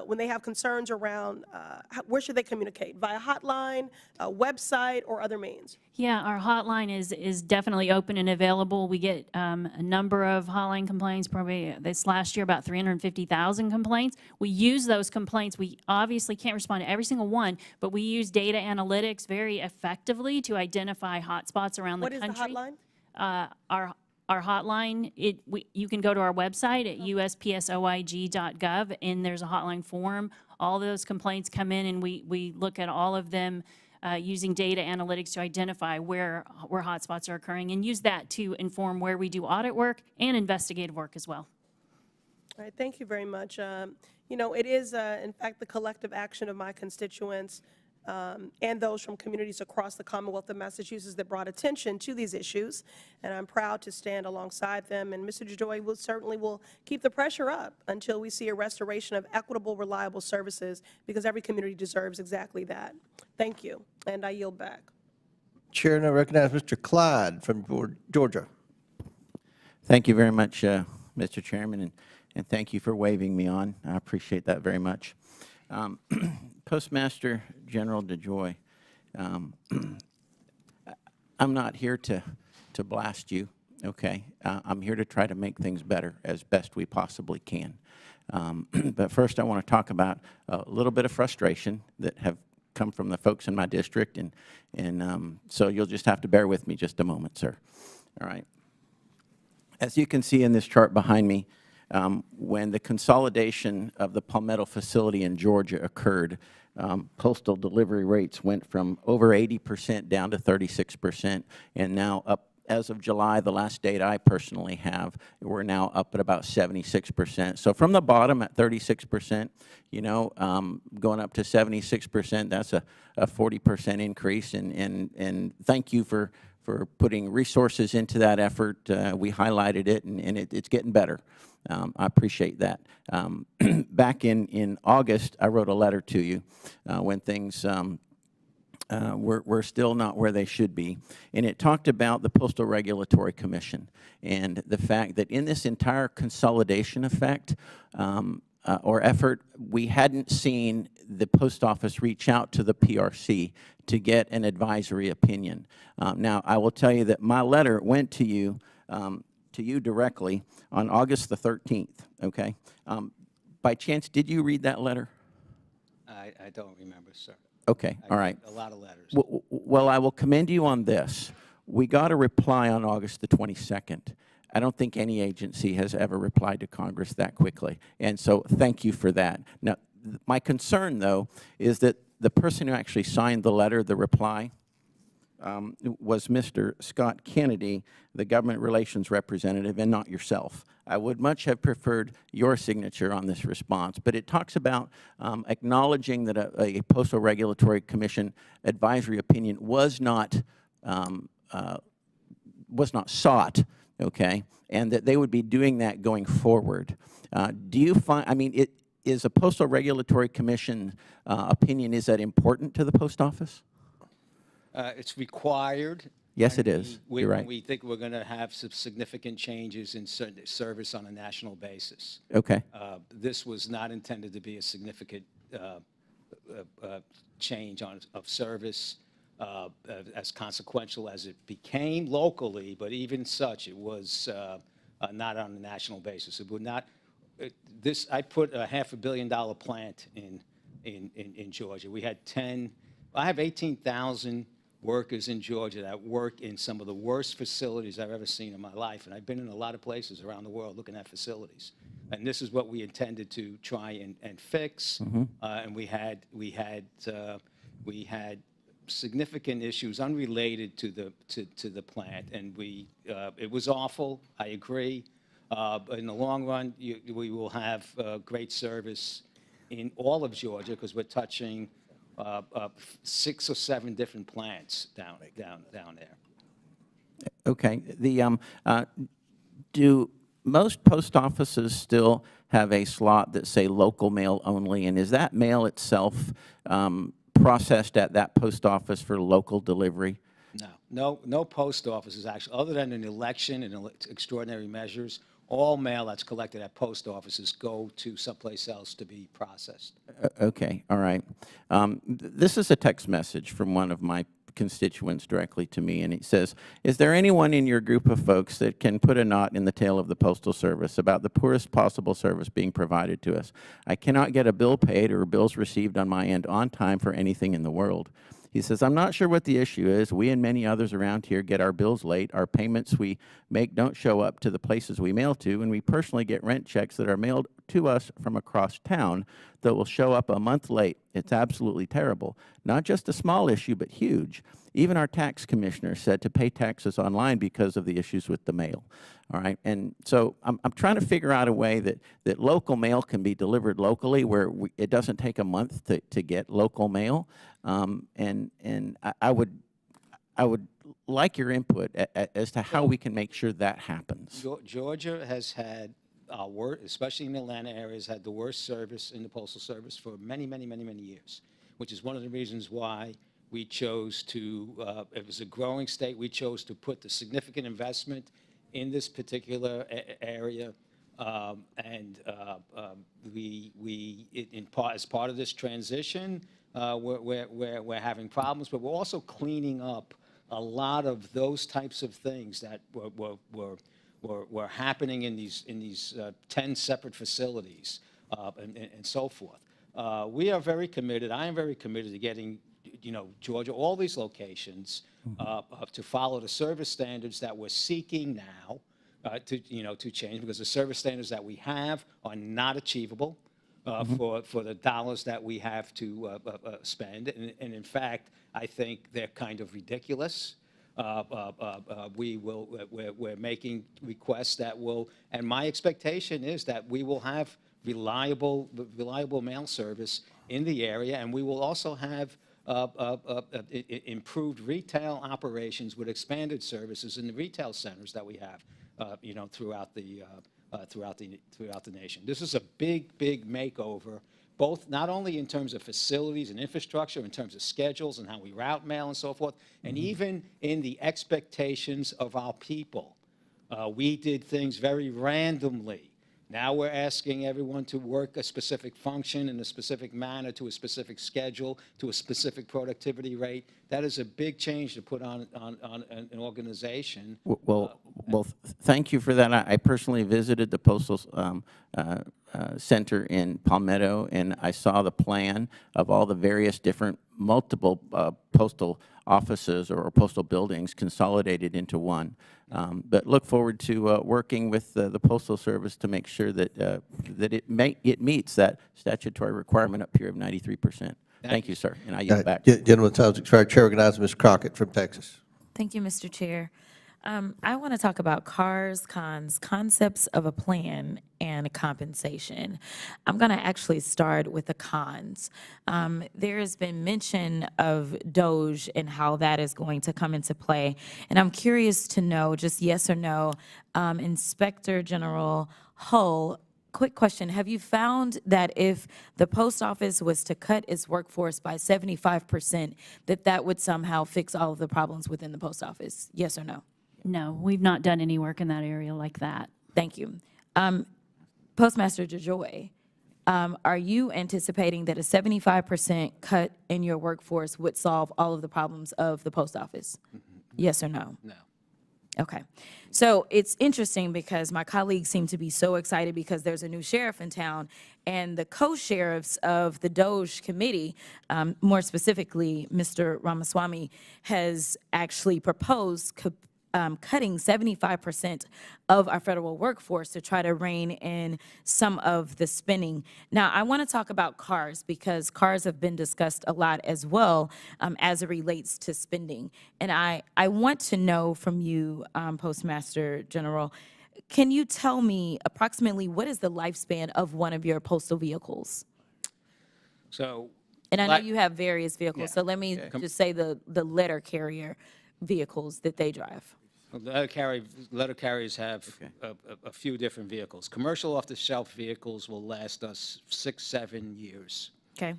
when they have concerns around where should they communicate, via hotline, a website, or other means? Yeah, our hotline is definitely open and available. We get a number of hotline complaints, probably this last year about 350,000 complaints. We use those complaints. We obviously can't respond to every single one, but we use data analytics very effectively to identify hotspots around the country. What is the hotline? Our hotline, you can go to our website at uspsoig.gov, and there's a hotline form. All those complaints come in, and we look at all of them using data analytics to identify where hotspots are occurring, and use that to inform where we do audit work and investigative work as well. All right, thank you very much. You know, it is, in fact, the collective action of my constituents and those from communities across the Commonwealth of Massachusetts that brought attention to these issues, and I'm proud to stand alongside them. And Mr. DeJoy will keep the pressure up until we see a restoration of equitable, reliable services, because every community deserves exactly that. Thank you, and I yield back. Chair, now recognize Mr. Clyde from Georgia. Thank you very much, Mr. Chairman, and thank you for waving me on. I appreciate that very much. Postmaster General DeJoy, I'm not here to blast you. okay? I'm here to try to make things better as best we possibly can. But first, I want to talk about a little bit of frustration that have come from the folks in my district, and so you'll just have to bear with me just a moment, sir. All right. As you can see in this chart behind me, when the consolidation of the Palmetto facility in Georgia occurred, postal delivery rates went from over 80% down to 36%, and now up, as of July, the last date I personally have, we're now up at about 76%. So from the bottom at 36%, you know, going up to 76%, that's a 40% increase, and thank you for putting resources into that effort. We highlighted it, and it's getting better. I appreciate that. Back in August, I wrote a letter to you when things were still not where they should be, and it talked about the Postal Regulatory Commission and the fact that in this entire consolidation effect or effort, we hadn't seen the post office reach out to the PRC to get an advisory opinion. Now, I will tell you that my letter went to you directly on August the 13th, okay? By chance, did you read that letter? I don't remember, sir. Okay, all right. A lot of letters. Well, I will commend you on this. We got a reply on August the 22nd. I don't think any agency has ever replied to Congress that quickly, and so thank you for that. Now, my concern, though, is that the person who actually signed the letter, the reply, was Mr. Scott Kennedy, the government relations representative, and not yourself. I would much have preferred your signature on this response, but it talks about acknowledging that a Postal Regulatory Commission advisory opinion was not sought, okay, and that they would be doing that going forward. Do you find, I mean, is a Postal Regulatory Commission opinion, is that important to the post office? It's required. Yes, it is. You're right. We think we're going to have some significant changes in service on a national basis. Okay. This was not intended to be a significant change of service, as consequential as it became locally, but even such, it was not on a national basis. It would not. I put a $500 million plant in Georgia. We had I have 18,000 workers in Georgia that work in some of the worst facilities I've ever seen in my life, and I've been in a lot of places around the world looking at facilities. And this is what we intended to try and fix. And we had significant issues unrelated to the plant, and it was awful. I agree. But in the long run, we will have great service in all of Georgia because we're touching 6 or 7 different plants down there. Okay. Do most post offices still have a slot that say local mail only, and is that mail itself processed at that post office for local delivery? No post offices actually, other than an election and extraordinary measures. All mail that's collected at post offices go to someplace else to be processed. Okay, all right. This is a text message from one of my constituents directly to me, and it says, is there anyone in your group of folks that can put a knot in the tail of the Postal Service about the poorest possible service being provided to us? I cannot get a bill paid or bills received on my end on time for anything in the world. He says, I'm not sure what the issue is. We and many others around here get our bills late. Our payments we make don't show up to the places we mail to, and we personally get rent checks that are mailed to us from across town that will show up a month late. It's absolutely terrible. Not just a small issue, but huge. Even our tax commissioner said to pay taxes online because of the issues with the mail. All right, and so I'm trying to figure out a way that local mail can be delivered locally where it doesn't take a month to get local mail. And I would like your input as to how we can make sure that happens. Georgia has had, especially in the Atlanta area, has had the worst service in the Postal Service for many, many, many, many years, which is one of the reasons why we chose to, it was a growing state, we chose to put the significant investment in this particular area. As part of this transition, we're having problems, but we're also cleaning up a lot of those types of things that were happening in these 10 separate facilities and so forth. We are very committed. I am very committed to getting, Georgia, all these locations to follow the service standards that we're seeking now to change, because the service standards that we have are not achievable for the dollars that we have to spend. And in fact, I think they're kind of ridiculous. We're making requests that will, and my expectation is that we will have reliable mail service in the area, and we will also have improved retail operations with expanded services in the retail centers that we have, throughout the nation. This is a big makeover, both not only in terms of facilities and infrastructure, in terms of schedules and how we route mail and so forth, and even in the expectations of our people. We did things very randomly. Now we're asking everyone to work a specific function in a specific manner, to a specific schedule, to a specific productivity rate. That is a big change to put on an organization. Well, thank you for that. I personally visited the Postal Center in Palmetto, and I saw the plan of all the various different multiple postal offices or postal buildings consolidated into one. But look forward to working with the Postal Service to make sure that it meets that statutory requirement up here of 93%. Thank you, sir, and I yield back. Gentleman's time has expired. Chair recognizes Ms. Crockett from Texas. Thank you, Mr. Chair. I want to talk about CARS, cons, concepts of a plan, and compensation. I'm going to actually start with the cons. There has been mention of DOGE and how that is going to come into play. And I'm curious to know, just yes or no, Inspector General Hull, quick question. Have you found that if the post office was to cut its workforce by 75%, that would somehow fix all of the problems within the post office? Yes or no? No, we've not done any work in that area like that. Thank you. Postmaster DeJoy, are you anticipating that a 75% cut in your workforce would solve all of the problems of the post office? Yes or no? No. Okay. So it's interesting because my colleagues seem to be so excited because there's a new sheriff in town, and the co-sheriffs of the DOGE committee, more specifically, Mr. Ramaswamy, has actually proposed cutting 75% of our federal workforce to try to rein in some of the spending. Now, I want to talk about CARS because CARS have been discussed a lot as well as it relates to spending. And I want to know from you, Postmaster General, can you tell me approximately what is the lifespan of one of your postal vehicles? So, and I know you have various vehicles, Yeah. so let me just say the letter carrier vehicles that they drive. Letter carriers have a few different vehicles. Commercial off-the-shelf vehicles will last us 6-7 years. Okay.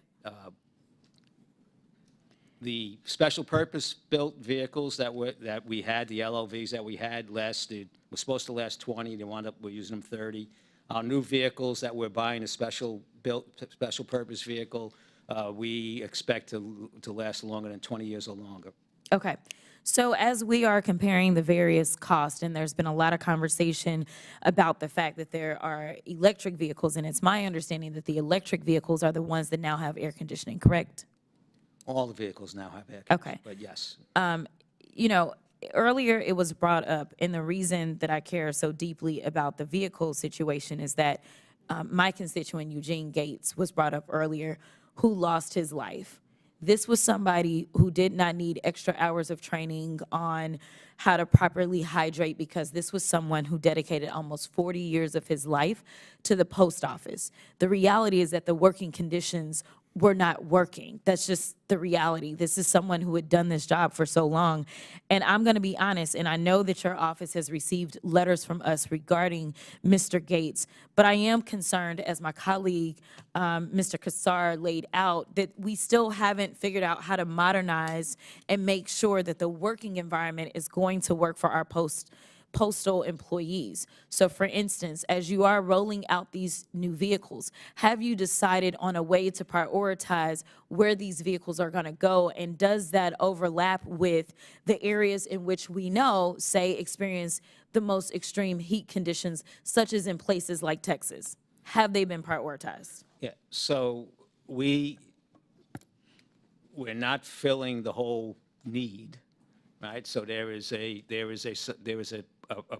The special purpose built vehicles that we had, the LLVs that we had were supposed to last 20. They wound up we're using them 30. Our new vehicles that we're buying, a special purpose vehicle, we expect to last longer than 20 years or longer. Okay. So as we are comparing the various costs, and there's been a lot of conversation about the fact that there are electric vehicles, and it's my understanding that the electric vehicles are the ones that now have air conditioning, correct? All the vehicles now have air conditioning. Okay. But yes. Earlier it was brought up, and the reason that I care so deeply about the vehicle situation is that my constituent, Eugene Gates, was brought up earlier, who lost his life. This was somebody who did not need extra hours of training on how to properly hydrate because this was someone who dedicated almost 40 years of his life to the post office. The reality is that the working conditions were not working. That's just the reality. This is someone who had done this job for so long. And I'm going to be honest, and I know that your office has received letters from us regarding Mr. Gates, but I am concerned, as my colleague, Mr. Kassar, laid out, that we still haven't figured out how to modernize and make sure that the working environment is going to work for our post postal employees. So for instance, as you are rolling out these new vehicles, have you decided on a way to prioritize where these vehicles are going to go? And does that overlap with the areas in which we know, say, experience the most extreme heat conditions, such as in places like Texas? Have they been prioritized? Yeah, so we're not filling the whole need, right? So there is a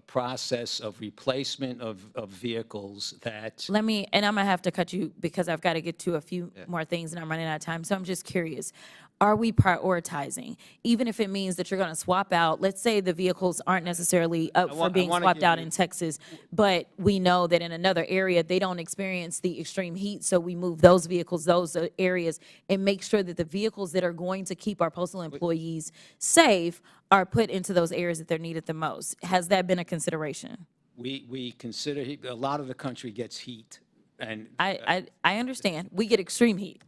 process of replacement of vehicles that. Let me, and I'm gonna have to cut you because I've got to get to a few more things and I'm running out of time. So I'm just curious, are we prioritizing? Even if it means that you're gonna swap out, let's say the vehicles aren't necessarily up for being swapped out in Texas, but we know that in another area, they don't experience the extreme heat, so we move those vehicles, those areas, and make sure that the vehicles that are going to keep our postal employees safe are put into those areas that they're needed the most. Has that been a consideration? We consider, a lot of the country gets heat, and. I understand. We get extreme heat,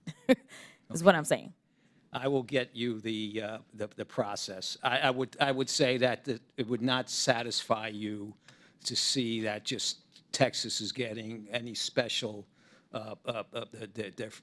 is what I'm saying. I will get you the process. I would say that it would not satisfy you to see that just Texas is getting any special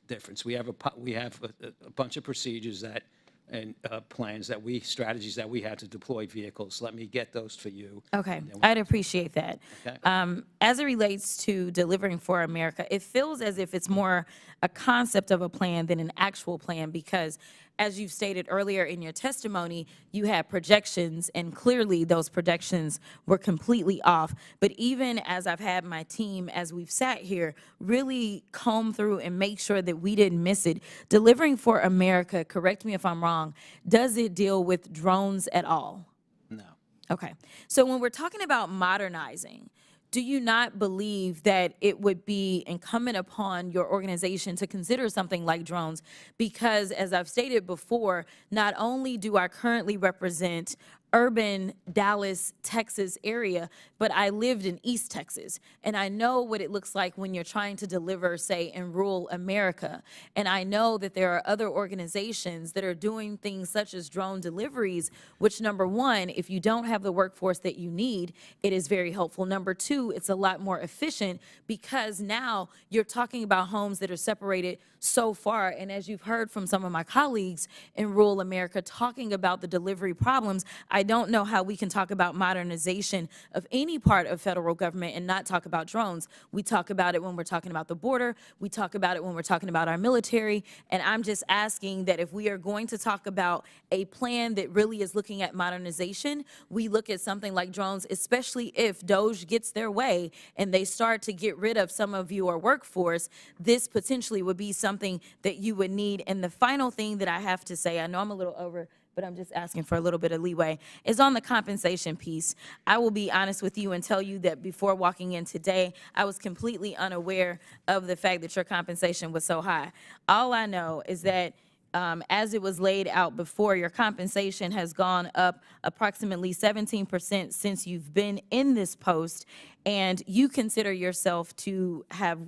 difference. We have a bunch of procedures that and plans that strategies that we have to deploy vehicles. Let me get those for you. Okay, I'd appreciate that. Okay. As it relates to delivering for America, it feels as if it's more a concept of a plan than an actual plan because, as you've stated earlier in your testimony, you had projections, and clearly those projections were completely off. But even as I've had my team, as we've sat here, really comb through and make sure that we didn't miss it, delivering for America, correct me if I'm wrong, does it deal with drones at all? No. Okay. So when we're talking about modernizing, do you not believe that it would be incumbent upon your organization to consider something like drones? Because as I've stated before, not only do I currently represent urban Dallas, Texas area, but I lived in East Texas. And I know what it looks like when you're trying to deliver, say, in rural America. And I know that there are other organizations that are doing things such as drone deliveries, which number one, if you don't have the workforce that you need, it is very helpful. Number two, it's a lot more efficient because now you're talking about homes that are separated so far. And as you've heard from some of my colleagues in rural America talking about the delivery problems, I don't know how we can talk about modernization of any part of federal government and not talk about drones. We talk about it when we're talking about the border. We talk about it when we're talking about our military. And I'm just asking that if we are going to talk about a plan that really is looking at modernization, we look at something like drones, especially if DOJ gets their way and they start to get rid of some of your workforce, this potentially would be something that you would need. And the final thing that I have to say, I know I'm a little over, but I'm just asking for a little bit of leeway, is on the compensation piece. I will be honest with you and tell you that before walking in today, I was completely unaware of the fact that your compensation was so high. All I know is that as it was laid out before, your compensation has gone up approximately 17% since you've been in this post, and you consider yourself to have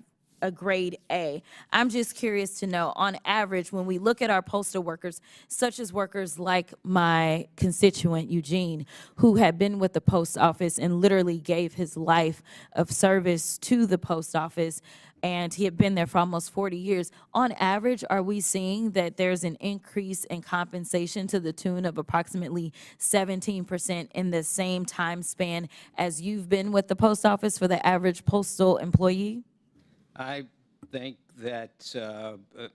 a grade A. I'm just curious to know, on average, when we look at our postal workers, such as workers like my constituent Eugene, who had been with the post office and literally gave his life of service to the post office, and he had been there for almost 40 years. On average, are we seeing that there's an increase in compensation to the tune of approximately 17% in the same time span as you've been with the post office for the average postal employee? I think that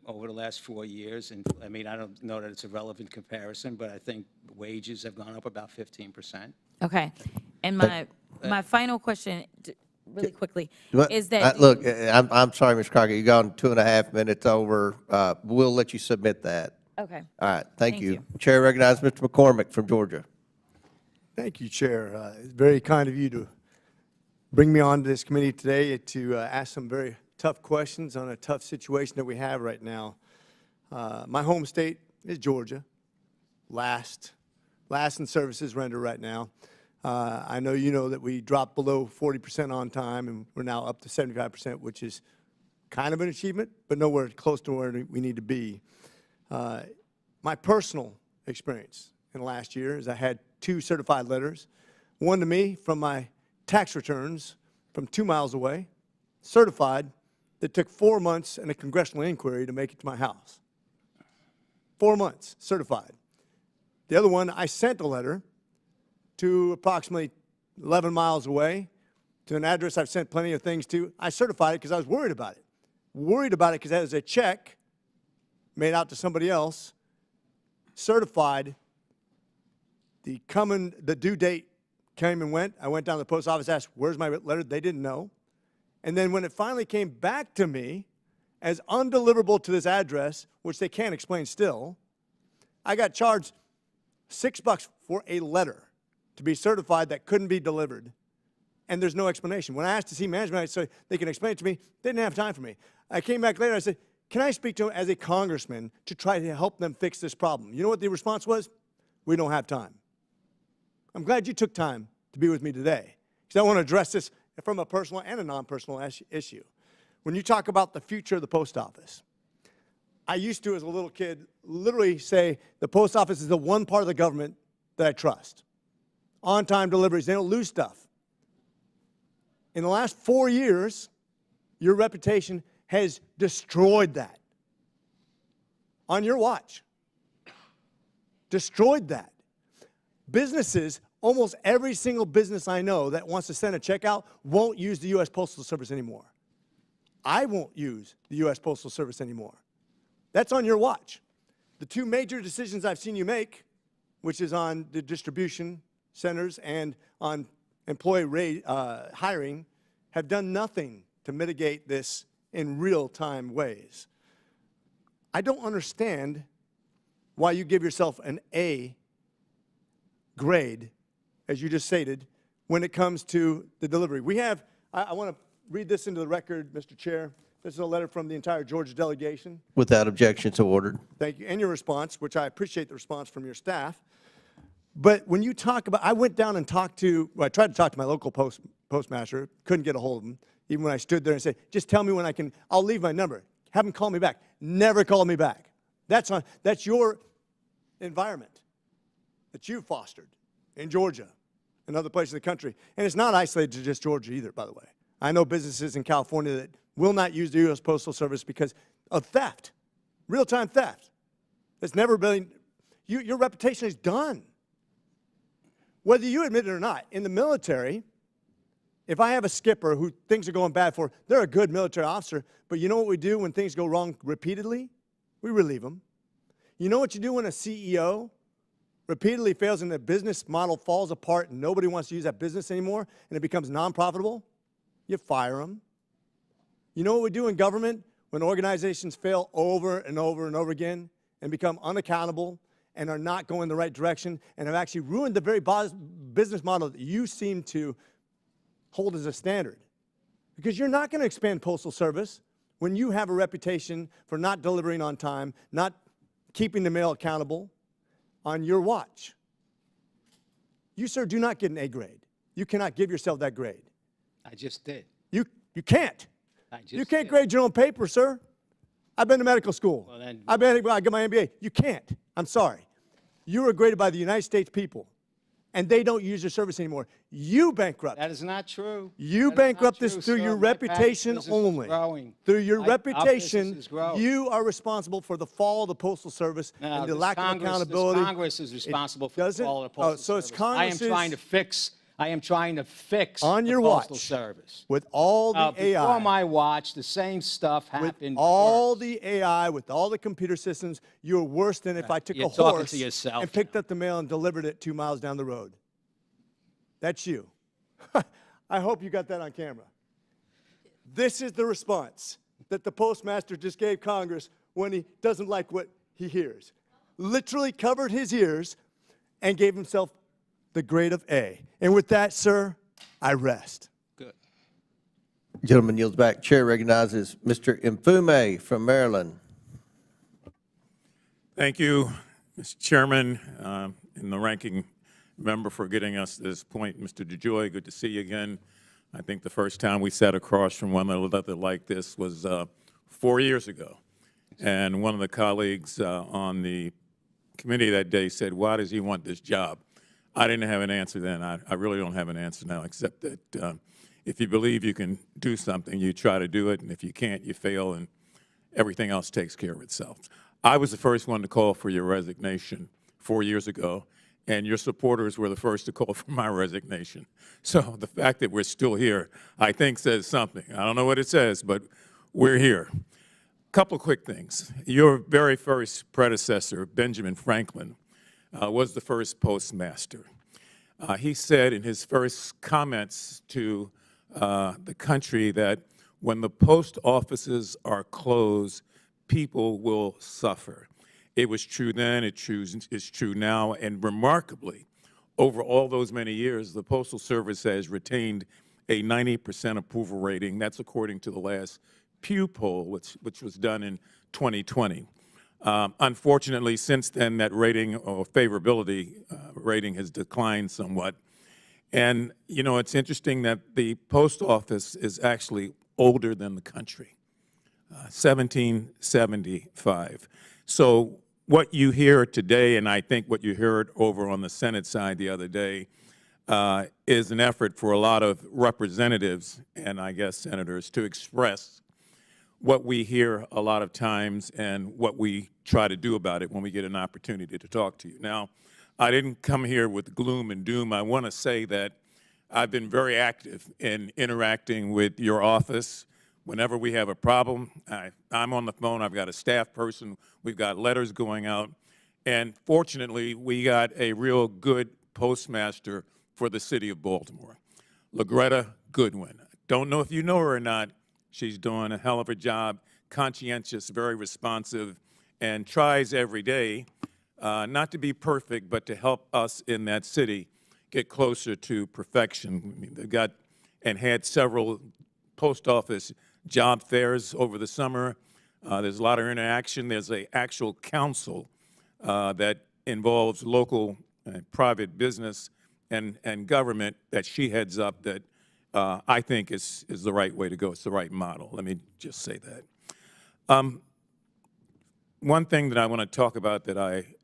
over the last 4 years, and I mean, I don't know that it's a relevant comparison, but I think wages have gone up about 15%. Okay. And my final question, really quickly, is that... Look, I'm sorry, Ms. Crockett, you've gone 2.5 minutes over. We'll let you submit that. Okay. All right, thank you. Chair recognizes Mr. McCormick from Georgia. Thank you, Chair. It's very kind of you to bring me on to this committee today to ask some very tough questions on a tough situation that we have right now. My home state is Georgia, last in services rendered right now. I know you know that we dropped below 40% on time, and we're now up to 75%, which is kind of an achievement, but nowhere close to where we need to be. My personal experience in the last year is I had 2 certified letters. one to me from my tax returns from 2 miles away, certified, that took 4 months and a congressional inquiry to make it to my house. 4 months, certified. The other one, I sent a letter to approximately 11 miles away to an address I've sent plenty of things to. I certified it because I was worried about it. Worried about it because that was a check made out to somebody else, certified. The due date came and went. I went down to the post office, asked, where's my letter? They didn't know. And then when it finally came back to me as undeliverable to this address, which they can't explain still, I got charged $6 for a letter to be certified that couldn't be delivered. And there's no explanation. When I asked to see management, I said they can explain it to me. They didn't have time for me. I came back later, I said, can I speak to them as a congressman to try to help them fix this problem? You know what the response was? We don't have time. I'm glad you took time to be with me today, because I want to address this from a personal and a non-personal issue. When you talk about the future of the post office, I used to, as a little kid, literally say the post office is the one part of the government that I trust. On-time deliveries, they don't lose stuff. In the last 4 years, your reputation has destroyed that. On your watch. Destroyed that. Businesses, almost every single business I know that wants to send a check out won't use the U.S. Postal Service anymore. I won't use the U.S. Postal Service anymore. That's on your watch. The two major decisions I've seen you make, which is on the distribution centers and on employee hiring, have done nothing to mitigate this in real-time ways. I don't understand why you give yourself an A grade, as you just stated, when it comes to the delivery. We have, I want to read this into the record, Mr. Chair. This is a letter from the entire Georgia delegation. Without objection, so ordered. Thank you. And your response, which I appreciate the response from your staff. But when you talk about, I went down and talked to, well, I tried to talk to my local postmaster, couldn't get a hold of him, even when I stood there and said, just tell me when I can, I'll leave my number. Have him call me back. Never called me back. That's your environment that you fostered in Georgia and other places of the country. And it's not isolated to just Georgia either, by the way. I know businesses in California that will not use the U.S. Postal Service because of theft, real-time theft. It's never been, your reputation is done. Whether you admit it or not, in the military, if I have a skipper who things are going bad for, they're a good military officer, but you know what we do when things go wrong repeatedly? We relieve them. You know what you do when a CEO repeatedly fails and the business model falls apart and nobody wants to use that business anymore and it becomes non-profitable? You fire them. You know what we do in government when organizations fail over and over and over again and become unaccountable and are not going the right direction and have actually ruined the very business model that you seem to hold as a standard? Because you're not going to expand Postal Service when you have a reputation for not delivering on time, not keeping the mail accountable on your watch. You, sir, do not get an A grade. You cannot give yourself that grade. I just did. You can't. You can't did. grade your own paper, sir. I've been to medical school. Well, then- I got my MBA. You can't. I'm sorry. You are graded by the United States people, and they don't use your service anymore. You bankrupt. That is not true. You That is bankrupt not this true, through sir. your My reputation business is only. growing. Through your Our business reputation, is growing. you are responsible for the fall of the Postal Service No, and the this lack of Congress- accountability. This Congress is responsible for the doesn't- fall of the Postal oh, so it's Service. Congress's- I am trying to fix On the your Postal watch, Service. with all the AI. Before my watch, the same stuff With happened. all worse. the AI, with all the computer systems, you're worse than if I took You're a talking horse to yourself and picked up the mail and delivered it 2 miles down the road. That's you. I hope you got that on camera. This is the response that the postmaster just gave Congress when he doesn't like what he hears. Literally covered his ears and gave himself the grade of A. And with that, sir, I rest. Good. Gentleman yields back. Chair recognizes Mr. Mfume from Maryland. Thank you, Mr. Chairman, and the ranking member for getting us to this point. Mr. DeJoy, good to see you again. I think the first time we sat across from one another like this was 4 years ago. And one of the colleagues on the committee that day said, why does he want this job? I didn't have an answer then. I really don't have an answer now, except that if you believe you can do something, you try to do it, and if you can't, you fail, and everything else takes care of itself. I was the first one to call for your resignation 4 years ago, and your supporters were the first to call for my resignation. So the fact that we're still here, I think, says something. I don't know what it says, but we're here. Couple quick things. Your very first predecessor, Benjamin Franklin, was the first postmaster. He said in his first comments to the country that when the post offices are closed, people will suffer. It was true then, it's true now, and remarkably, over all those many years, the Postal Service has retained a 90% approval rating. That's according to the last Pew poll, which was done in 2020. Unfortunately, since then, that rating or favorability rating has declined somewhat. And, you know, it's interesting that the post office is actually older than the country, 1775. So what you hear today, and I think what you heard over on the Senate side the other day, is an effort for a lot of representatives and I guess senators to express what we hear a lot of times and what we try to do about it when we get an opportunity to talk to you. Now, I didn't come here with gloom and doom. I want to say that I've been very active in interacting with your office. Whenever we have a problem, I'm on the phone. I've got a staff person. We've got letters going out. And fortunately, we got a real good postmaster for the city of Baltimore, LaGreta Goodwin. Don't know if you know her or not. She's doing a hell of a job, conscientious, very responsive, and tries every day not to be perfect, but to help us in that city get closer to perfection. I mean, they've got and had several post office job fairs over the summer. There's a lot of interaction. There's an actual council that involves local and private business and government that she heads up that I think is the right way to go. It's the right model. Let me just say that. One thing that I want to talk about that I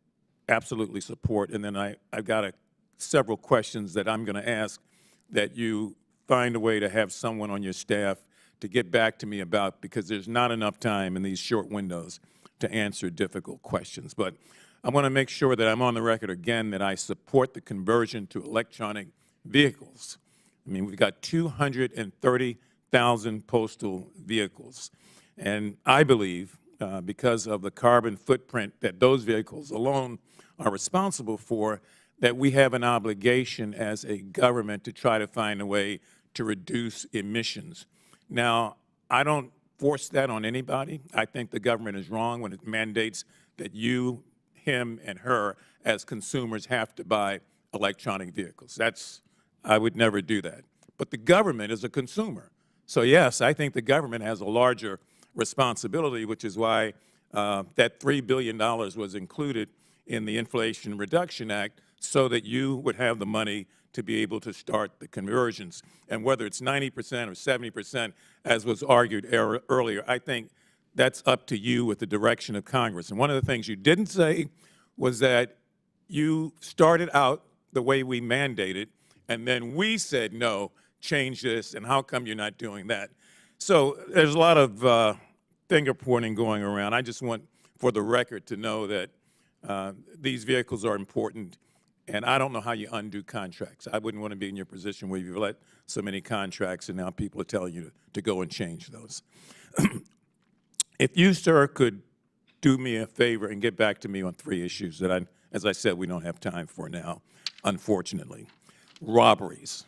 absolutely support, and then I've got several questions that I'm going to ask that you find a way to have someone on your staff to get back to me about, because there's not enough time in these short windows to answer difficult questions. But I want to make sure that I'm on the record again that I support the conversion to electronic vehicles. I mean, we've got 230,000 postal vehicles. And I believe, because of the carbon footprint that those vehicles alone are responsible for, that we have an obligation as a government to try to find a way to reduce emissions. Now, I don't force that on anybody. I think the government is wrong when it mandates that you, him, and her, as consumers, have to buy electronic vehicles. I would never do that. But the government is a consumer. So yes, I think the government has a larger responsibility, which is why that $3 billion was included in the Inflation Reduction Act, so that you would have the money to be able to start the conversions. And whether it's 90% or 70%, as was argued earlier, I think that's up to you with the direction of Congress. And one of the things you didn't say was that you started out the way we mandated, and then we said, no, change this, and how come you're not doing that? So there's a lot of finger pointing going around. I just want, for the record, to know that these vehicles are important, and I don't know how you undo contracts. I wouldn't want to be in your position where you've let so many contracts and now people are telling you to go and change those. If you, sir, could do me a favor and get back to me on 3 issues that, as I said, we don't have time for now, unfortunately. Robberies.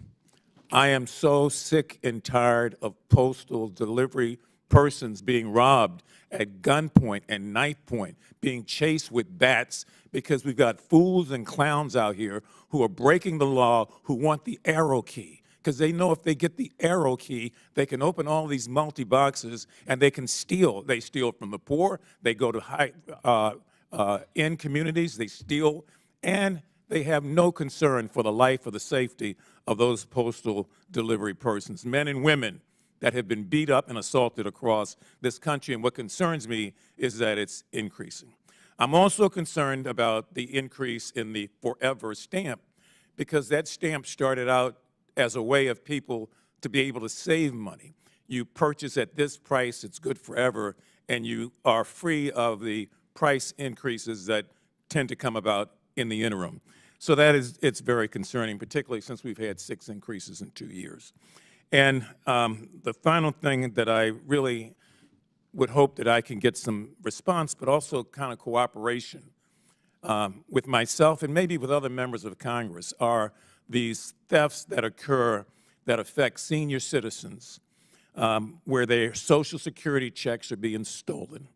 I am so sick and tired of postal delivery persons being robbed at gunpoint and knife point, being chased with bats, because we've got fools and clowns out here who are breaking the law, who want the arrow key, because they know if they get the arrow key, they can open all these multi-boxes and they can steal. They steal from the poor, they go to high-end communities, they steal, and they have no concern for the life or the safety of those postal delivery persons, men and women that have been beat up and assaulted across this country. And what concerns me is that it's increasing. I'm also concerned about the increase in the forever stamp, because that stamp started out as a way of people to be able to save money. You purchase at this price, it's good forever, and you are free of the price increases that tend to come about in the interim. So it's very concerning, particularly since we've had 6 increases in 2 years. And the final thing that I really would hope that I can get some response, but also kind of cooperation with myself and maybe with other members of Congress, are these thefts that occur that affect senior citizens, where their Social Security checks are being stolen,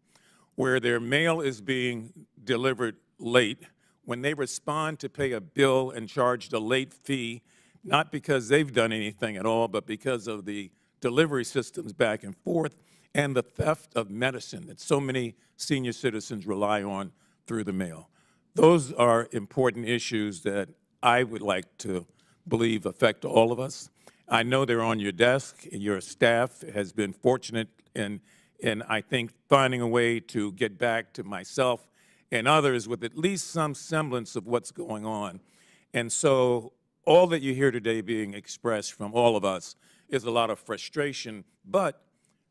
where their mail is being delivered late, when they respond to pay a bill and charged a late fee, not because they've done anything at all, but because of the delivery systems back and forth, and the theft of medicine that so many senior citizens rely on through the mail. Those are important issues that I would like to believe affect all of us. I know they're on your desk. Your staff has been fortunate in I think, finding a way to get back to myself and others with at least some semblance of what's going on. And so all that you hear today being expressed from all of us is a lot of frustration, but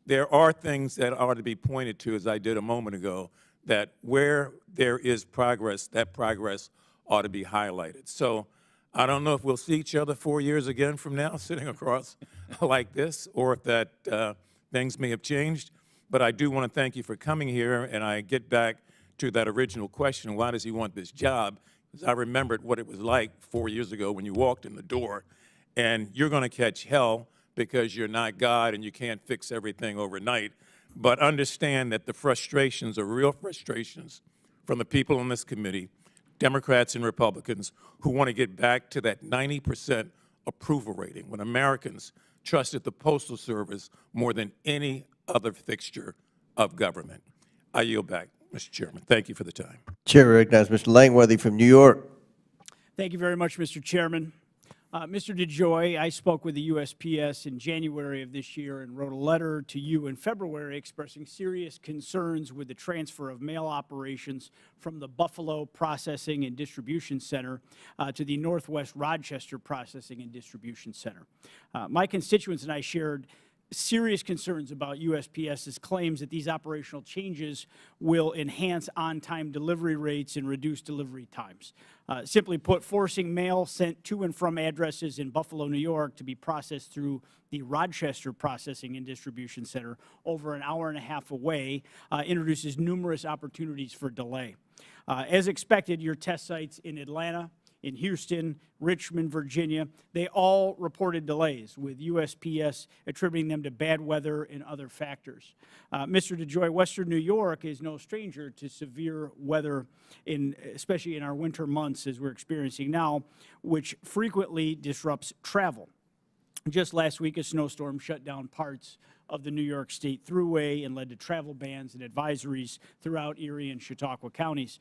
there are things that are to be pointed to, as I did a moment ago, that where there is progress, that progress ought to be highlighted. So I don't know if we'll see each other 4 years again from now, sitting across like this, or if that things may have changed. But I do want to thank you for coming here, and I get back to that original question, why does he want this job? Because I remembered what it was like 4 years ago when you walked in the door, and you're going to catch hell because you're not God and you can't fix everything overnight. But understand that the frustrations are real frustrations from the people on this committee, Democrats and Republicans, who want to get back to that 90% approval rating when Americans trusted the Postal Service more than any other fixture of government. I yield back, Mr. Chairman. Thank you for the time. Chair recognizes Mr. Langworthy from New York. Thank you very much, Mr. Chairman. Mr. DeJoy, I spoke with the USPS in January of this year and wrote a letter to you in February expressing serious concerns with the transfer of mail operations from the Buffalo Processing and Distribution Center to the Northwest Rochester Processing and Distribution Center. My constituents and I shared serious concerns about USPS's claims that these operational changes will enhance on-time delivery rates and reduce delivery times. Simply put, forcing mail sent to and from addresses in Buffalo, New York to be processed through the Rochester Processing and Distribution Center over an hour and a half away introduces numerous opportunities for delay. As expected, your test sites in Atlanta, in Houston, Richmond, Virginia, they all reported delays, with USPS attributing them to bad weather and other factors. Mr. DeJoy, Western New York is no stranger to severe weather, especially in our winter months, as we're experiencing now, which frequently disrupts travel. Just last week, a snowstorm shut down parts of the New York State Thruway and led to travel bans and advisories throughout Erie and Chautauqua counties.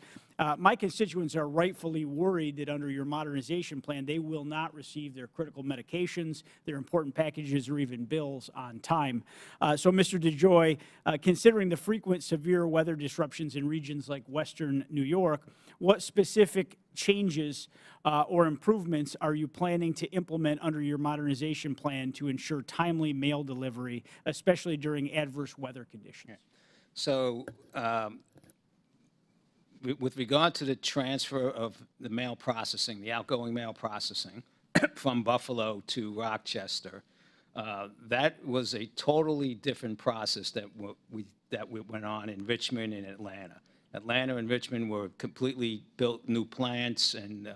My constituents are rightfully worried that under your modernization plan, they will not receive their critical medications, their important packages, or even bills on time. So, Mr. DeJoy, considering the frequent severe weather disruptions in regions like Western New York, what specific changes or improvements are you planning to implement under your modernization plan to ensure timely mail delivery, especially during adverse weather conditions? So with regard to the transfer of the mail processing, the outgoing mail processing from Buffalo to Rochester, that was a totally different process that went on in Richmond and Atlanta. Atlanta and Richmond were completely built new plants and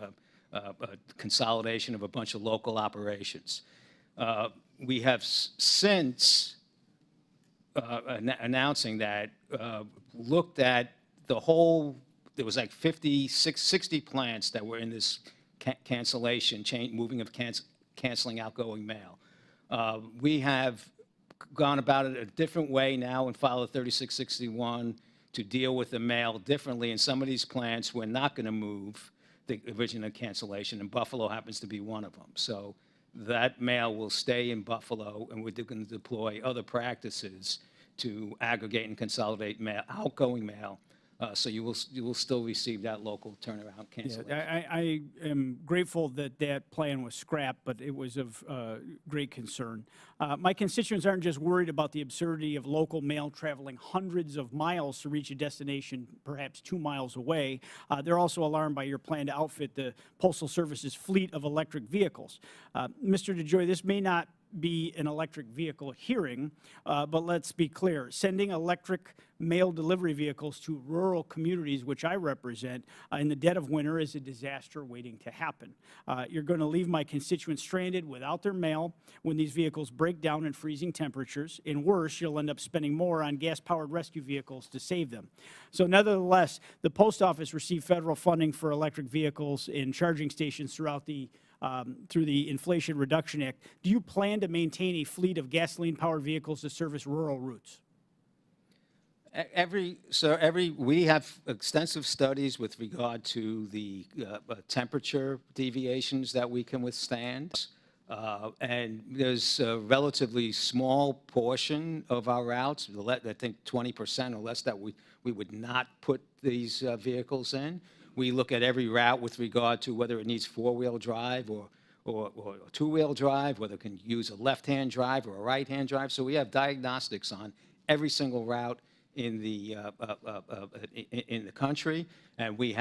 a consolidation of a bunch of local operations. We have since announcing that looked at the whole, there was like 60 plants that were in this cancellation, moving of canceling outgoing mail. We have gone about it a different way now and filed a 3661 to deal with the mail differently. In some of these plants, we're not going to move the original cancellation, and Buffalo happens to be one of them. So that mail will stay in Buffalo, and we're going to deploy other practices to aggregate and consolidate mail, outgoing mail So you will still receive that local turnaround cancellation. Yeah, I am grateful that that plan was scrapped, but it was of great concern. My constituents aren't just worried about the absurdity of local mail traveling hundreds of miles to reach a destination perhaps 2 miles away. They're also alarmed by your plan to outfit the Postal Service's fleet of electric vehicles. Mr. DeJoy, this may not be an electric vehicle hearing, but let's be clear. Sending electric mail delivery vehicles to rural communities, which I represent, in the dead of winter is a disaster waiting to happen. You're going to leave my constituents stranded without their mail when these vehicles break down in freezing temperatures, and worse, you'll end up spending more on gas-powered rescue vehicles to save them. So nevertheless, the Post Office received federal funding for electric vehicles and charging stations through the Inflation Reduction Act. Do you plan to maintain a fleet of gasoline-powered vehicles to service rural routes? We have extensive studies with regard to the temperature deviations that we can withstand. And there's a relatively small portion of our routes, I think 20% or less, that we would not put these vehicles in. We look at every route with regard to whether it needs four-wheel drive or two-wheel drive, whether it can use a left-hand drive or a right-hand drive. So we have diagnostics on every single route in the country, and we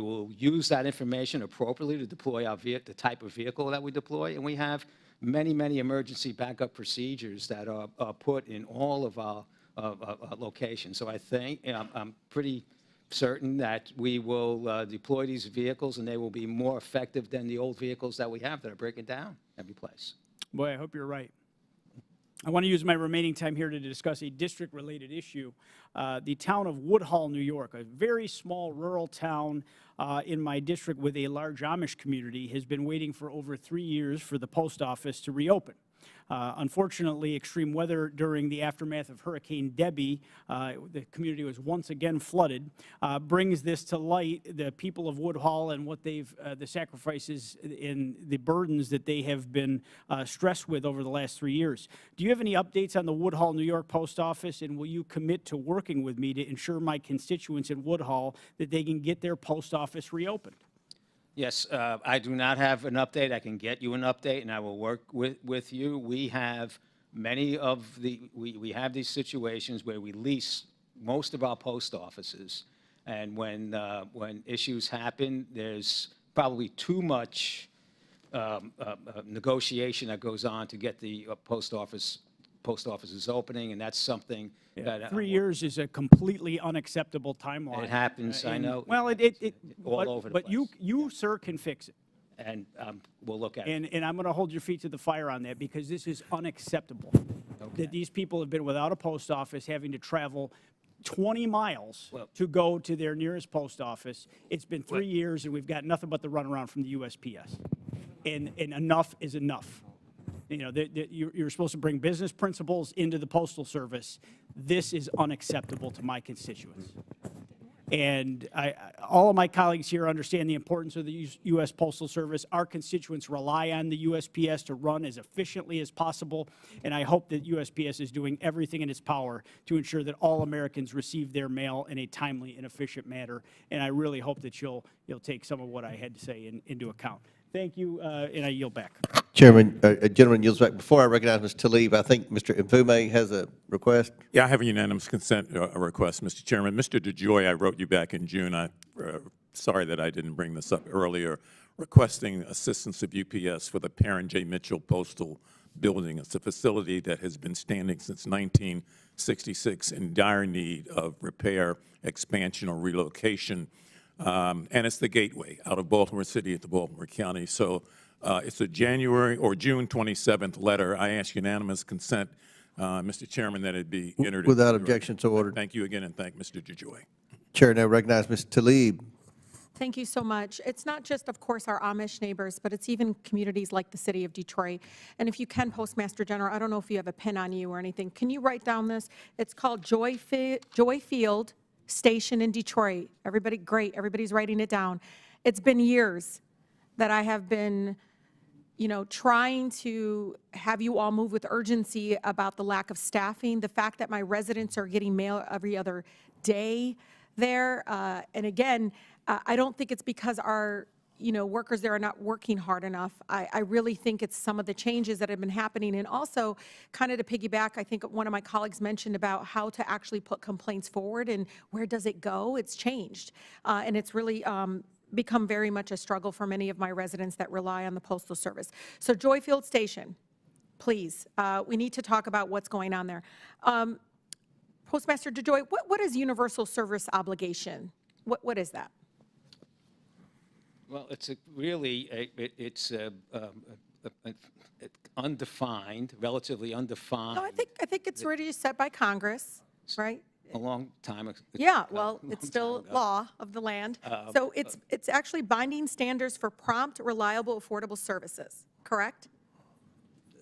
will use that information appropriately to deploy the type of vehicle that we deploy. And we have many emergency backup procedures that are put in all of our locations. So I think I'm pretty certain that we will deploy these vehicles, and they will be more effective than the old vehicles that we have that are breaking down every place. Boy, I hope you're right. I want to use my remaining time here to discuss a district-related issue. The town of Woodhull, New York, a very small rural town in my district with a large Amish community, has been waiting for over 3 years for the post office to reopen. Unfortunately, extreme weather during the aftermath of Hurricane Debbie, the community was once again flooded, brings this to light, the people of Woodhull and what the sacrifices and the burdens that they have been stressed with over the last 3 years. Do you have any updates on the Woodhull, New York Post Office, and will you commit to working with me to ensure my constituents in Woodhull that they can get their post office reopened? Yes, I do not have an update. I can get you an update, and I will work with you. We have we have these situations where we lease most of our post offices, and when issues happen, there's probably too much negotiation that goes on to get the post offices opening, and that's something that 3 years is a completely unacceptable timeline. It happens, I know. Well, all over the but place. you, sir, can fix it. And we'll look at it. And I'm going to hold your feet to the fire on that, because this is unacceptable. That these people have been without a post office, having to travel 20 miles to go to their nearest post office. It's been 3 years, and we've got nothing but the runaround from the USPS. And enough is enough. You know, you're supposed to bring business principles into the Postal Service. This is unacceptable to my constituents. And all of my colleagues here understand the importance of the U.S. Postal Service. Our constituents rely on the USPS to run as efficiently as possible, and I hope that USPS is doing everything in its power to ensure that all Americans receive their mail in a timely and efficient manner. And I really hope that you'll take some of what I had to say into account. Thank you, and I yield back. Chairman, a gentleman yields back. Before I recognize Mr. Tlaib, I think Mr. Mfume has a request. Yeah, I have a unanimous consent request, Mr. Chairman. Mr. DeJoy, I wrote you back in June. Sorry that I didn't bring this up earlier, requesting assistance of UPS for the Parent J. Mitchell Postal Building. It's a facility that has been standing since 1966 in dire need of repair, expansion, or relocation. And it's the gateway out of Baltimore City into Baltimore County. So it's a January or June 27th letter. I ask unanimous consent, Mr. Chairman, that it be entered. Without objection, so ordered. Thank you again, and thank Mr. DeJoy. Chair now recognize Mr. Tlaib. Thank you so much. It's not just, of course, our Amish neighbors, but it's even communities like the city of Detroit. And if you can, Postmaster General, I don't know if you have a pen on you or anything. Can you write down this? It's called Joy Field Station in Detroit. Everybody, great. Everybody's writing it down. It's been years that I have been, trying to have you all move with urgency about the lack of staffing, the fact that my residents are getting mail every other day, there. And again, I don't think it's because our workers there are not working hard enough. I really think it's some of the changes that have been happening. And also, kind of to piggyback, I think one of my colleagues mentioned about how to actually put complaints forward and where does it go. It's changed. And it's really become very much a struggle for many of my residents that rely on the Postal Service. So Joyfield Station, please, we need to talk about what's going on there. Postmaster DeJoy, what is universal service obligation? What is that? Well, it's undefined, relatively undefined. No, I think it's already set by Congress, right? A long time ago. Yeah, well, it's still law of the land. So it's actually binding standards for prompt, reliable, affordable services, correct?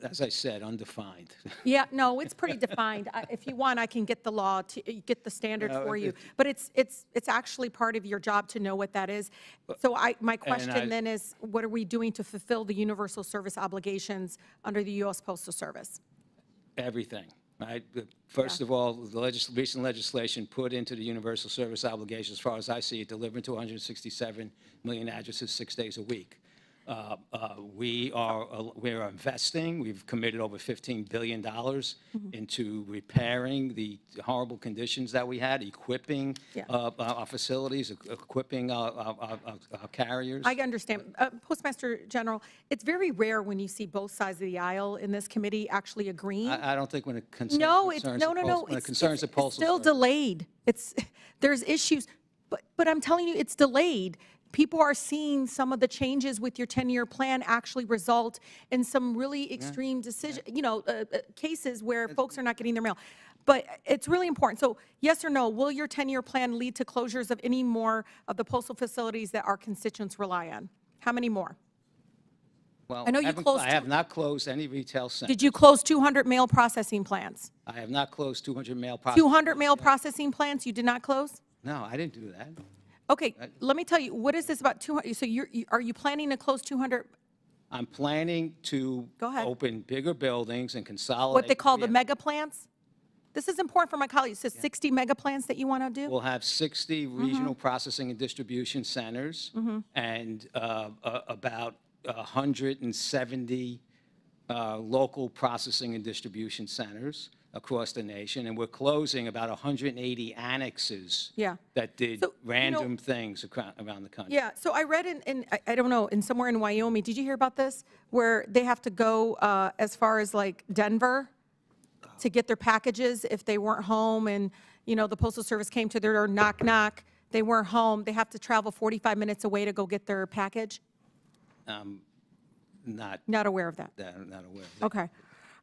As I said, undefined. Yeah, no, it's pretty defined. If you want, I can get the law, get the standard for you. But it's actually part of your job to know what that is. So my question then is, what are we doing to fulfill the universal service obligations under the U.S. Postal Service? Everything. Right? First of all, the recent legislation put into the universal service obligation, as far as I see it, delivering to 167 million addresses 6 days a week. We're investing. We've committed over $15 billion into repairing the horrible conditions that we had, equipping our facilities, equipping our carriers. I understand. Postmaster General, it's very rare when you see both sides of the aisle in this committee actually agreeing. I don't think when it concerns it's the Postal still Service. delayed. There's issues, but I'm telling you, it's delayed. People are seeing some of the changes with your 10-year plan actually result in some really extreme cases where folks are not getting their mail. But it's really important. So yes or no, will your 10-year plan lead to closures of any more of the postal facilities that our constituents rely on? How many more? Well, I know you closed. I have not closed any retail centers. Did you close 200 mail processing plants? I have not closed 200 mail processing. 200 mail processing plants you did not close? No, I didn't do that. Okay, let me tell you, what is this about 200? So are you planning to close 200? I'm planning to open bigger buildings and consolidate. What they call the mega plants? This is important for my colleagues. So 60 mega plants that you want to do? We'll have 60 regional processing and distribution centers and about 170 local processing and distribution centers across the nation, and we're closing about 180 annexes that did random things around the country. Yeah, so I read I don't know, in somewhere in Wyoming, did you hear about this? Where they have to go as far as like Denver to get their packages if they weren't home, and the Postal Service came to their door, knock, knock, they weren't home, they have to travel 45 minutes away to go get their package? Not aware of that. Not aware of that. Okay.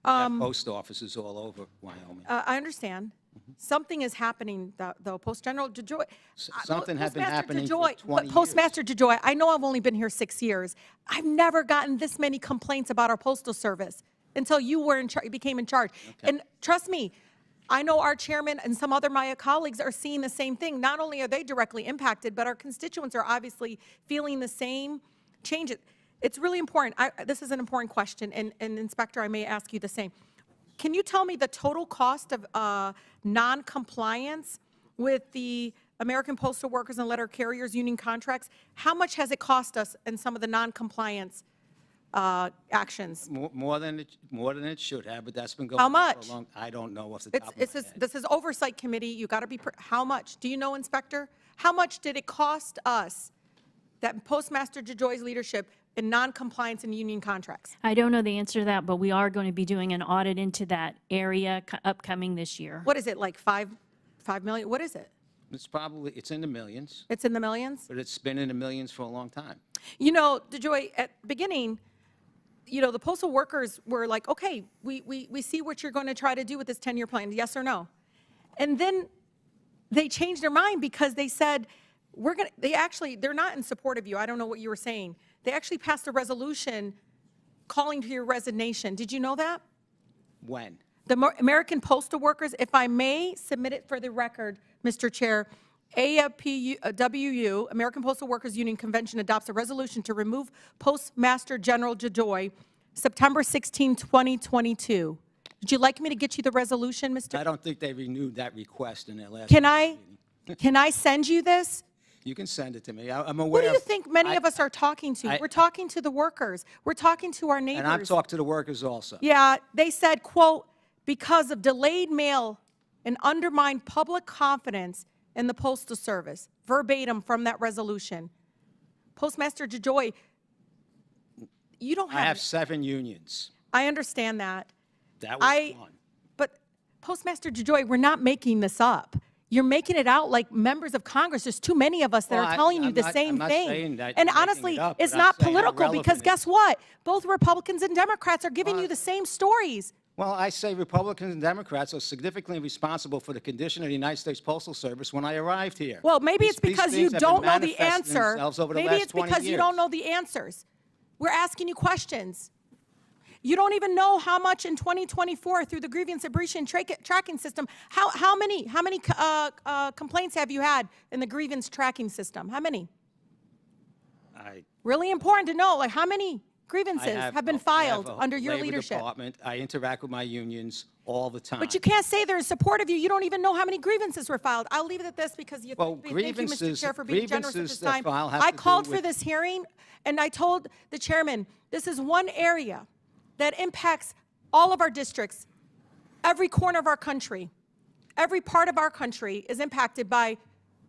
Post offices all over Wyoming. I understand. Something is happening, though. Post General DeJoy. Something has been happening for 20 years. Postmaster DeJoy, I know I've only been here 6 years. I've never gotten this many complaints about our Postal Service until you were became in charge. Okay. And trust me, I know our chairman and some other my colleagues are seeing the same thing. Not only are they directly impacted, but our constituents are obviously feeling the same changes. It's really important. This is an important question, and Inspector, I may ask you the same. Can you tell me the total cost of non-compliance with the American Postal Workers and Letter Carriers Union contracts? How much has it cost us in some of the non-compliance actions? More than it should have, but that's been going How on much? for a long. I don't know off the top of my head. This is Oversight Committee. You got to be. How much? Do you know, Inspector? How much did it cost us, that Postmaster DeJoy's leadership, in non-compliance in union contracts? I don't know the answer to that, but we are going to be doing an audit into that area upcoming this year. What is it, like 5 million? What is it? It's in the millions. It's in the millions? But it's been in the millions for a long time. DeJoy, at the beginning, the postal workers were like, okay, we see what you're going to try to do with this 10-year plan, yes or no? And then they changed their mind because they said, they're not in support of you. I don't know what you were saying. They actually passed a resolution calling for your resignation. Did you know that? When? The American Postal Workers, if I may submit it for the record, Mr. Chair, AFPWU, American Postal Workers Union Convention, adopts a resolution to remove Postmaster General DeJoy, September 16, 2022. Would you like me to get you the resolution, Mr.? I don't think they renewed that request in their last Can I? Can I send you this? You can send it to me. I'm Who aware do you of- think many of us are talking to? We're talking to the workers. We're talking to our neighbors. And I've talked to the workers also. Yeah, they said, quote, because of delayed mail and undermined public confidence in the Postal Service, verbatim from that resolution. Postmaster DeJoy, you don't I have have, 7 unions. I understand that. That was one. But Postmaster DeJoy, we're not making this up. You're making it out like members of Congress. There's too many of us that Well, are telling you I'm the not- same I'm not thing. saying that And you're making honestly, it up, it's but I'm not saying how political because relevant guess what? Both Republicans and Democrats are giving you the same stories. Well, I say Republicans and Democrats are significantly responsible for the condition of the United States Postal Service when I arrived here. Well, maybe it's These because you things have don't been know the manifesting answer. themselves over the Maybe last it's 20 because you years. don't know the answers. We're asking you questions. You don't even know how much in 2024 through the grievance abrasion tracking system, how many complaints have you had in the grievance tracking system? How many? Really important to know, like how many grievances have been filed under your labor leadership? Department. I interact with my unions all the time. But you can't say they're in support of you. You don't even know how many grievances were filed. I'll leave it at this because you Well, thank you, Mr. Chair, for being generous at grievances this that time. file have I to do called for with- this hearing, and I told the chairman, this is one area that impacts all of our districts, every corner of our country. Every part of our country is impacted by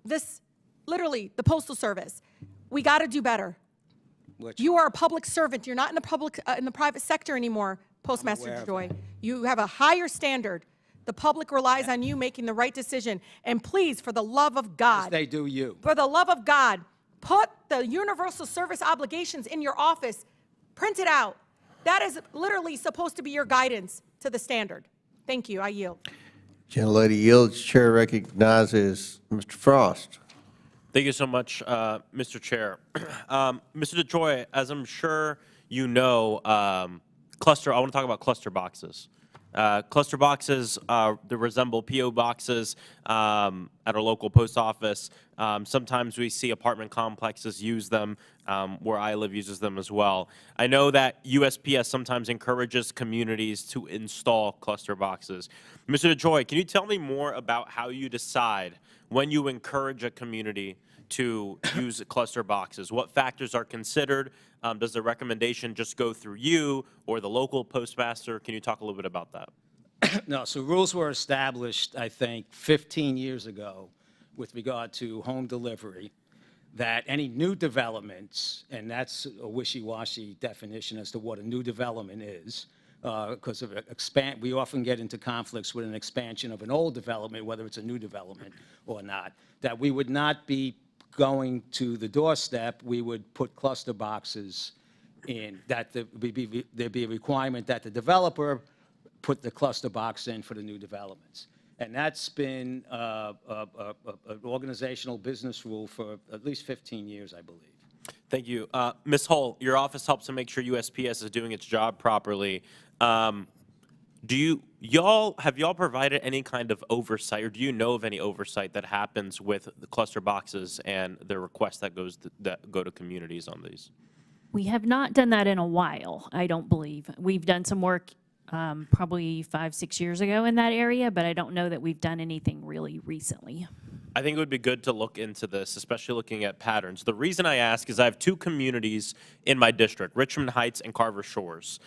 this, literally, the Postal Service. We got to do better. You are a public servant. You're not in the private sector anymore, Postmaster aware of DeJoy. You have a higher standard. The public relies on you making the right decision. And please, for the love of God, They do you. for the love of God, put the universal service obligations in your office. Print it out. That is literally supposed to be your guidance to the standard. Thank you. I yield. Gentlelady yields. Chair recognizes Mr. Frost. Thank you so much, Mr. Chair. Mr. DeJoy, as I'm sure you know, I want to talk about cluster boxes. Cluster boxes, they resemble P.O. boxes at our local post office. Sometimes we see apartment complexes use them, where I live uses them as well. I know that USPS sometimes encourages communities to install cluster boxes. Mr. DeJoy, can you tell me more about how you decide when you encourage a community to use cluster boxes? What factors are considered? Does the recommendation just go through you or the local postmaster? Can you talk a little bit about that? No, so rules were established, I think, 15 years ago with regard to home delivery, that any new developments, and that's a wishy-washy definition as to what a new development is, because we often get into conflicts with an expansion of an old development, whether it's a new development or not, that we would not be going to the doorstep. We would put cluster boxes in, that there'd be a requirement that the developer put the cluster box in for the new developments. And that's been an organizational business rule for at least 15 years, I believe. Thank you. Ms. Hull, your office helps to make sure USPS is doing its job properly. Have y'all provided any kind of oversight, or do you know of any oversight that happens with the cluster boxes and the requests that go to communities on these? We have not done that in a while, I don't believe. We've done some work probably 5-6 years ago in that area, but I don't know that we've done anything really recently. I think it would be good to look into this, especially looking at patterns. The reason I ask is I have 2 communities in my district, Richmond Heights and Carver Shores.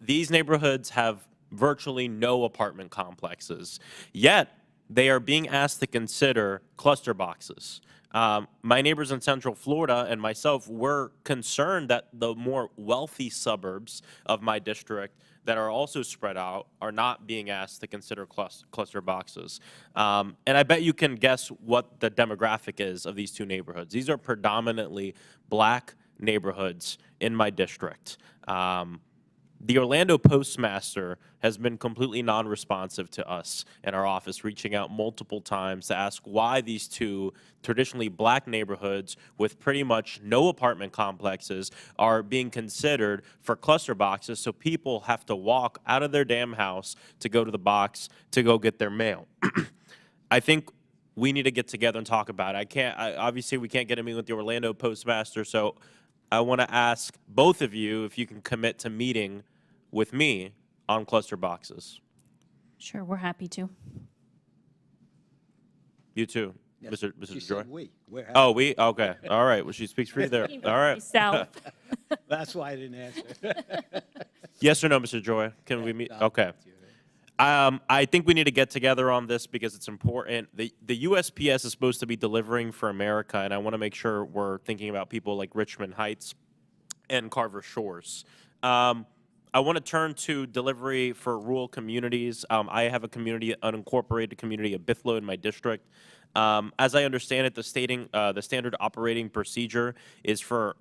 These neighborhoods have virtually no apartment complexes, yet they are being asked to consider cluster boxes. My neighbors in Central Florida and myself were concerned that the more wealthy suburbs of my district that are also spread out are not being asked to consider cluster boxes. And I bet you can guess what the demographic is of these 2 neighborhoods. These are predominantly black neighborhoods in my district. The Orlando Postmaster has been completely non-responsive to us in our office, reaching out multiple times to ask why these 2 traditionally black neighborhoods with pretty much no apartment complexes are being considered for cluster boxes, so people have to walk out of their damn house to go to the box to go get their mail. I think we need to get together and talk about it. Obviously we can't get a meeting with the Orlando Postmaster, so I want to ask both of you if you can commit to meeting with me on cluster boxes. Sure, we're happy to. You too. Mr. She DeJoy? said we. We're Oh, we? Okay. All right. Well, she speaks for you there. All right. Myself. That's why I didn't answer. Yes or no, Mr. Joy? Can we meet? Okay. I think we need to get together on this because it's important. The USPS is supposed to be delivering for America, and I want to make sure we're thinking about people like Richmond Heights and Carver Shores. I want to turn to delivery for rural communities. I have a community, an unincorporated community of Bithlo in my district. As I understand it, the standard operating procedure is for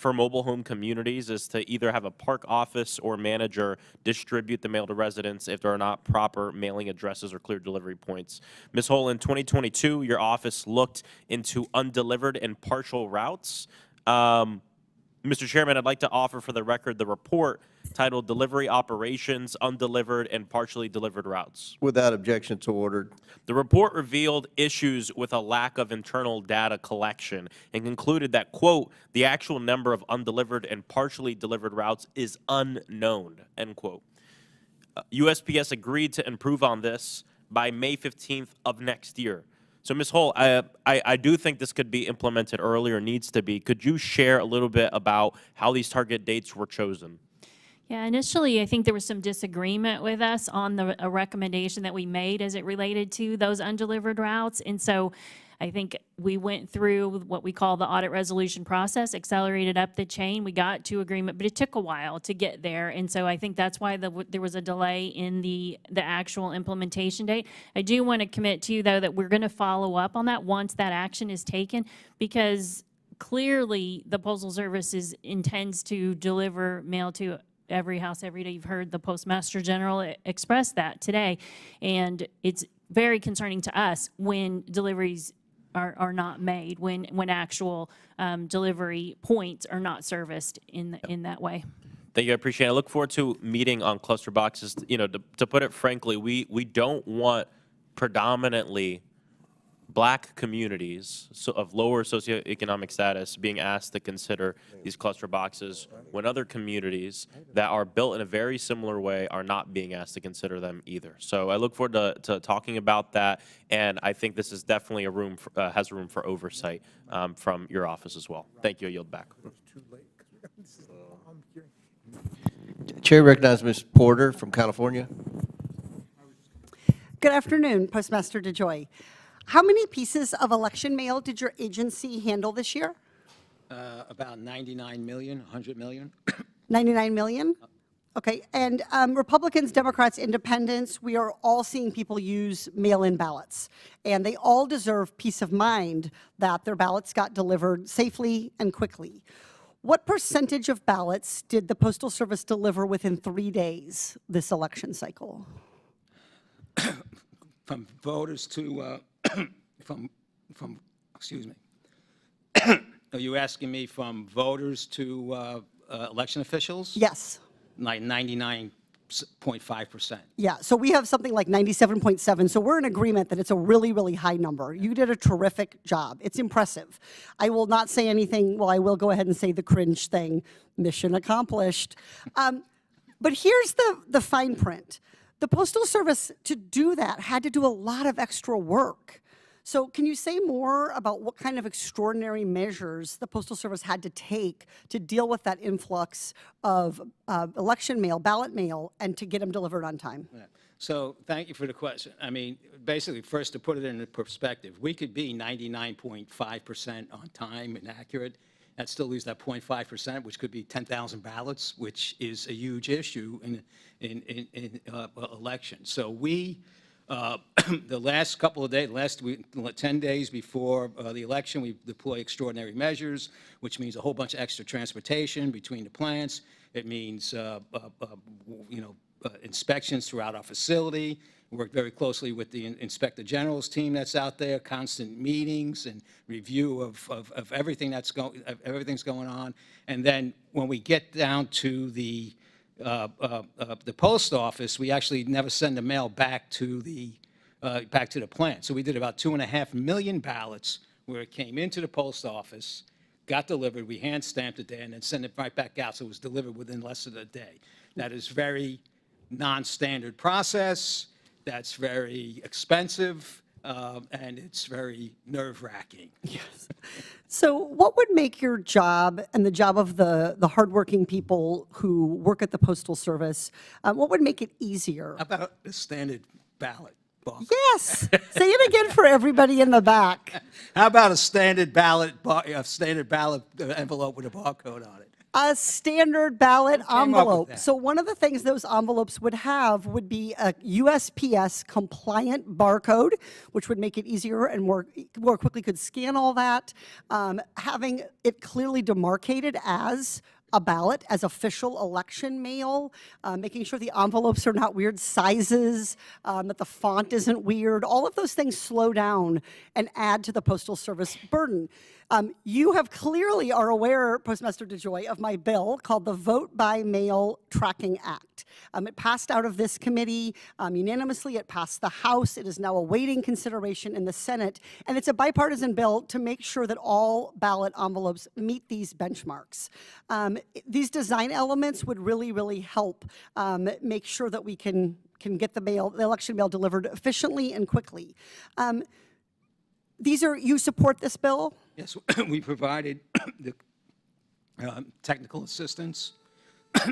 mobile home communities is to either have a park office or manager distribute the mail to residents if there are not proper mailing addresses or clear delivery points. Ms. Hull, in 2022, your office looked into undelivered and partial routes. Mr. Chairman, I'd like to offer for the record the report titled Delivery Operations, Undelivered and Partially Delivered Routes. Without objection, so ordered. The report revealed issues with a lack of internal data collection and concluded that, quote, the actual number of undelivered and partially delivered routes is unknown, end quote. USPS agreed to improve on this by May 15th of next year. So, Ms. Hull, I do think this could be implemented earlier, needs to be. Could you share a little bit about how these target dates were chosen? Yeah, initially, I think there was some disagreement with us on a recommendation that we made as it related to those undelivered routes. And so I think we went through what we call the audit resolution process, accelerated up the chain. We got to agreement, but it took a while to get there. And so I think that's why there was a delay in the actual implementation date. I do want to commit to you, though, that we're going to follow up on that once that action is taken, because clearly the Postal Service intends to deliver mail to every house every day. You've heard the Postmaster General express that today. And it's very concerning to us when deliveries are not made, when actual delivery points are not serviced in that way. Thank you, I appreciate it. I look forward to meeting on cluster boxes. You know, to put it frankly, we don't want predominantly Black communities of lower socioeconomic status being asked to consider these cluster boxes when other communities that are built in a very similar way are not being asked to consider them either. So I look forward to talking about that, and I think this is definitely has room for oversight from your office as well. Thank you. I yield back. Chair recognizes Ms. Porter from California. Good afternoon, Postmaster DeJoy. How many pieces of election mail did your agency handle this year? About 99 million, 100 million. 99 million? Okay, and Republicans, Democrats, Independents, we are all seeing people use mail-in ballots, and they all deserve peace of mind that their ballots got delivered safely and quickly. What percentage of ballots did the Postal Service deliver within 3 days this election cycle? From voters to, excuse me. Are you asking me from voters to election officials? Yes. Like 99.5%. Yeah, so we have something like 97.7, so we're in agreement that it's a really, really high number. You did a terrific job. It's impressive. I will not say anything, well, I will go ahead and say the cringe thing, mission accomplished. But here's the fine print. The Postal Service, to do that, had to do a lot of extra work. So can you say more about what kind of extraordinary measures the Postal Service had to take to deal with that influx of election mail, ballot mail, and to get them delivered on time? Yeah. So thank you for the question. I mean, basically, first to put it into perspective, we could be 99.5% on time and accurate. That still leaves that 0.5%, which could be 10,000 ballots, which is a huge issue in elections. So we, the last couple of days, last week, 10 days before the election, we deploy extraordinary measures, which means a whole bunch of extra transportation between the plants. It means, inspections throughout our facility. We work very closely with the Inspector General's team that's out there, constant meetings and review of everything everything's going on. And then when we get down to the post office, we actually never send the mail back to the plant. So we did about 2.5 million ballots where it came into the post office, got delivered, we hand stamped it there, and then sent it right back out. So it was delivered within less than a day. That is very non-standard process. That's very expensive. and it's very nerve-wracking. Yes. So what would make your job and the job of the hardworking people who work at the Postal Service, what would make it easier? About a standard ballot box. Yes. Say it again for everybody in the back. How about a standard ballot envelope with a barcode on it? A standard ballot up with envelope. that? So one of the things those envelopes would have would be a USPS compliant barcode, which would make it easier and more quickly could scan all that. Having it clearly demarcated as a ballot, as official election mail, making sure the envelopes are not weird sizes, that the font isn't weird. All of those things slow down and add to the Postal Service burden. You have clearly are aware, Postmaster DeJoy, of my bill called the Vote by Mail Tracking Act. It passed out of this committee unanimously. It passed the House. It is now awaiting consideration in the Senate. And it's a bipartisan bill to make sure that all ballot envelopes meet these benchmarks. These design elements would really, really help make sure that we can get the election mail delivered efficiently and quickly. You support this bill? Yes, we provided the technical assistance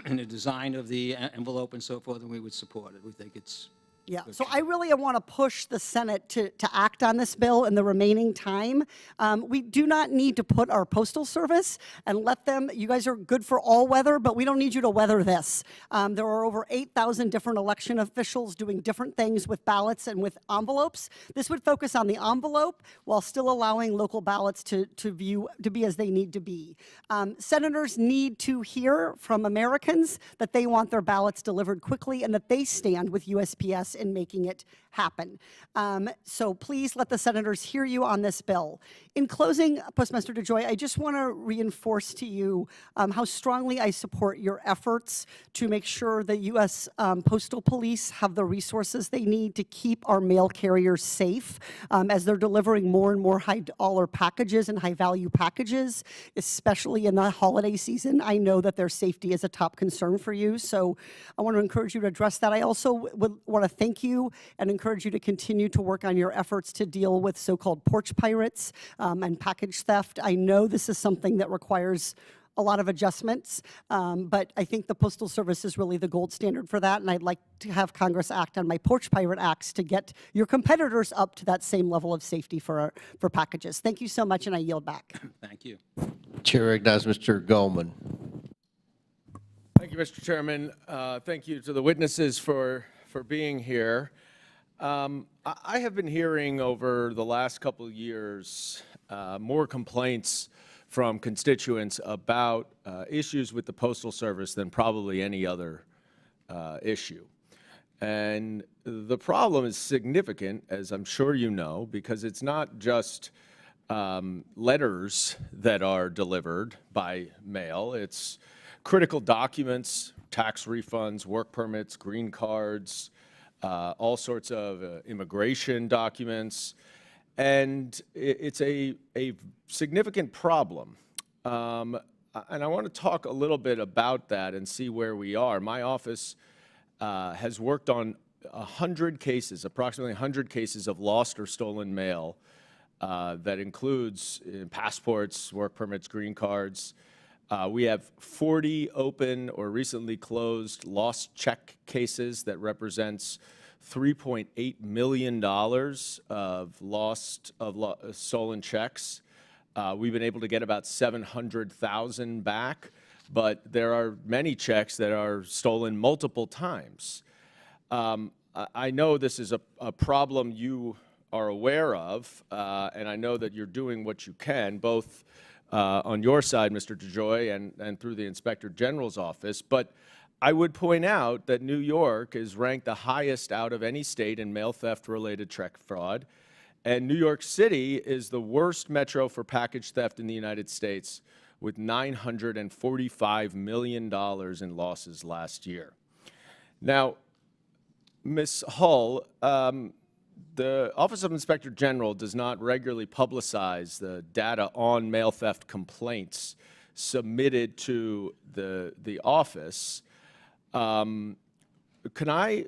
in the design of the envelope and so forth, and we would support it. We think it's Yeah, so I really want to push the Senate to act on this bill in the remaining time. We do not need to put our Postal Service and let them, you guys are good for all weather, but we don't need you to weather this. There are over 8,000 different election officials doing different things with ballots and with envelopes. This would focus on the envelope while still allowing local ballots to be as they need to be. Senators need to hear from Americans that they want their ballots delivered quickly and that they stand with USPS in making it happen. So please let the senators hear you on this bill. In closing, Postmaster DeJoy, I just want to reinforce to you how strongly I support your efforts to make sure that U.S. Postal Police have the resources they need to keep our mail carriers safe as they're delivering more and more high-dollar packages and high-value packages, especially in the holiday season. I know that their safety is a top concern for you, so I want to encourage you to address that. I also would want to thank you and encourage you to continue to work on your efforts to deal with so-called porch pirates and package theft. I know this is something that requires a lot of adjustments, but I think the Postal Service is really the gold standard for that, and I'd like to have Congress act on my porch pirate acts to get your competitors up to that same level of safety for packages. Thank you so much, and I yield back. Thank you. Chair recognizes Mr. Goldman. Thank you, Mr. Chairman. Thank you to the witnesses for being here. I have been hearing over the last couple of years more complaints from constituents about issues with the Postal Service than probably any other issue. And the problem is significant, as I'm sure you know, because it's not just letters that are delivered by mail. It's critical documents, tax refunds, work permits, green cards, all sorts of immigration documents, and it's a significant problem. And I want to talk a little bit about that and see where we are. My office has worked on 100 cases, approximately 100 cases of lost or stolen mail that includes passports, work permits, green cards. We have 40 open or recently closed lost check cases that represents $3.8 million of stolen checks. We've been able to get about 700,000 back, but there are many checks that are stolen multiple times. I know this is a problem you are aware of, and I know that you're doing what you can, both on your side, Mr. DeJoy, and through the Inspector General's office. But I would point out that New York is ranked the highest out of any state in mail theft-related check fraud, and New York City is the worst metro for package theft in the United States, with $945 million in losses last year. Now, Ms. Hull, the Office of Inspector General does not regularly publicize the data on mail theft complaints submitted to the office. Can I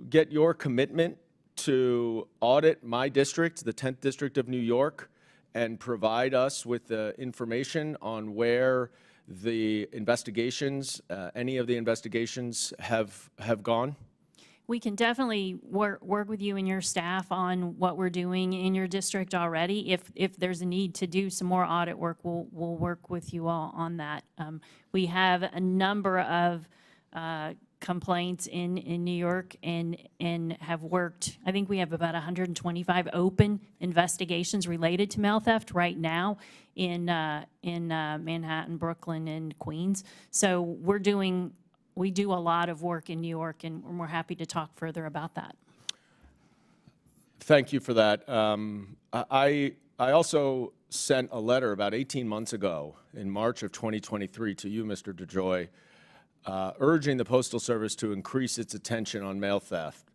get your commitment to audit my district, the 10th District of New York, and provide us with the information on where the investigations, any of the investigations have gone? We can definitely work with you and your staff on what we're doing in your district already. If there's a need to do some more audit work, we'll work with you all on that. We have a number of complaints in New York and have worked. I think we have about 125 open investigations related to mail theft right now in Manhattan, Brooklyn, and Queens. So we do a lot of work in New York, and we're happy to talk further about that. Thank you for that. I also sent a letter about 18 months ago in March of 2023 to you, Mr. DeJoy, urging the Postal Service to increase its attention on mail theft.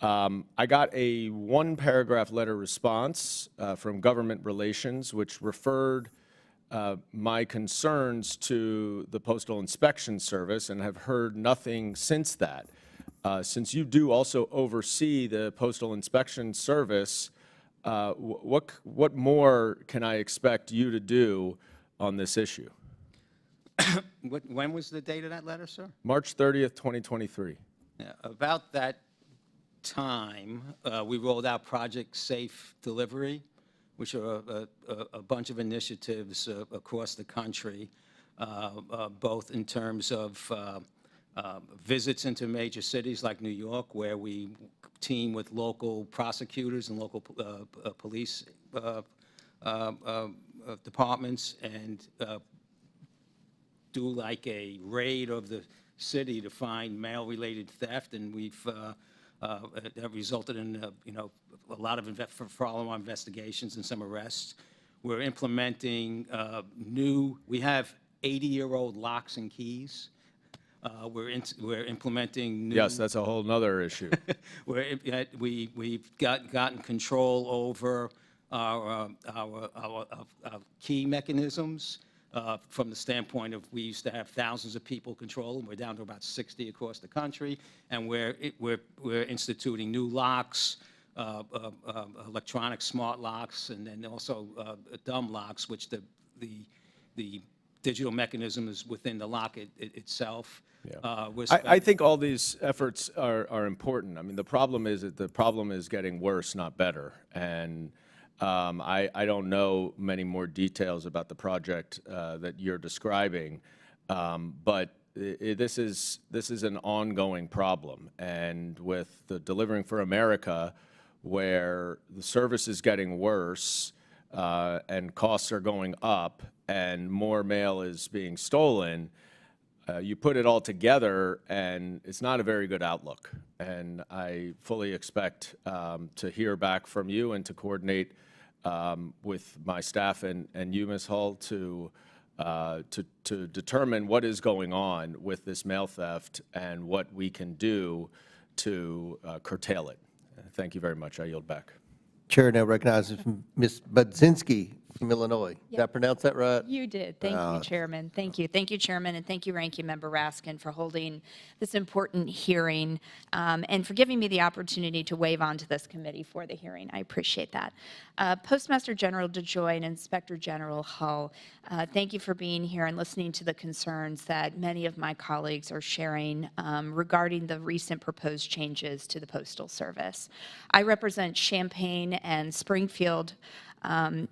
I got a one-paragraph letter response from Government Relations, which referred my concerns to the Postal Inspection Service, and have heard nothing since that. Since you do also oversee the Postal Inspection Service, what more can I expect you to do on this issue? When was the date of that letter, sir? March 30th, 2023. Yeah, about that time, we rolled out Project Safe Delivery, which are a bunch of initiatives across the country, both in terms of visits into major cities like New York, where we team with local prosecutors and local police departments and do like a raid of the city to find mail-related theft, and we've that resulted in a lot of follow-on investigations and some arrests. We're implementing we have 80-year-old locks and keys. We're implementing new. Yes, that's a whole nother issue. We've gotten control over our key mechanisms. From the standpoint of, we used to have thousands of people control them. We're down to about 60 across the country, and we're instituting new locks, electronic smart locks, and then also dumb locks, which the digital mechanism is within the lock itself. Yeah. I think all these efforts are important. I mean, the problem is that the problem is getting worse, not better, and I don't know many more details about the project that you're describing, but this is an ongoing problem. And with the Delivering for America, where the service is getting worse and costs are going up and more mail is being stolen, you put it all together and it's not a very good outlook. And I fully expect to hear back from you and to coordinate with my staff and you, Ms. Hull, to determine what is going on with this mail theft and what we can do to curtail it. Thank you very much. I yield back. Chair now recognizes Ms. Budzinski from Illinois. Did I pronounce that right? You did. Thank you, Chairman. Thank you. Thank you, Chairman, and thank you, Ranking Member Raskin, for holding this important hearing and for giving me the opportunity to wave onto this committee for the hearing. I appreciate that. Postmaster General DeJoy and Inspector General Hull, thank you for being here and listening to the concerns that many of my colleagues are sharing regarding the recent proposed changes to the Postal Service. I represent Champaign and Springfield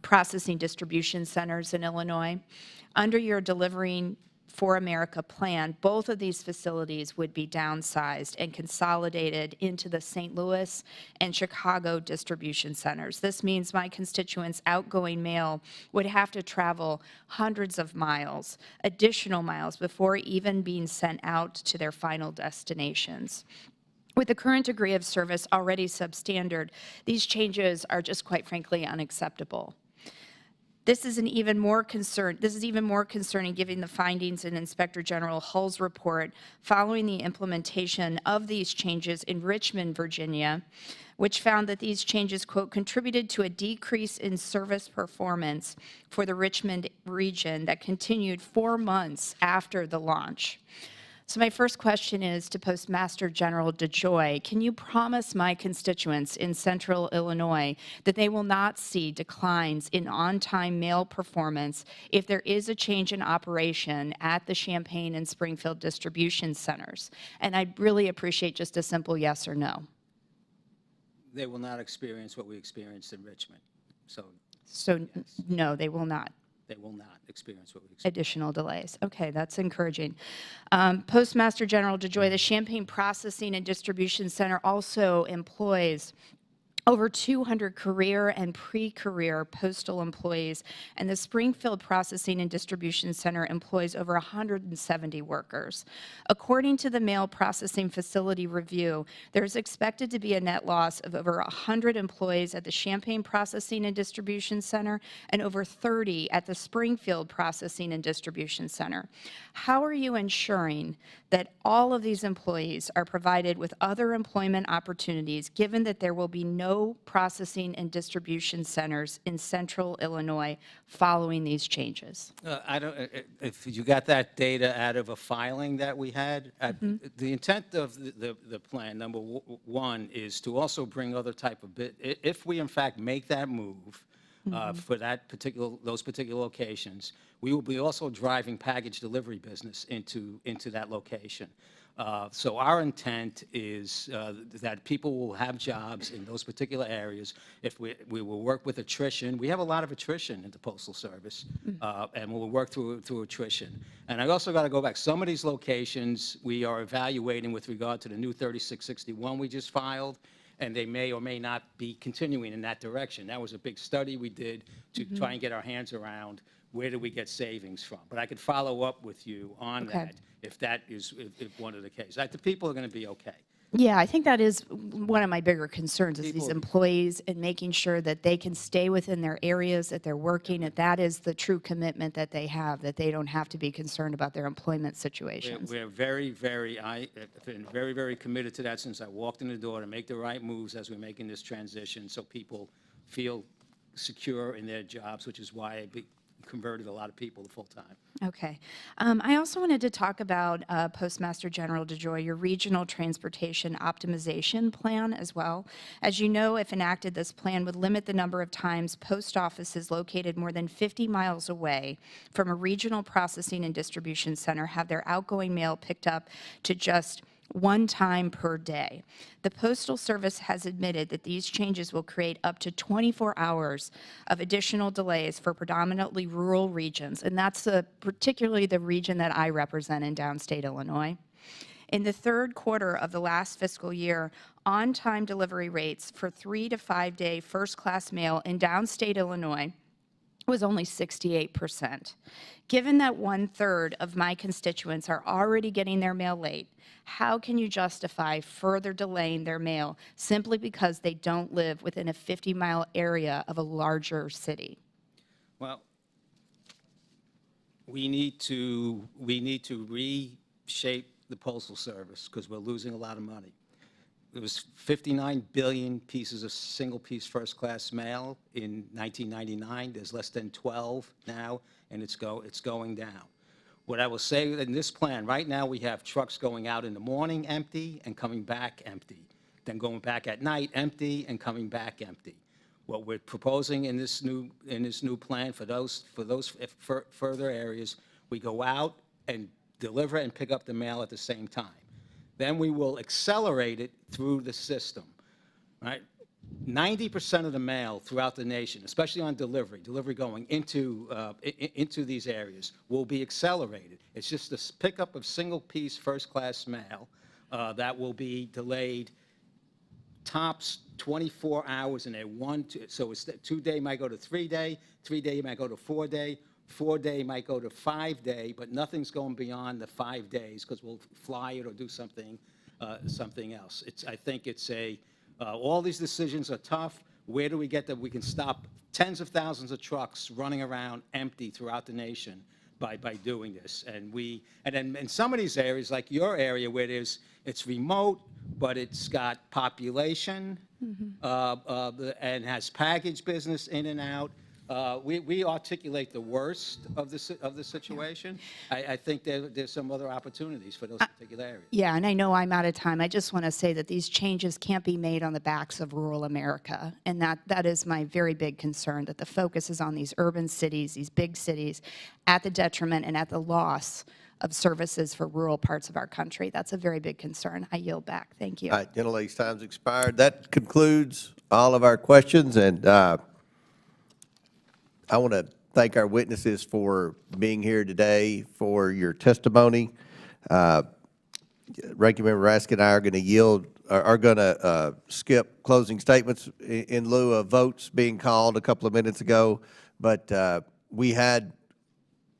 processing distribution centers in Illinois. Under your Delivering for America plan, both of these facilities would be downsized and consolidated into the St. Louis and Chicago distribution centers. This means my constituents' outgoing mail would have to travel hundreds of miles, additional miles, before even being sent out to their final destinations. With the current degree of service already substandard, these changes are just quite frankly unacceptable. This is even more concerning given the findings in Inspector General Hull's report following the implementation of these changes in Richmond, Virginia, which found that these changes, quote, contributed to a decrease in service performance for the Richmond region that continued 4 months after the launch. So my first question is to Postmaster General DeJoy. Can you promise my constituents in central Illinois that they will not see declines in on-time mail performance if there is a change in operation at the Champaign and Springfield distribution centers? And I'd really appreciate just a simple yes or no. They will not experience what we experienced in Richmond. So No, they will not. they will not experience what we experienced. Additional delays. Okay, that's encouraging. Postmaster General DeJoy, the Champaign Processing and Distribution Center also employs over 200 career and pre-career postal employees, and the Springfield Processing and Distribution Center employs over 170 workers. According to the Mail Processing Facility Review, there's expected to be a net loss of over 100 employees at the Champaign Processing and Distribution Center and over 30 at the Springfield Processing and Distribution Center. How are you ensuring that all of these employees are provided with other employment opportunities, given that there will be no processing and distribution centers in central Illinois following these changes? I don't, if you got that data out of a filing that we had, the intent of the plan, number one, is to also bring other type of, if we in fact make that move for those particular locations, we will be also driving package delivery business into that location. So our intent is that people will have jobs in those particular areas. If we will work with attrition. We have a lot of attrition in the Postal Service, and we'll work through attrition. And I also got to go back. Some of these locations we are evaluating with regard to the new 3661 we just filed, and they may or may not be continuing in that direction. That was a big study we did to try and get our hands around where do we get savings from. But I could follow up with you on that if that is if one of the cases. The people are going to be okay. Yeah, I think that is one of my bigger concerns is these employees and making sure that they can stay within their areas that they're working, and that is the true commitment that they have, that they don't have to be concerned about their employment situations. We're very, I've been very, very committed to that since I walked in the door to make the right moves as we're making this transition so people feel secure in their jobs, which is why I converted a lot of people to full-time. Okay. I also wanted to talk about, Postmaster General DeJoy, your regional transportation optimization plan as well. As you know, if enacted, this plan would limit the number of times post offices located more than 50 miles away from a regional processing and distribution center have their outgoing mail picked up to just one time per day. The Postal Service has admitted that these changes will create up to 24 hours of additional delays for predominantly rural regions, and that's particularly the region that I represent in downstate Illinois. In the third quarter of the last fiscal year, on-time delivery rates for 3 to 5 day first-class mail in downstate Illinois was only 68%. Given that 1/3 of my constituents are already getting their mail late, how can you justify further delaying their mail simply because they don't live within a 50-mile area of a larger city? Well, we need to reshape the Postal Service because we're losing a lot of money. There was 59 billion pieces of single-piece first-class mail in 1999. There's less than 12 now, and it's going down. What I will say in this plan, right now we have trucks going out in the morning empty and coming back empty, then going back at night empty and coming back empty. What we're proposing in this new plan for those further areas, we go out and deliver and pick up the mail at the same time. Then we will accelerate it through the system, right? 90% of the mail throughout the nation, especially on delivery going into these areas, will be accelerated. It's just the pickup of single-piece first-class mail that will be delayed tops 24 hours in so it's 2 day might go to 3 day, 3 day might go to 4 day, 4 day might go to 5 day, but nothing's going beyond the 5 days because we'll fly it or do something else. I think it's all these decisions are tough. Where do we get that we can stop tens of thousands of trucks running around empty throughout the nation by doing this? And then in some of these areas, like your area where it's remote, but it's got population and has package business in and out. We articulate the worst of the situation. I think there's some other opportunities for those particular areas. Yeah, and I know I'm out of time. I just want to say that these changes can't be made on the backs of rural America. And that is my very big concern, that the focus is on these urban cities, these big cities, at the detriment and at the loss of services for rural parts of our country. That's a very big concern. I yield back. Thank you. All right, gentlelady's time's expired. That concludes all of our questions, and I want to thank our witnesses for being here today, for your testimony. Ranking Member Raskin and I are going to skip closing statements in lieu of votes being called a couple of minutes ago, but we had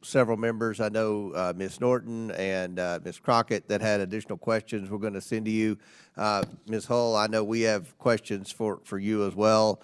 several members, I know Ms. Norton and Ms. Crockett, that had additional questions we're going to send to you. Ms. Hull, I know we have questions for you as well.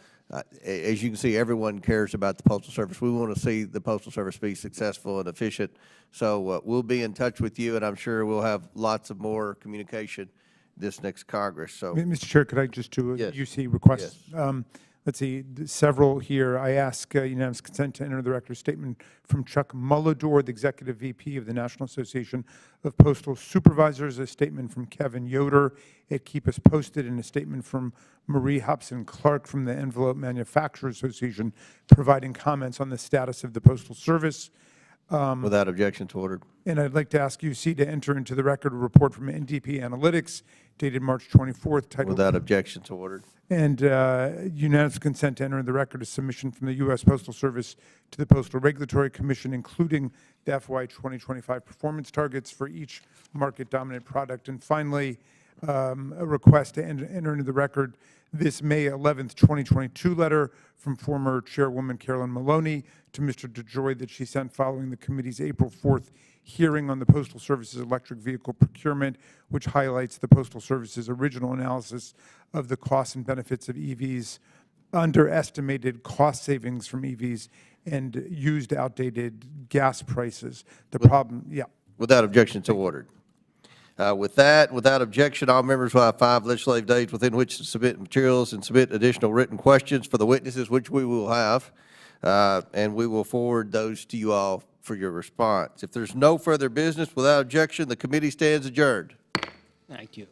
As you can see, everyone cares about the Postal Service. We want to see the Postal Service be successful and efficient. So we'll be in touch with you, and I'm sure we'll have lots of more communication this next Congress. So, Mr. Chair, could I just do a Yes. UC request? Yes. Let's see, several here. I ask unanimous consent to enter the record statement from Chuck Mullador, the Executive VP of the National Association of Postal Supervisors, a statement from Kevin Yoder at Keep Us Posted, and a statement from Marie Hobson Clark from the Envelope Manufacturers Association providing comments on the status of the Postal Service. Without objection to order. And I'd like to ask UC to enter into the record a report from NDP Analytics dated March 24th titled... Without objection to order. And unanimous consent to enter in the record a submission from the U.S. Postal Service to the Postal Regulatory Commission, including the FY 2025 performance targets for each market-dominant product. And finally, a request to enter into the record this May 11th, 2022 letter from former Chairwoman Carolyn Maloney to Mr. DeJoy that she sent following the committee's April 4th hearing on the Postal Service's electric vehicle procurement, which highlights the Postal Service's original analysis of the costs and benefits of EVs, underestimated cost savings from EVs, and used outdated gas prices. The problem, yeah. Without objection to order. With that, without objection, all members will have 5 legislative days within which to submit materials and submit additional written questions for the witnesses, which we will have, and we will forward those to you all for your response. If there's no further business, without objection, the committee stands adjourned. Thank you.